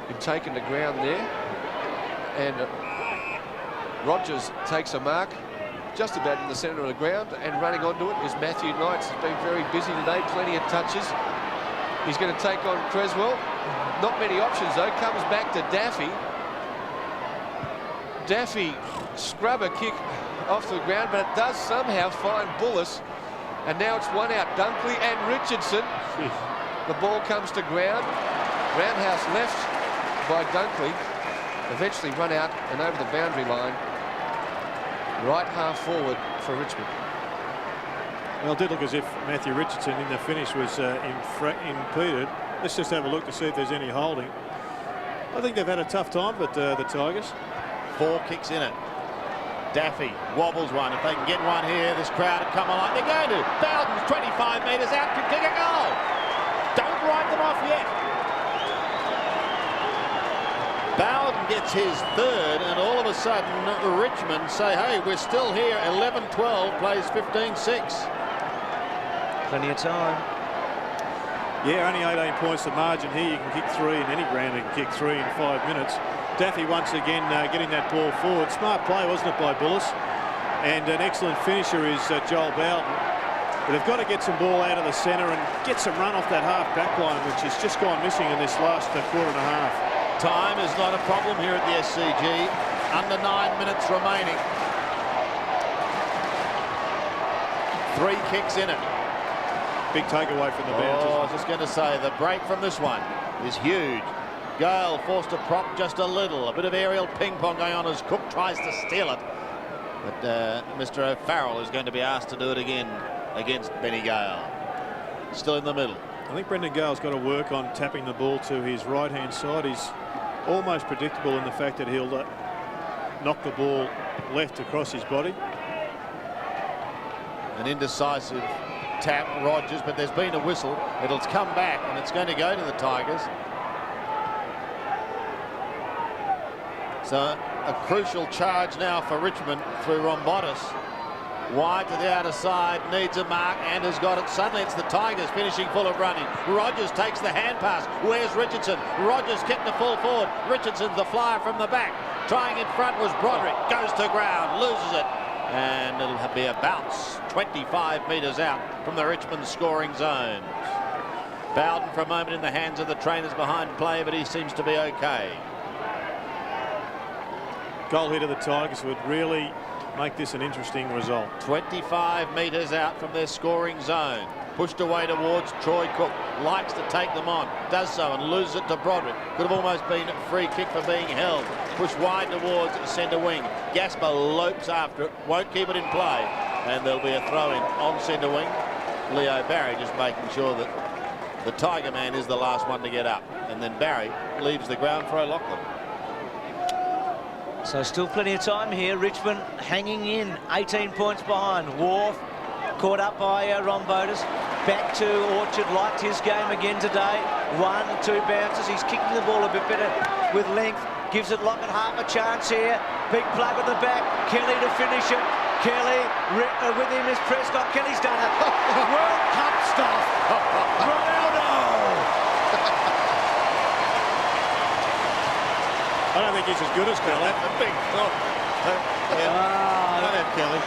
him taken to ground there, and Rogers takes a mark just about in the centre of the ground, and running onto it is Matthew Knights. He's been very busy today, plenty of touches. He's going to take on Creswell. Not many options though. Comes back to Daffy. Daffy scrubber kick off the ground, but it does somehow find Bullis, and now it's one out. Dunkley and Richardson. The ball comes to ground. Roundhouse left by Dunkley. Eventually run out and over the boundary line. Right half forward for Richmond. Well, it did look as if Matthew Richardson in the finish was impeded. Let's just have a look to see if there's any holding. I think they've had a tough time, but the Tigers. 4 kicks in it. Daffy wobbles one. If they can get one here, this crowd have come along. They're going to. Bowden's 25 metres out, could kick a goal. Don't write them off yet. Bowden gets his 3rd, and all of a sudden Richmond say, hey, we're still here. 11-12 plays 15-6. Plenty of time. Yeah, only 18 points the margin here. You can kick 3 in any ground. You can kick 3 in 5 minutes. Daffy once again getting that ball forward. Smart play, wasn't it, by Bullis? And an excellent finisher is Joel Bowden. But they've got to get some ball out of the centre and get some run off that half back line, which has just gone missing in this last quarter and a half. Time is not a problem here at the SCG. Under 9 minutes remaining. 3 kicks in it. Big takeaway from the bounce. I was just going to say, the break from this one is huge. Gale forced to prop just a little. A bit of aerial ping-pong going on as Cook tries to steal it. But Mr. O'Farrell is going to be asked to do it again against Benny Gale. Still in the middle. I think Brendan Gale's got to work on tapping the ball to his right-hand side. He's almost predictable in the fact that he'll knock the ball left across his body. An indecisive tap, Rogers, but there's been a whistle. It'll come back, and it's going to go to the Tigers. So a crucial charge now for Richmond through Rombotis. Wide to the outer side, needs a mark and has got it. Suddenly it's the Tigers finishing full of running. Rogers takes the hand pass. Where's Richardson? Rogers kicked the full forward. Richardson's the flyer from the back. Trying in front was Broderick. Goes to ground, loses it. And it'll be a bounce 25 metres out from the Richmond scoring zone. Bowden for a moment in the hands of the trainers behind play, but he seems to be okay. Goal here to the Tigers would really make this an interesting result. 25 metres out from their scoring zone. Pushed away towards Troy Cook. Likes to take them on. Does so and loses it to Broderick. Could have almost been a free kick for being held. Pushed wide towards centre wing. Gasper lopes after it. Won't keep it in play. And there'll be a throw-in on centre wing. Leo Barry just making sure that the Tiger man is the last one to get up. And then Barry leaves the ground for O'Loughlin. So still plenty of time here. Richmond hanging in, 18 points behind. Wharf caught up by Rombotis. Back to Orchard, liked his game again today. 1, 2 bounces. He's kicking the ball a bit better with length. gives it Lockett half a chance here. Big plug at the back. Kelly to finish it. Kelly, with him is Prescott. Kelly's done it. World Cup stuff. Ronaldo. I don't think he's as good as Kelly. Big stop. Don't have Kelly.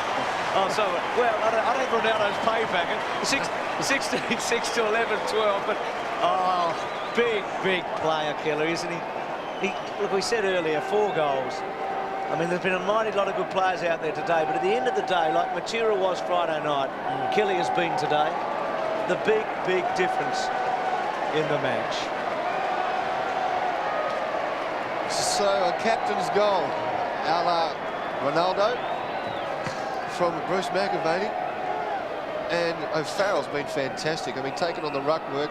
Oh, so, well, I don't think Ronaldo's pay packet. 16, 6 to 11, 12, but, oh, big player, Kelly, isn't he? Look, we said earlier, 4 goals. I mean, there's been a mighty lot of good players out there today, but at the end of the day, like Matera was Friday night, Kelly has been today. The big difference in the match. So a captain's goal, a la Ronaldo, from Bruce McAvaney, and O'Farrell's been fantastic. I mean, taken on the ruck work,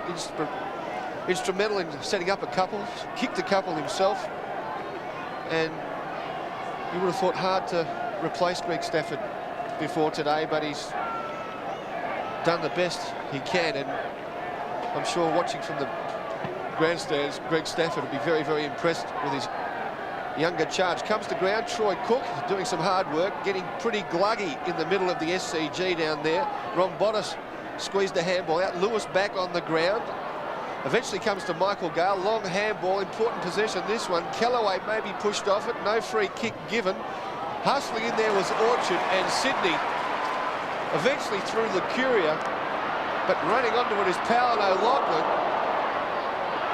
instrumental in setting up a couple, kicked a couple himself, and you would have thought hard to replace Greg Stafford before today, but he's done the best he can, and I'm sure watching from the grandstands, Greg Stafford will be very impressed with his younger charge. Comes to ground, Troy Cook doing some hard work, getting pretty gluggy in the middle of the SCG down there. Rombotis squeezed the handball out, Lewis back on the ground. Eventually comes to Michael Gale, long handball, important possession this one. Kellaway maybe pushed off it, no free kick given. Hustling in there was Orchard, and Sydney eventually through the Curia, but running onto it is Powell and O'Loughlin.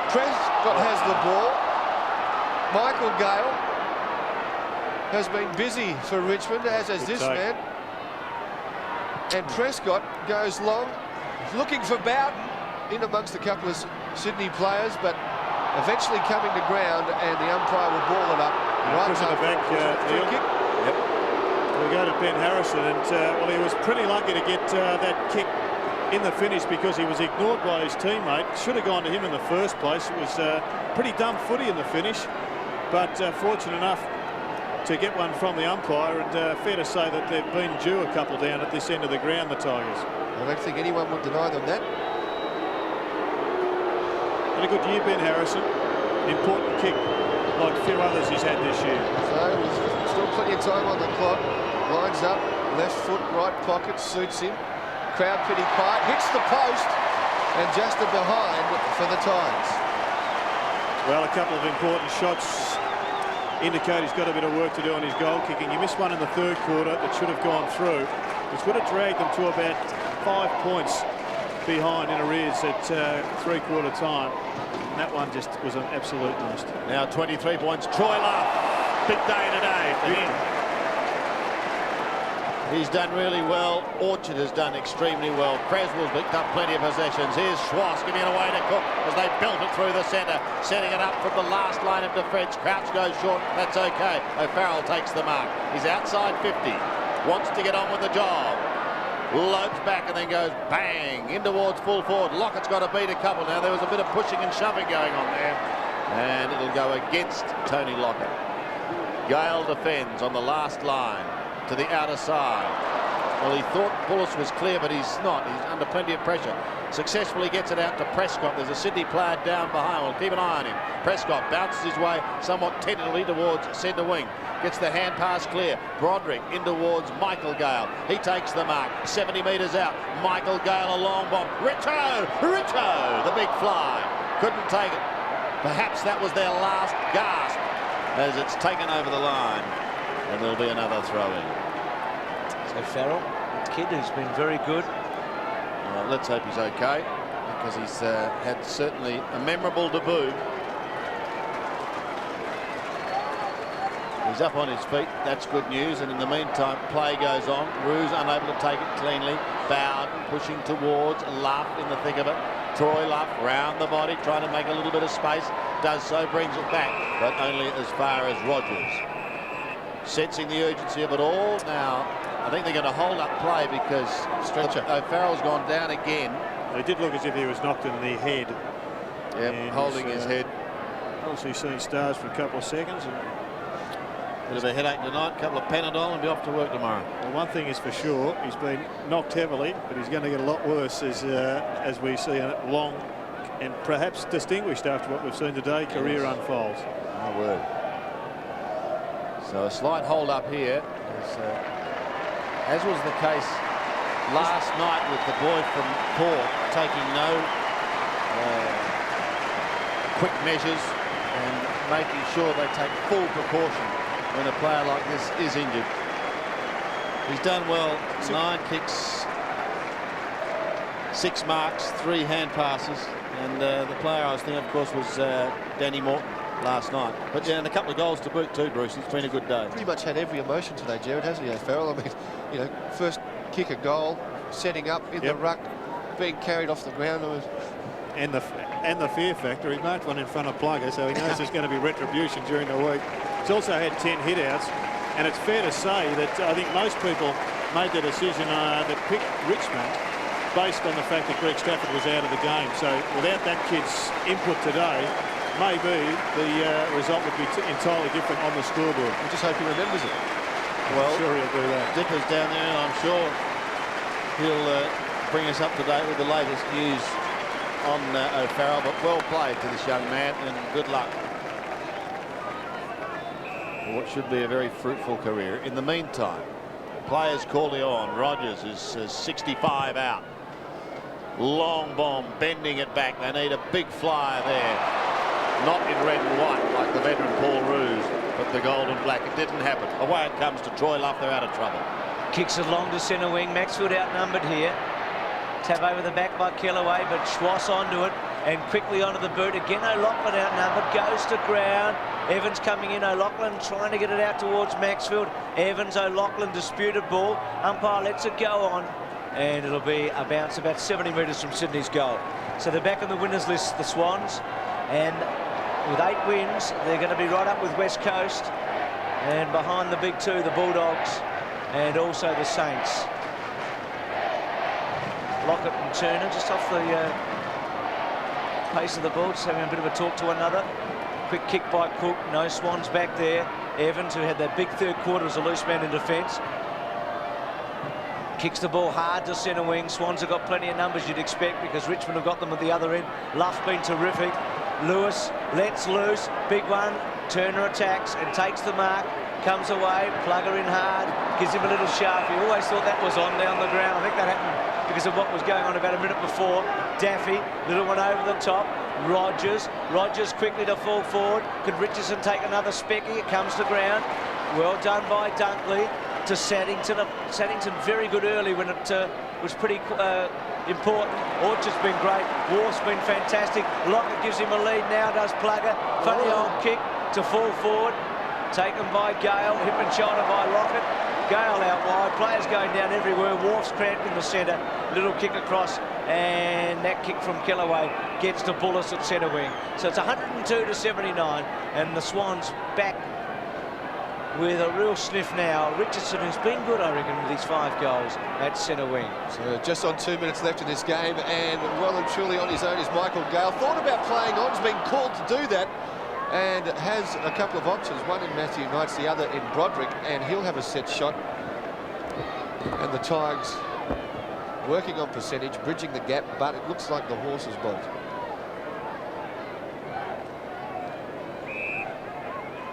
Prescott has the ball. Michael Gale has been busy for Richmond, as has this man. And Prescott goes long, looking for Bowden in amongst a couple of Sydney players, but eventually coming to ground, and the umpire will ball it up. Right to the back, free kick. Yep. We go to Ben Harrison, and well, he was pretty lucky to get that kick in the finish because he was ignored by his teammate. Should have gone to him in the first place. It was pretty dumb footy in the finish, but fortunate enough to get one from the umpire, and fair to say that they've been due a couple down at this end of the ground, the Tigers. I don't think anyone would deny them that. Had a good year, Ben Harrison. Important kick like a few others he's had this year. So still plenty of time on the clock. Lines up, left foot, right pocket, suits him. Crowd pretty quiet, hits the post, and just a behind for the Tigers. Well, a couple of important shots indicate he's got a bit of work to do on his goal kicking. He missed one in the third quarter that should have gone through, which would have dragged them to about 5 points behind in arrears at three-quarter time. And that one just was an absolute must. Now 23 points. Troy Luff. Big day today for him. He's done really well. Orchard has done extremely well. Creswell's picked up plenty of possessions. Here's Schwartz giving it away to Cook as they belt it through the centre, setting it up from the last line of defence. Crouch goes short. That's okay. O'Farrell takes the mark. He's outside 50. Wants to get on with the job. Lopes back and then goes bang in towards full forward. Lockett's got to beat a couple now. There was a bit of pushing and shoving going on there, and it'll go against Tony Lockett. Gale defends on the last line to the outer side. Well, he thought Bullis was clear, but he's not. He's under plenty of pressure. Successfully gets it out to Prescott. There's a Sydney player down behind. We'll keep an eye on him. Prescott bounces his way somewhat tentatively towards centre wing. Gets the hand pass clear. Broderick in towards Michael Gale. He takes the mark. 70 metres out. Michael Gale, a long bomb. Richo! The big fly. Couldn't take it. Perhaps that was their last gasp as it's taken over the line. And there'll be another throw-in. So Farrell, kid who's been very good. Well, let's hope he's okay, because he's had certainly a memorable debut. He's up on his feet. That's good news. And in the meantime, play goes on. Roos unable to take it cleanly. Bowden pushing towards Luff in the thick of it. Troy Luff round the body, trying to make a little bit of space. Does so, brings it back, but only as far as Rogers. Sensing the urgency of it all. Now, I think they're going to hold up play because O'Farrell's gone down again. It did look as if he was knocked in the head. Yep, holding his head. Obviously seen stars for a couple of seconds. And bit of a headache tonight, a couple of Panadol and be off to work tomorrow. Well, one thing is for sure, he's been knocked heavily, but he's going to get a lot worse as we see a long and perhaps distinguished after what we've seen today career unfolds. My word. So a slight hold up here, as was the case last night with the boy from Cork taking no quick measures and making sure they take full precaution when a player like this is injured. He's done well. 9 kicks, 6 marks, 3 hand passes, and the player I was thinking, of course, was Danny Morton last night. But yeah, and a couple of goals to boot too, Bruce. It's been a good day. Pretty much had every emotion today, Jared, hasn't he, Farrell? I mean, you know, first kick a goal, setting up in the ruck, being carried off the ground. And the fear factor. He marked one in front of Plugger, so he knows there's going to be retribution during the week. He's also had 10 hit-outs, and it's fair to say that I think most people made the decision that picked Richmond based on the fact that Greg Stafford was out of the game. So without that kid's input today, maybe the result would be entirely different on the scoreboard. I just hope he remembers it. Well, I'm sure he'll do that. Dicker's down there, and I'm sure he'll bring us up to date with the latest news on O'Farrell. But well played to this young man, and good luck for what should be a very fruitful career. In the meantime, players calling on. Rogers is 65 out. Long bomb, bending it back. They need a big flyer there. Not in red and white like the veteran Paul Roos, but the gold and black. It didn't happen. Away it comes to Troy Luff. They're out of trouble. Kicks it long to centre wing. Maxfield outnumbered here. Tap over the back by Kellaway, but Schwass onto it and quickly onto the boot. Again, O'Loughlin outnumbered. Goes to ground. Evans coming in. O'Loughlin trying to get it out towards Maxfield. Evans, O'Loughlin, disputed ball. Umpire lets it go on, and it'll be a bounce about 70 metres from Sydney's goal. So they're back on the winners list, the Swans, and with 8 wins, they're going to be right up with West Coast, and behind the big 2, the Bulldogs, and also the Saints. Lockett and Turner just off the pace of the ball, just having a bit of a talk to one another. Quick kick by Cook. No Swans back there. Evans, who had that big third quarter as a loose man in defence, kicks the ball hard to centre wing. Swans have got plenty of numbers you'd expect, because Richmond have got them at the other end. Luff been terrific. Lewis lets loose. Big one. Turner attacks and takes the mark. Comes away. Plugger in hard. Gives him a little shove. He always thought that was on down the ground. I think that happened because of what was going on about a minute before. Daffy, little one over the top. Rogers quickly to fall forward. Could Richardson take another specky? It comes to ground. Well done by Dunkley to Saddington. Saddington very good early when it was pretty important. Orchard's been great. Wharf's been fantastic. Lockett gives him a lead now, does Plugger. Funny old kick to fall forward. Taken by Gale. Hip and shoulder by Lockett. Gale out wide. Players going down everywhere. Wharf's cramped in the centre. Little kick across. And that kick from Kellaway gets to Bullis at centre wing. So it's 102-79. And the Swans back with a real sniff now. Richardson, who's been good, I reckon, with his 5 goals at centre wing. So just on 2 minutes left in this game, and well and truly on his own is Michael Gale. Thought about playing on, has been called to do that, and has a couple of options. One in Matthew Knights, the other in Broderick, and he'll have a set shot. And the Tigers working on percentage, bridging the gap, but it looks like the horses bolt.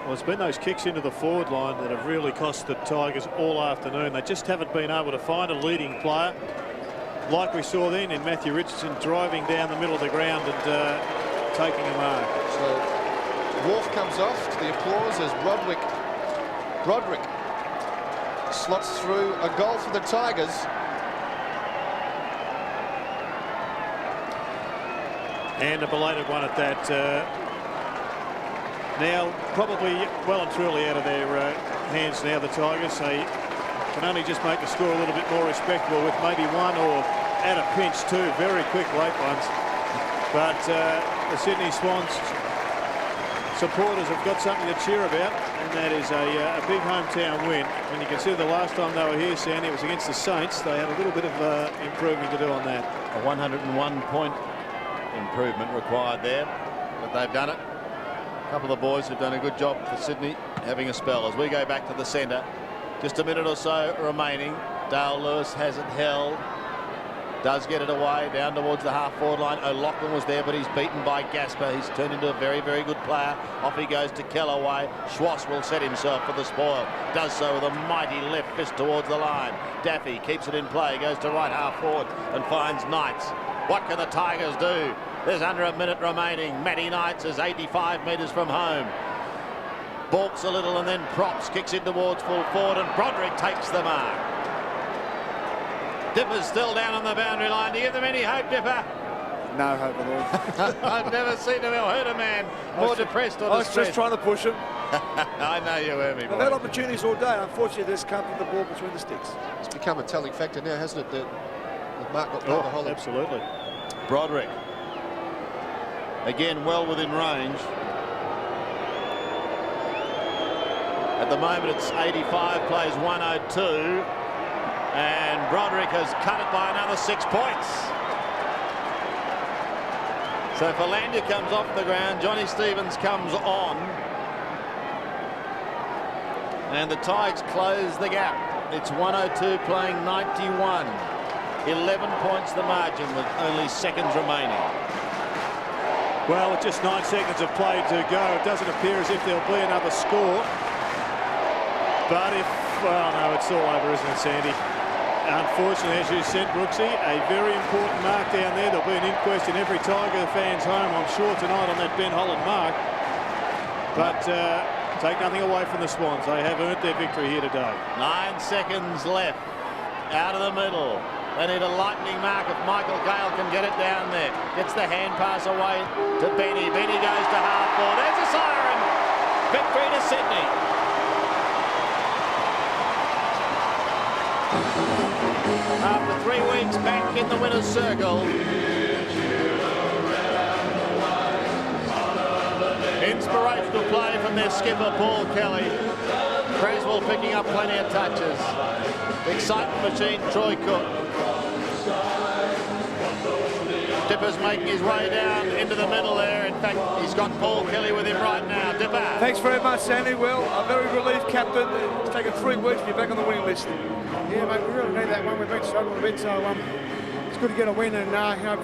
Well, it's been those kicks into the forward line that have really cost the Tigers all afternoon. They just haven't been able to find a leading player, like we saw then in Matthew Richardson driving down the middle of the ground and taking a mark. So Wharf comes off to the applause as Broderick slots through a goal for the Tigers. And a belated one at that. Now probably well and truly out of their hands now, the Tigers. They can only just make the score a little bit more respectable with maybe one, or at a pinch 2 very quick late ones. But the Sydney Swans supporters have got something to cheer about, and that is a big hometown win. When you consider the last time they were here, Sandy, it was against the Saints. They had a little bit of improving to do on that. A 101-point improvement required there, but they've done it. A couple of the boys have done a good job for Sydney, having a spell. As we go back to the centre, just a minute or so remaining. Dale Lewis has it held. Does get it away down towards the half-forward line. O'Loughlin was there, but he's beaten by Gasper. He's turned into a very, very good player. Off he goes to Kellaway. Schwass will set himself for the spoil. Does so with a mighty left fist towards the line. Daffy keeps it in play, goes to right half-forward and finds Knights. What can the Tigers do? There's under a minute remaining. Matty Knights is 85 metres from home. Balks a little and then props, kicks in towards full forward, and Broderick takes the mark. Dipper's still down on the boundary line. Do you give them any hope, Dipper? No hope at all. I've never seen him or heard a man more depressed or I was just trying to push him. I know you were, me boy. They've had opportunities all day. Unfortunately, they just can't put the ball between the sticks. It's become a telling factor now, hasn't it, that Mark got played the whole. Absolutely. Broderick. Again, well within range. At the moment, it's 85, plays 102. And Broderick has cut it by another 6 points. So Philander comes off the ground, Johnny Stevens comes on. And the Tigers close the gap. It's 102 playing 91. 11 points the margin with only seconds remaining. Well, with just 9 seconds of play to go, it doesn't appear as if there'll be another score. But if, well, no, it's all over, isn't it, Sandy? Unfortunately, as you said, Brooksy, a very important mark down there. There'll be an inquest in every Tiger fan's home, I'm sure, tonight on that Ben Holland mark. But take nothing away from the Swans. They have earned their victory here today. 9 seconds left. Out of the middle. They need a lightning mark if Michael Gale can get it down there. Gets the hand pass away to Benny. Benny goes to half-forward. There's a siren. Victory to Sydney. After 3 weeks back in the winner's circle. Inspirational play from their skipper, Paul Kelly. Creswell picking up plenty of touches. Excitement machine, Troy Cook. Dipper's making his way down into the middle there. In fact, he's got Paul Kelly with him right now. Dipper. Thanks very much, Sandy. Well, I'm very relieved, Captain. It's taken 3 weeks to be back on the winning list. Yeah, mate, we really need that one. We've been struggling a bit, so it's good to get a win and you know,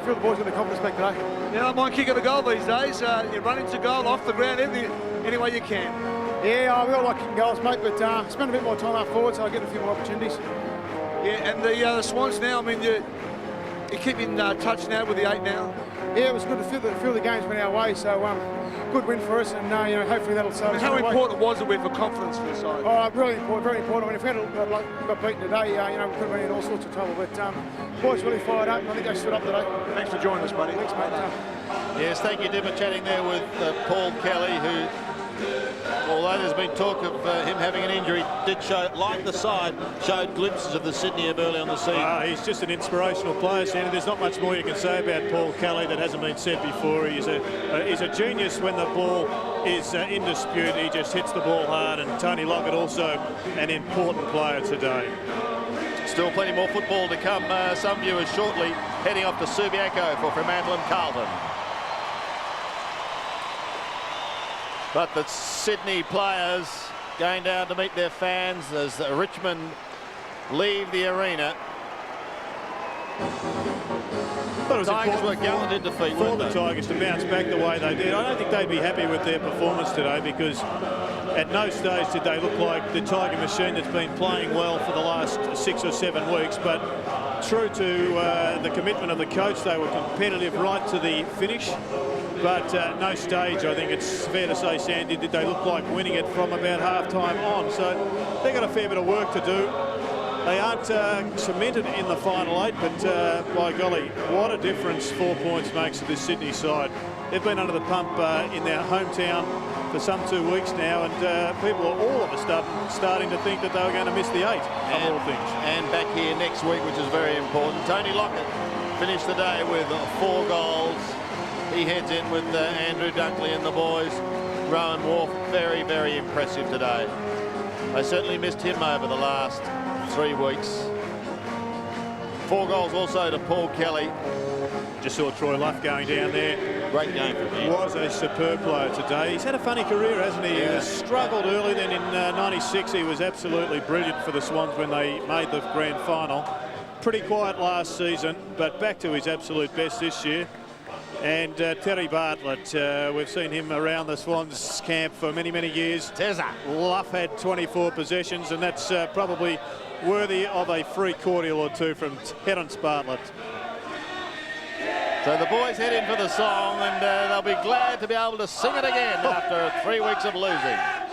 feel the boys got the confidence back today. You don't mind kicking a goal these days. You run into goal, off the ground, any way you can. Yeah, we all like kicking goals, mate, but spend a bit more time up forward, so I get a few more opportunities. Yeah, and the Swans now, I mean, you keep in touch now with the 8 now. Yeah, it was good to feel the games went our way, so good win for us, and you know, hopefully that'll serve us. How important was the win for confidence for the side? Oh, really important, very important. I mean, if we had got beaten today, you know, we could have been in all sorts of trouble. But boys really fired up, and I think they stood up today. Thanks for joining us, buddy. Thanks, mate. Yes, thank you, Dipper. Chatting there with Paul Kelly, who, although there's been talk of him having an injury, did show, like the side, showed glimpses of the Sydney of early on the season. He's just an inspirational player, Sandy. There's not much more you can say about Paul Kelly that hasn't been said before. He's a genius when the ball is in dispute. He just hits the ball hard, and Tony Lockett also an important player today. Still plenty more football to come. Some viewers shortly heading off to Subiaco for Fremantle and Carlton. But the Sydney players going down to meet their fans as Richmond leave the arena. The Tigers were gallant in defeat, for the Tigers to bounce back the way they did. I don't think they'd be happy with their performance today, because at no stage did they look like the Tiger machine that's been playing well for the last 6 or 7 weeks. But true to the commitment of the coach, they were competitive right to the finish. But at no stage, I think it's fair to say, Sandy, did they look like winning it from about half-time on. So they've got a fair bit of work to do. They aren't cemented in the final 8, but by golly, what a difference 4 points makes to this Sydney side. They've been under the pump in their hometown for some 2 weeks now, and people are all of a sudden starting to think that they were going to miss the 8, of all things. And back here next week, which is very important. Tony Lockett finished the day with 4 goals. He heads in with Andrew Dunkley and the boys. Rowan Wharf, very, very impressive today. I certainly missed him over the last 3 weeks. 4 goals also to Paul Kelly. Just saw Troy Luff going down there. Great game for him. Was a superb player today. He's had a funny career, hasn't he? Yeah. He struggled early, then in '96 he was absolutely brilliant for the Swans when they made the grand final. pretty quiet last season, but back to his absolute best this year. And Terry Bartlett, we've seen him around the Swans camp for many, many years. Tezza. Luff had 24 possessions, and that's probably worthy of a free cordial or two from Terence Bartlett. So the boys head in for the song, and they'll be glad to be able to sing it again after 3 weeks of losing.